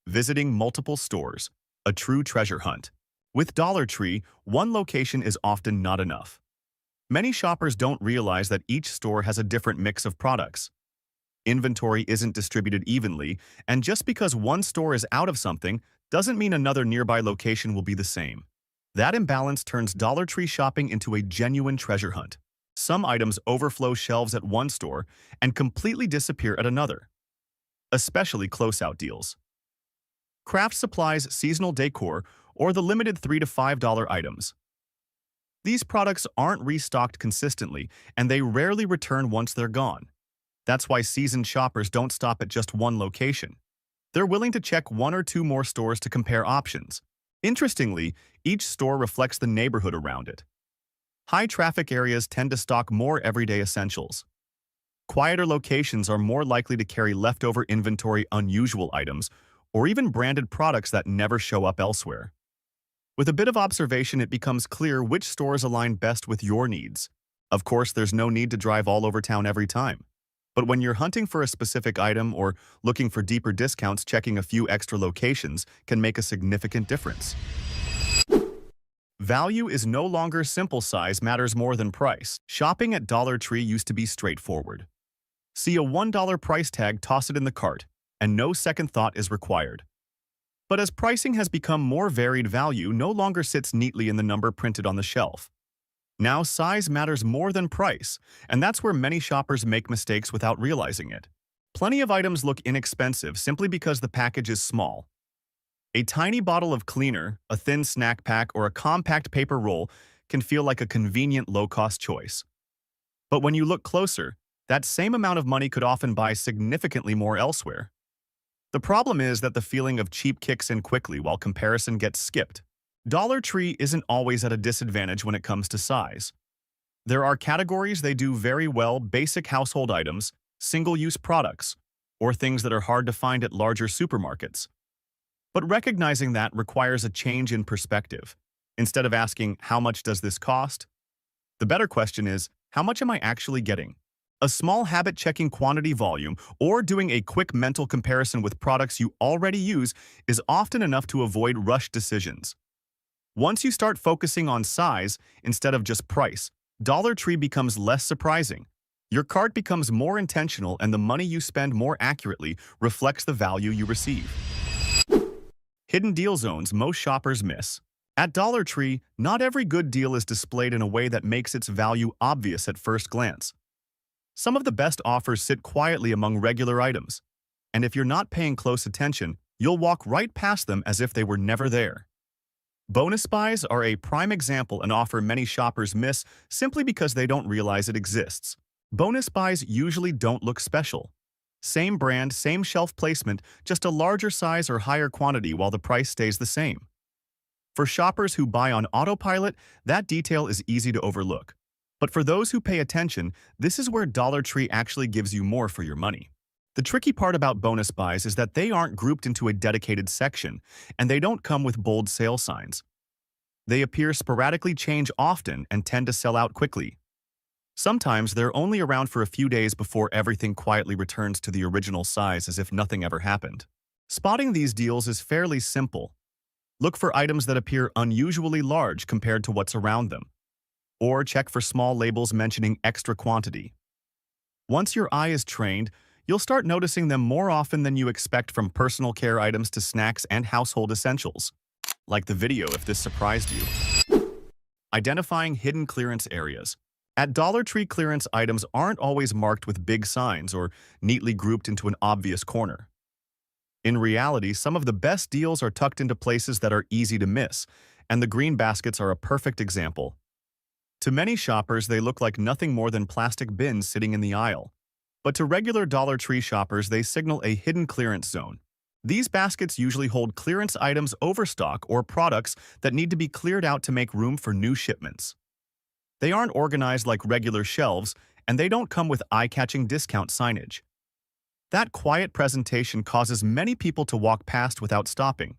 Visiting multiple stores, a true treasure hunt. With Dollar Tree, one location is often not enough. Many shoppers don't realize that each store has a different mix of products. Inventory isn't distributed evenly, and just because one store is out of something doesn't mean another nearby location will be the same. That imbalance turns Dollar Tree shopping into a genuine treasure hunt. Some items overflow shelves at one store and completely disappear at another. Especially closeout deals. Craft supplies, seasonal decor, or the limited $3 to $5 items. These products aren't restocked consistently, and they rarely return once they're gone. That's why seasoned shoppers don't stop at just one location. They're willing to check one or two more stores to compare options. Interestingly, each store reflects the neighborhood around it. High-traffic areas tend to stock more everyday essentials. Quieter locations are more likely to carry leftover inventory, unusual items, or even branded products that never show up elsewhere. With a bit of observation, it becomes clear which stores align best with your needs. Of course, there's no need to drive all over town every time. But when you're hunting for a specific item or looking for deeper discounts, checking a few extra locations can make a significant difference. Value is no longer simple. Size matters more than price. Shopping at Dollar Tree used to be straightforward. See a $1 price tag, toss it in the cart, and no second thought is required. But as pricing has become more varied, value no longer sits neatly in the number printed on the shelf. Now size matters more than price, and that's where many shoppers make mistakes without realizing it. Plenty of items look inexpensive simply because the package is small. A tiny bottle of cleaner, a thin snack pack, or a compact paper roll can feel like a convenient low-cost choice. But when you look closer, that same amount of money could often buy significantly more elsewhere. The problem is that the feeling of cheap kicks in quickly while comparison gets skipped. Dollar Tree isn't always at a disadvantage when it comes to size. There are categories they do very well: basic household items, single-use products, or things that are hard to find at larger supermarkets. But recognizing that requires a change in perspective. Instead of asking, "How much does this cost?" the better question is, "How much am I actually getting?" A small habit, checking quantity, volume, or doing a quick mental comparison with products you already use, is often enough to avoid rushed decisions. Once you start focusing on size instead of just price, Dollar Tree becomes less surprising. Your cart becomes more intentional, and the money you spend more accurately reflects the value you receive. Hidden deal zones most shoppers miss. At Dollar Tree, not every good deal is displayed in a way that makes its value obvious at first glance. Some of the best offers sit quietly among regular items, and if you're not paying close attention, you'll walk right past them as if they were never there. Bonus buys are a prime example, an offer many shoppers miss simply because they don't realize it exists. Bonus buys usually don't look special. Same brand, same shelf placement, just a larger size or higher quantity while the price stays the same. For shoppers who buy on autopilot, that detail is easy to overlook. But for those who pay attention, this is where Dollar Tree actually gives you more for your money. The tricky part about bonus buys is that they aren't grouped into a dedicated section, and they don't come with bold sale signs. They appear sporadically, change often, and tend to sell out quickly. Sometimes they're only around for a few days before everything quietly returns to the original size as if nothing ever happened. Spotting these deals is fairly simple. Look for items that appear unusually large compared to what's around them, or check for small labels mentioning extra quantity. Once your eye is trained, you'll start noticing them more often than you expect, from personal care items to snacks and household essentials. Like the video if this surprised you. Identifying hidden clearance areas. At Dollar Tree, clearance items aren't always marked with big signs or neatly grouped into an obvious corner. In reality, some of the best deals are tucked into places that are easy to miss, and the green baskets are a perfect example. To many shoppers, they look like nothing more than plastic bins sitting in the aisle. But to regular Dollar Tree shoppers, they signal a hidden clearance zone. These baskets usually hold clearance items, overstock, or products that need to be cleared out to make room for new shipments. They aren't organized like regular shelves, and they don't come with eye-catching discount signage. That quiet presentation causes many people to walk past without stopping.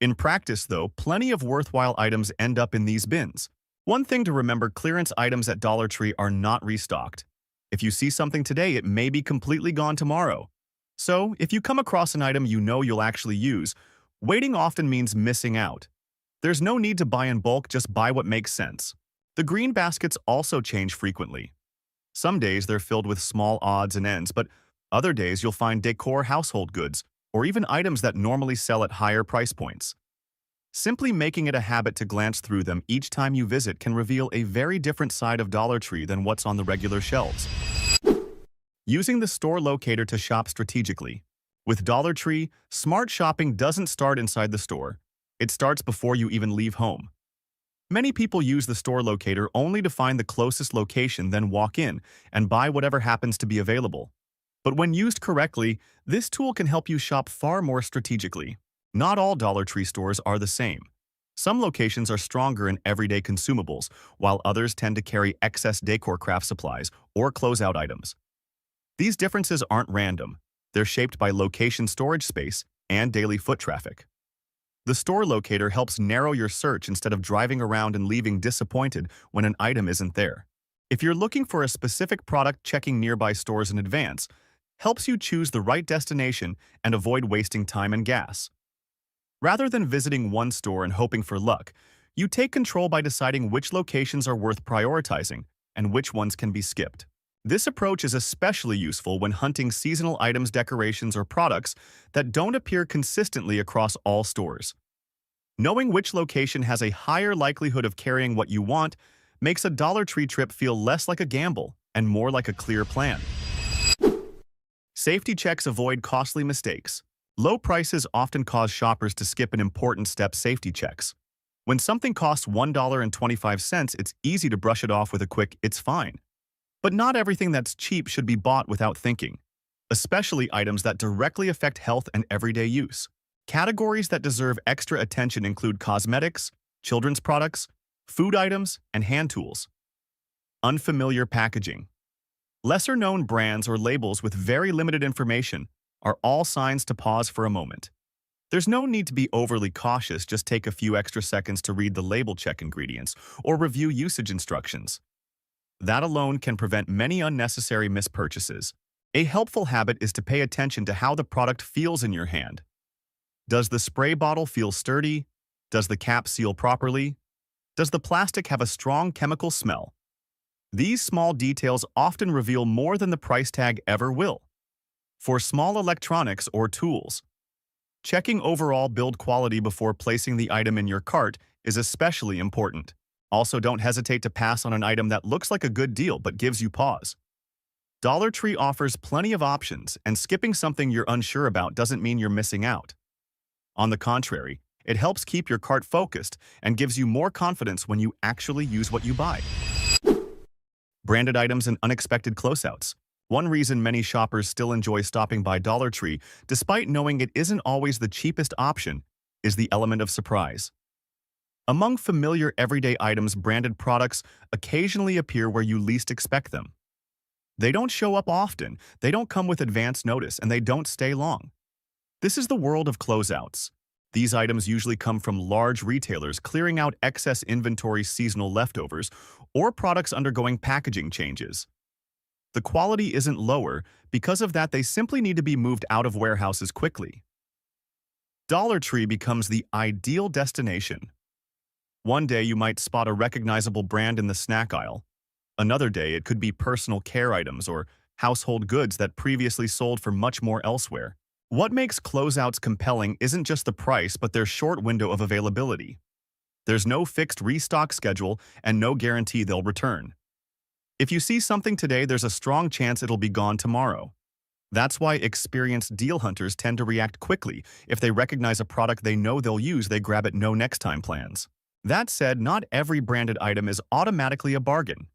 In practice, though, plenty of worthwhile items end up in these bins. One thing to remember, clearance items at Dollar Tree are not restocked. If you see something today, it may be completely gone tomorrow. So, if you come across an item you know you'll actually use, waiting often means missing out. There's no need to buy in bulk, just buy what makes sense. The green baskets also change frequently. Some days they're filled with small odds and ends, but other days you'll find decor, household goods, or even items that normally sell at higher price points. Simply making it a habit to glance through them each time you visit can reveal a very different side of Dollar Tree than what's on the regular shelves. Using the store locator to shop strategically. With Dollar Tree, smart shopping doesn't start inside the store. It starts before you even leave home. Many people use the store locator only to find the closest location, then walk in and buy whatever happens to be available. But when used correctly, this tool can help you shop far more strategically. Not all Dollar Tree stores are the same. Some locations are stronger in everyday consumables, while others tend to carry excess decor, craft supplies, or closeout items. These differences aren't random. They're shaped by location, storage space, and daily foot traffic. The store locator helps narrow your search instead of driving around and leaving disappointed when an item isn't there. If you're looking for a specific product, checking nearby stores in advance helps you choose the right destination and avoid wasting time and gas. Rather than visiting one store and hoping for luck, you take control by deciding which locations are worth prioritizing and which ones can be skipped. This approach is especially useful when hunting seasonal items, decorations, or products that don't appear consistently across all stores. Knowing which location has a higher likelihood of carrying what you want makes a Dollar Tree trip feel less like a gamble and more like a clear plan. Safety checks avoid costly mistakes. Low prices often cause shoppers to skip an important step: safety checks. When something costs $1.25, it's easy to brush it off with a quick, "It's fine." But not everything that's cheap should be bought without thinking, especially items that directly affect health and everyday use. Categories that deserve extra attention include cosmetics, children's products, food items, and hand tools. Unfamiliar packaging. Lesser-known brands or labels with very limited information are all signs to pause for a moment. There's no need to be overly cautious, just take a few extra seconds to read the label, check ingredients, or review usage instructions. That alone can prevent many unnecessary mispurchases. A helpful habit is to pay attention to how the product feels in your hand. Does the spray bottle feel sturdy? Does the cap seal properly? Does the plastic have a strong chemical smell? These small details often reveal more than the price tag ever will. For small electronics or tools, checking overall build quality before placing the item in your cart is especially important. Also, don't hesitate to pass on an item that looks like a good deal but gives you pause. Dollar Tree offers plenty of options, and skipping something you're unsure about doesn't mean you're missing out. On the contrary, it helps keep your cart focused and gives you more confidence when you actually use what you buy. Branded items and unexpected closeouts. One reason many shoppers still enjoy stopping by Dollar Tree, despite knowing it isn't always the cheapest option, is the element of surprise. Among familiar everyday items, branded products occasionally appear where you least expect them. They don't show up often, they don't come with advance notice, and they don't stay long. This is the world of closeouts. These items usually come from large retailers clearing out excess inventory, seasonal leftovers, or products undergoing packaging changes. The quality isn't lower. Because of that, they simply need to be moved out of warehouses quickly. Dollar Tree becomes the ideal destination. One day you might spot a recognizable brand in the snack aisle. Another day it could be personal care items or household goods that previously sold for much more elsewhere. What makes closeouts compelling isn't just the price, but their short window of availability. There's no fixed restock schedule and no guarantee they'll return. If you see something today, there's a strong chance it'll be gone tomorrow. That's why experienced deal hunters tend to react quickly. If they recognize a product they know they'll use, they grab it no next time plans. That said, not every branded item is automatically a bargain.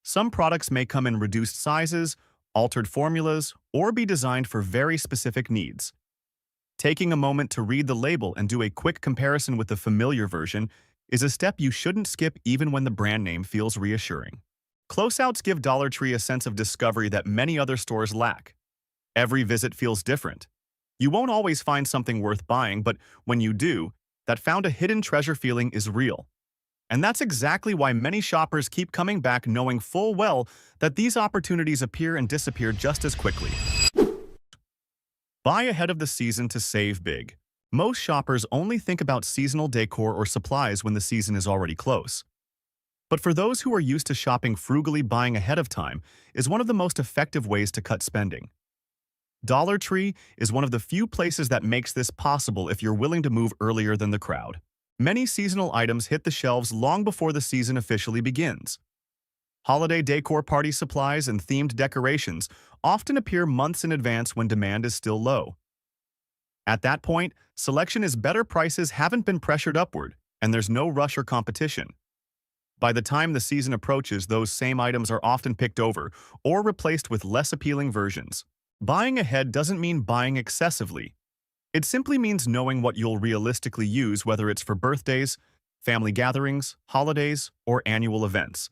Some products may come in reduced sizes, altered formulas, or be designed for very specific needs. Taking a moment to read the label and do a quick comparison with the familiar version is a step you shouldn't skip even when the brand name feels reassuring. Closeouts give Dollar Tree a sense of discovery that many other stores lack. Every visit feels different. You won't always find something worth buying, but when you do, that found a hidden treasure feeling is real. And that's exactly why many shoppers keep coming back, knowing full well that these opportunities appear and disappear just as quickly. Buy ahead of the season to save big. Most shoppers only think about seasonal decor or supplies when the season is already close. But for those who are used to shopping frugally, buying ahead of time is one of the most effective ways to cut spending. Dollar Tree is one of the few places that makes this possible if you're willing to move earlier than the crowd. Many seasonal items hit the shelves long before the season officially begins. Holiday decor, party supplies, and themed decorations often appear months in advance when demand is still low. At that point, selection is better, prices haven't been pressured upward, and there's no rush or competition. By the time the season approaches, those same items are often picked over or replaced with less appealing versions. Buying ahead doesn't mean buying excessively. It simply means knowing what you'll realistically use, whether it's for birthdays, family gatherings, holidays, or annual events.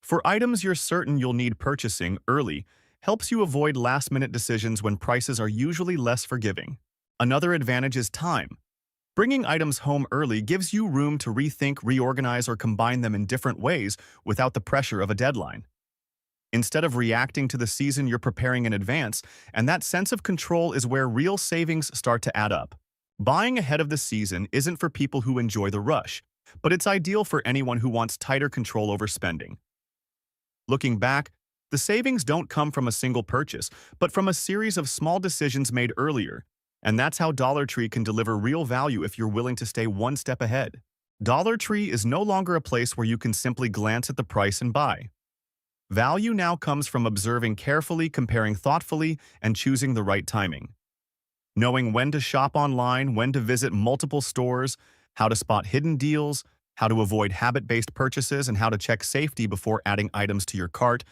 For items you're certain you'll need, purchasing early helps you avoid last-minute decisions when prices are usually less forgiving. Another advantage is time. Bringing items home early gives you room to rethink, reorganize, or combine them in different ways without the pressure of a deadline. Instead of reacting to the season, you're preparing in advance, and that sense of control is where real savings start to add up. Buying ahead of the season isn't for people who enjoy the rush, but it's ideal for anyone who wants tighter control over spending. Looking back, the savings don't come from a single purchase, but from a series of small decisions made earlier, and that's how Dollar Tree can deliver real value if you're willing to stay one step ahead. Dollar Tree is no longer a place where you can simply glance at the price and buy. Value now comes from observing carefully, comparing thoughtfully, and choosing the right timing. Knowing when to shop online, when to visit multiple stores, how to spot hidden deals, how to avoid habit-based purchases, and how to check safety before adding items to your cart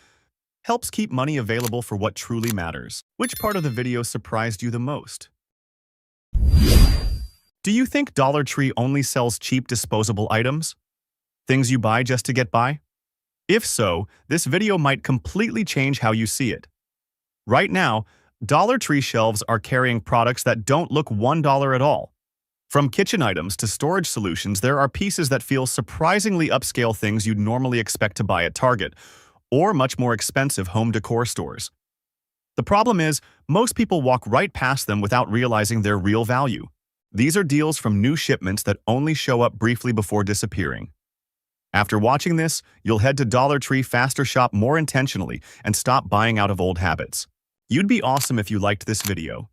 helps keep money available for what truly matters. Which part of the video surprised you the most? Do you think Dollar Tree only sells cheap disposable items? Things you buy just to get by? If so, this video might completely change how you see it. Right now, Dollar Tree shelves are carrying products that don't look $1 at all. From kitchen items to storage solutions, there are pieces that feel surprisingly upscale, things you'd normally expect to buy at Target or much more expensive home decor stores. The problem is, most people walk right past them without realizing their real value. These are deals from new shipments that only show up briefly before disappearing. After watching this, you'll head to Dollar Tree faster, shop more intentionally, and stop buying out of old habits. You'd be awesome if you liked this video.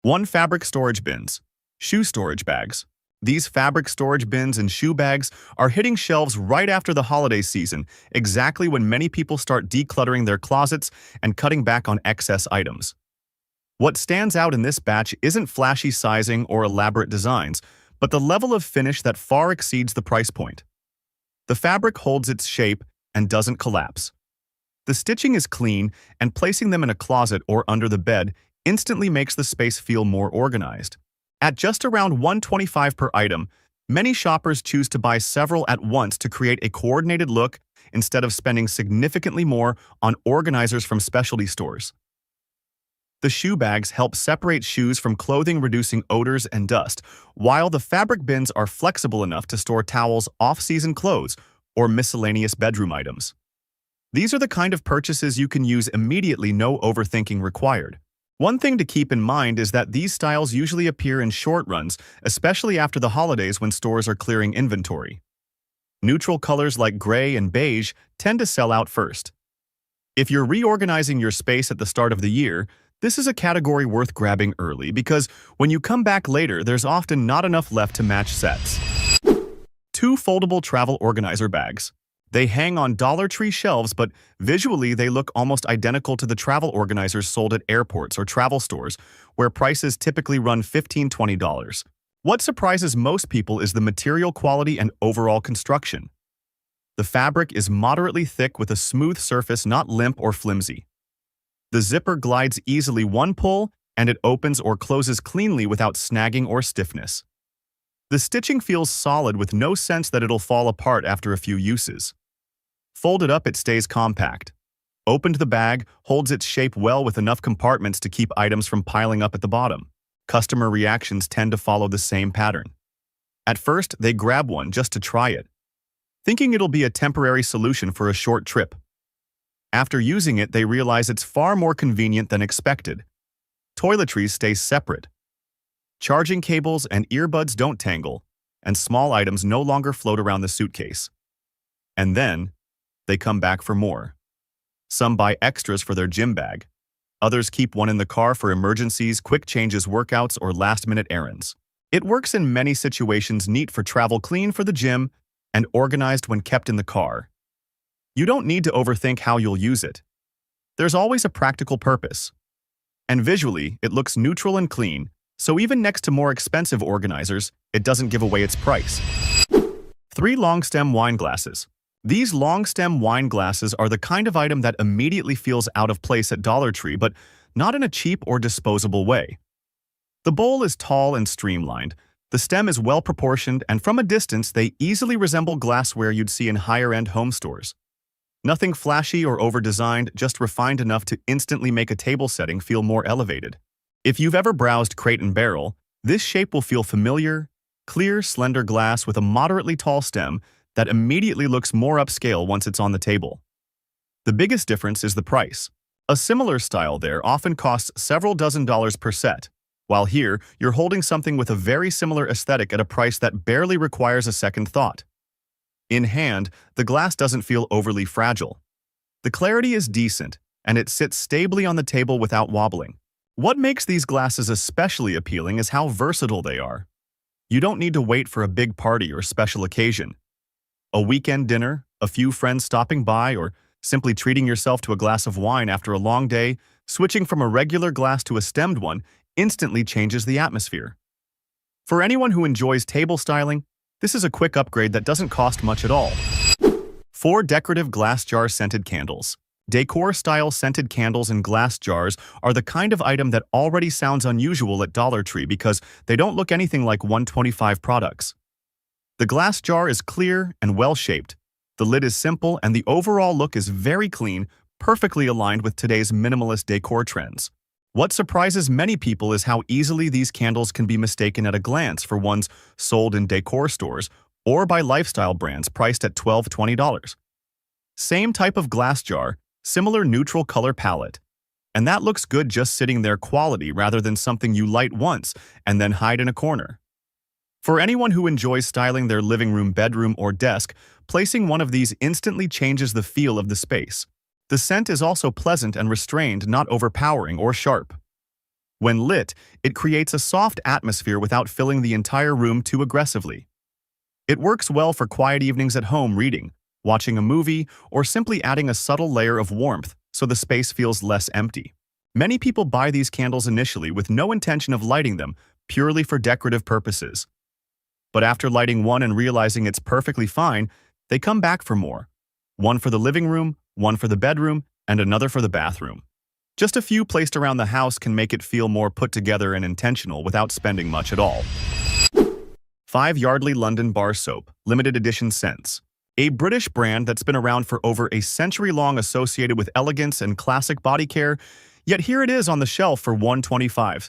One, fabric storage bins. Shoe storage bags. These fabric storage bins and shoe bags are hitting shelves right after the holiday season, exactly when many people start decluttering their closets and cutting back on excess items. What stands out in this batch isn't flashy sizing or elaborate designs, but the level of finish that far exceeds the price point. The fabric holds its shape and doesn't collapse. The stitching is clean, and placing them in a closet or under the bed instantly makes the space feel more organized. At just around $125 per item, many shoppers choose to buy several at once to create a coordinated look instead of spending significantly more on organizers from specialty stores. The shoe bags help separate shoes from clothing, reducing odors and dust, while the fabric bins are flexible enough to store towels, off-season clothes, or miscellaneous bedroom items. These are the kind of purchases you can use immediately, no overthinking required. One thing to keep in mind is that these styles usually appear in short runs, especially after the holidays when stores are clearing inventory. Neutral colors like gray and beige tend to sell out first. If you're reorganizing your space at the start of the year, this is a category worth grabbing early, because when you come back later, there's often not enough left to match sets. 2 foldable travel organizer bags. They hang on Dollar Tree shelves, but visually they look almost identical to the travel organizers sold at airports or travel stores, where prices typically run $15–20. What surprises most people is the material quality and overall construction. The fabric is moderately thick with a smooth surface, not limp or flimsy. The zipper glides easily one pull, and it opens or closes cleanly without snagging or stiffness. The stitching feels solid with no sense that it'll fall apart after a few uses. Folded up, it stays compact. Opened, the bag holds its shape well with enough compartments to keep items from piling up at the bottom. Customer reactions tend to follow the same pattern. At first, they grab one just to try it, thinking it'll be a temporary solution for a short trip. After using it, they realize it's far more convenient than expected. Toiletries stay separate. Charging cables and earbuds don't tangle, and small items no longer float around the suitcase. And then, they come back for more. Some buy extras for their gym bag. Others keep one in the car for emergencies, quick changes, workouts, or last-minute errands. It works in many situations: neat for travel, clean for the gym, and organized when kept in the car. You don't need to overthink how you'll use it. There's always a practical purpose. And visually, it looks neutral and clean, so even next to more expensive organizers, it doesn't give away its price. 3 long-stem wine glasses. These long-stem wine glasses are the kind of item that immediately feels out of place at Dollar Tree, but not in a cheap or disposable way. The bowl is tall and streamlined. The stem is well-proportioned, and from a distance, they easily resemble glassware you'd see in higher-end home stores. Nothing flashy or over-designed, just refined enough to instantly make a table setting feel more elevated. If you've ever browsed Crate and Barrel, this shape will feel familiar: clear, slender glass with a moderately tall stem that immediately looks more upscale once it's on the table. The biggest difference is the price. A similar style there often costs several dozen per set, while here you're holding something with a very similar aesthetic at a price that barely requires a second thought. In hand, the glass doesn't feel overly fragile. The clarity is decent, and it sits stably on the table without wobbling. What makes these glasses especially appealing is how versatile they are. You don't need to wait for a big party or special occasion. A weekend dinner, a few friends stopping by, or simply treating yourself to a glass of wine after a long day, switching from a regular glass to a stemmed one instantly changes the atmosphere. For anyone who enjoys table styling, this is a quick upgrade that doesn't cost much at all. 4 decorative glass jar scented candles. Decor-style scented candles in glass jars are the kind of item that already sounds unusual at Dollar Tree because they don't look anything like 125 products. The glass jar is clear and well-shaped. The lid is simple, and the overall look is very clean, perfectly aligned with today's minimalist decor trends. What surprises many people is how easily these candles can be mistaken at a glance for ones sold in decor stores or by lifestyle brands priced at $12–20. Same type of glass jar, similar neutral color palette. And that looks good just sitting there, quality rather than something you light once and then hide in a corner. For anyone who enjoys styling their living room, bedroom, or desk, placing one of these instantly changes the feel of the space. The scent is also pleasant and restrained, not overpowering or sharp. When lit, it creates a soft atmosphere without filling the entire room too aggressively. It works well for quiet evenings at home, reading, watching a movie, or simply adding a subtle layer of warmth so the space feels less empty. Many people buy these candles initially with no intention of lighting them, purely for decorative purposes. But after lighting one and realizing it's perfectly fine, they come back for more. One for the living room, one for the bedroom, and another for the bathroom. Just a few placed around the house can make it feel more put together and intentional without spending much at all. 5 Yardley London Bar Soap, limited edition scents. A British brand that's been around for over a century long, associated with elegance and classic body care, yet here it is on the shelf for $1.25.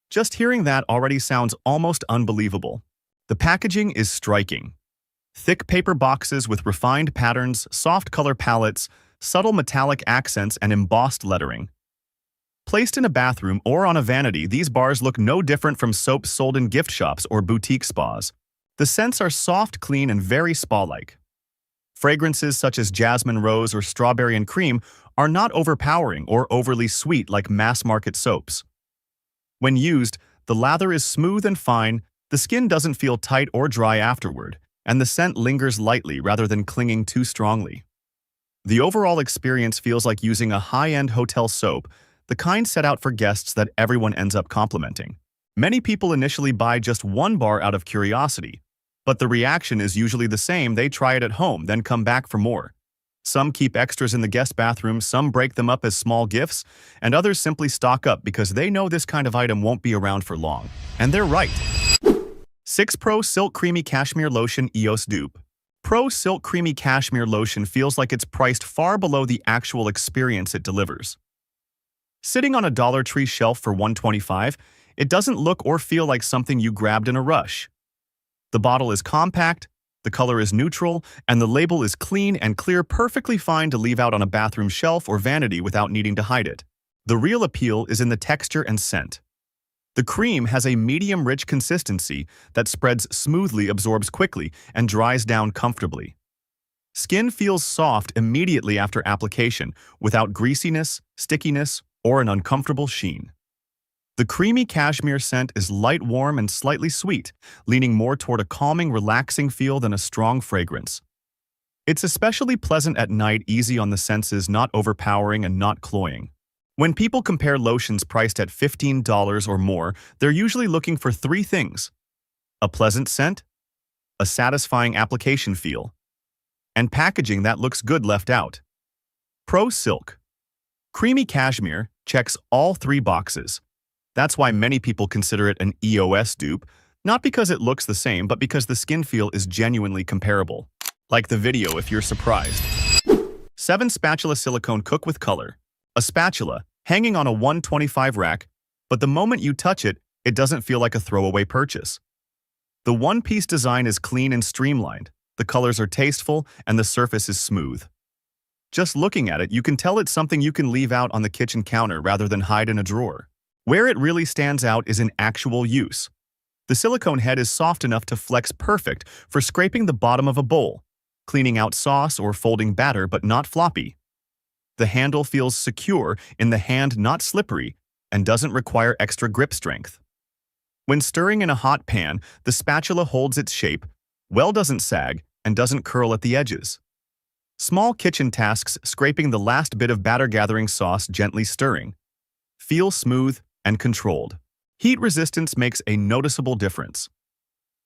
Just hearing that already sounds almost unbelievable. The packaging is striking. Thick paper boxes with refined patterns, soft color palettes, subtle metallic accents, and embossed lettering. Placed in a bathroom or on a vanity, these bars look no different from soaps sold in gift shops or boutique spas. The scents are soft, clean, and very spa-like. Fragrances such as jasmine rose or strawberry and cream are not overpowering or overly sweet like mass-market soaps. When used, the lather is smooth and fine, the skin doesn't feel tight or dry afterward, and the scent lingers lightly rather than clinging too strongly. The overall experience feels like using a high-end hotel soap, the kind set out for guests that everyone ends up complimenting. Many people initially buy just one bar out of curiosity, but the reaction is usually the same. They try it at home, then come back for more. Some keep extras in the guest bathroom, some break them up as small gifts, and others simply stock up because they know this kind of item won't be around for long. And they're right. 6 Pro Silk Creamy Cashmere Lotion EOS Dupe. Pro Silk Creamy Cashmere Lotion feels like it's priced far below the actual experience it delivers. Sitting on a Dollar Tree shelf for $1.25, it doesn't look or feel like something you grabbed in a rush. The bottle is compact, the color is neutral, and the label is clean and clear, perfectly fine to leave out on a bathroom shelf or vanity without needing to hide it. The real appeal is in the texture and scent. The cream has a medium-rich consistency that spreads smoothly, absorbs quickly, and dries down comfortably. Skin feels soft immediately after application, without greasiness, stickiness, or an uncomfortable sheen. The creamy cashmere scent is light, warm, and slightly sweet, leaning more toward a calming, relaxing feel than a strong fragrance. It's especially pleasant at night, easy on the senses, not overpowering and not cloying. When people compare lotions priced at $15 or more, they're usually looking for 3 things: a pleasant scent, a satisfying application feel, and packaging that looks good left out. Pro Silk Creamy Cashmere checks all 3 boxes. That's why many people consider it an EOS dupe, not because it looks the same, but because the skin feel is genuinely comparable. Like the video if you're surprised. 7 Spatula Silicone Cook with Color. A spatula, hanging on a $1.25 rack, but the moment you touch it, it doesn't feel like a throwaway purchase. The one-piece design is clean and streamlined, the colors are tasteful, and the surface is smooth. Just looking at it, you can tell it's something you can leave out on the kitchen counter rather than hide in a drawer. Where it really stands out is in actual use. The silicone head is soft enough to flex, perfect for scraping the bottom of a bowl, cleaning out sauce or folding batter, but not floppy. The handle feels secure in the hand, not slippery, and doesn't require extra grip strength. When stirring in a hot pan, the spatula holds its shape, doesn't sag, and doesn't curl at the edges. Small kitchen tasks, scraping the last bit of batter, gathering sauce, gently stirring, feel smooth and controlled. Heat resistance makes a noticeable difference.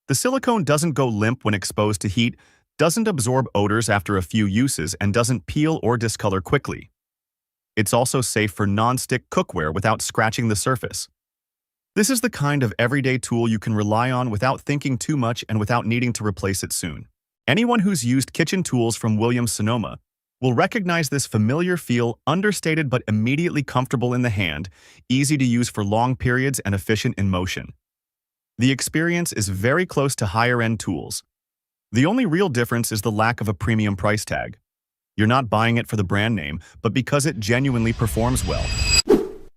The silicone doesn't go limp when exposed to heat, doesn't absorb odors after a few uses, and doesn't peel or discolor quickly. It's also safe for non-stick cookware without scratching the surface. This is the kind of everyday tool you can rely on without thinking too much and without needing to replace it soon. Anyone who's used kitchen tools from Williams-Sonoma will recognize this familiar feel, understated but immediately comfortable in the hand, easy to use for long periods, and efficient in motion. The experience is very close to higher-end tools. The only real difference is the lack of a premium price tag. You're not buying it for the brand name, but because it genuinely performs well.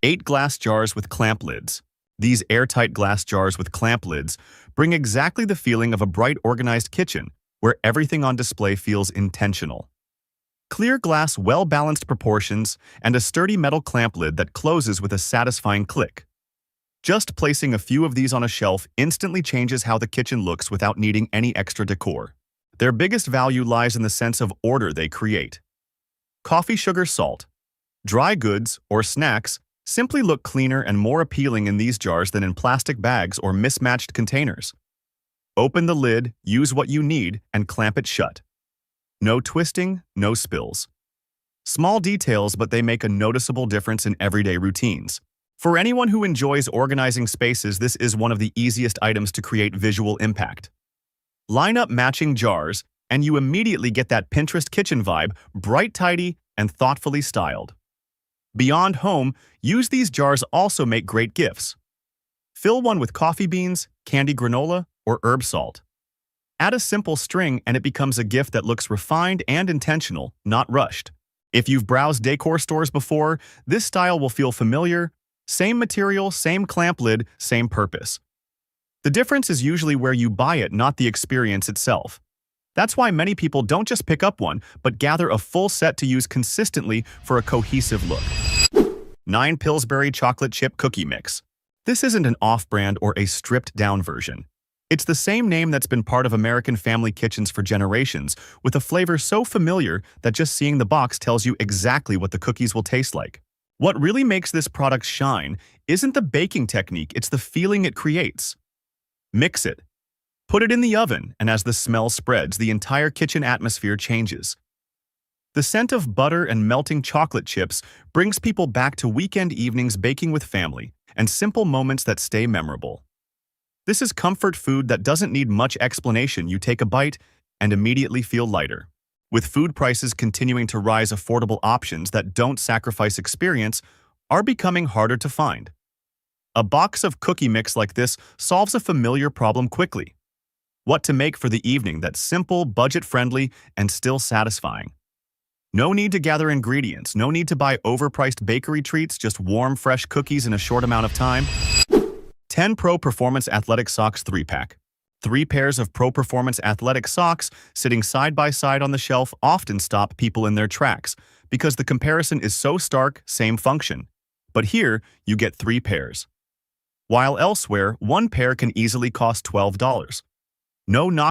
8 Glass Jars with Clamp Lids. These airtight glass jars with clamp lids bring exactly the feeling of a bright, organized kitchen, where everything on display feels intentional. Clear glass, well-balanced proportions, and a sturdy metal clamp lid that closes with a satisfying click. Just placing a few of these on a shelf instantly changes how the kitchen looks without needing any extra decor. Their biggest value lies in the sense of order they create. Coffee, sugar, salt, dry goods, or snacks simply look cleaner and more appealing in these jars than in plastic bags or mismatched containers. Open the lid, use what you need, and clamp it shut. No twisting, no spills. Small details, but they make a noticeable difference in everyday routines. For anyone who enjoys organizing spaces, this is one of the easiest items to create visual impact. Line up matching jars, and you immediately get that Pinterest kitchen vibe, bright, tidy, and thoughtfully styled. Beyond home, use these jars also make great gifts. Fill one with coffee beans, candy granola, or herb salt. Add a simple string and it becomes a gift that looks refined and intentional, not rushed. If you've browsed decor stores before, this style will feel familiar. Same material, same clamp lid, same purpose. The difference is usually where you buy it, not the experience itself. That's why many people don't just pick up one, but gather a full set to use consistently for a cohesive look. 9 Pillsbury Chocolate Chip Cookie Mix. This isn't an off-brand or a stripped-down version. It's the same name that's been part of American family kitchens for generations, with a flavor so familiar that just seeing the box tells you exactly what the cookies will taste like. What really makes this product shine isn't the baking technique, it's the feeling it creates. Mix it. Put it in the oven, and as the smell spreads, the entire kitchen atmosphere changes. The scent of butter and melting chocolate chips brings people back to weekend evenings baking with family and simple moments that stay memorable. This is comfort food that doesn't need much explanation. You take a bite and immediately feel lighter. With food prices continuing to rise, affordable options that don't sacrifice experience are becoming harder to find. A box of cookie mix like this solves a familiar problem quickly. What to make for the evening that's simple, budget-friendly, and still satisfying. No need to gather ingredients, no need to buy overpriced bakery treats, just warm, fresh cookies in a short amount of time. 10 Pro Performance Athletic Socks 3-pack. 3 pairs of Pro Performance athletic socks sitting side by side on the shelf often stop people in their tracks because the comparison is so stark, same function. But here, you get 3 pairs. While elsewhere, 1 pair can easily cost $12. No knock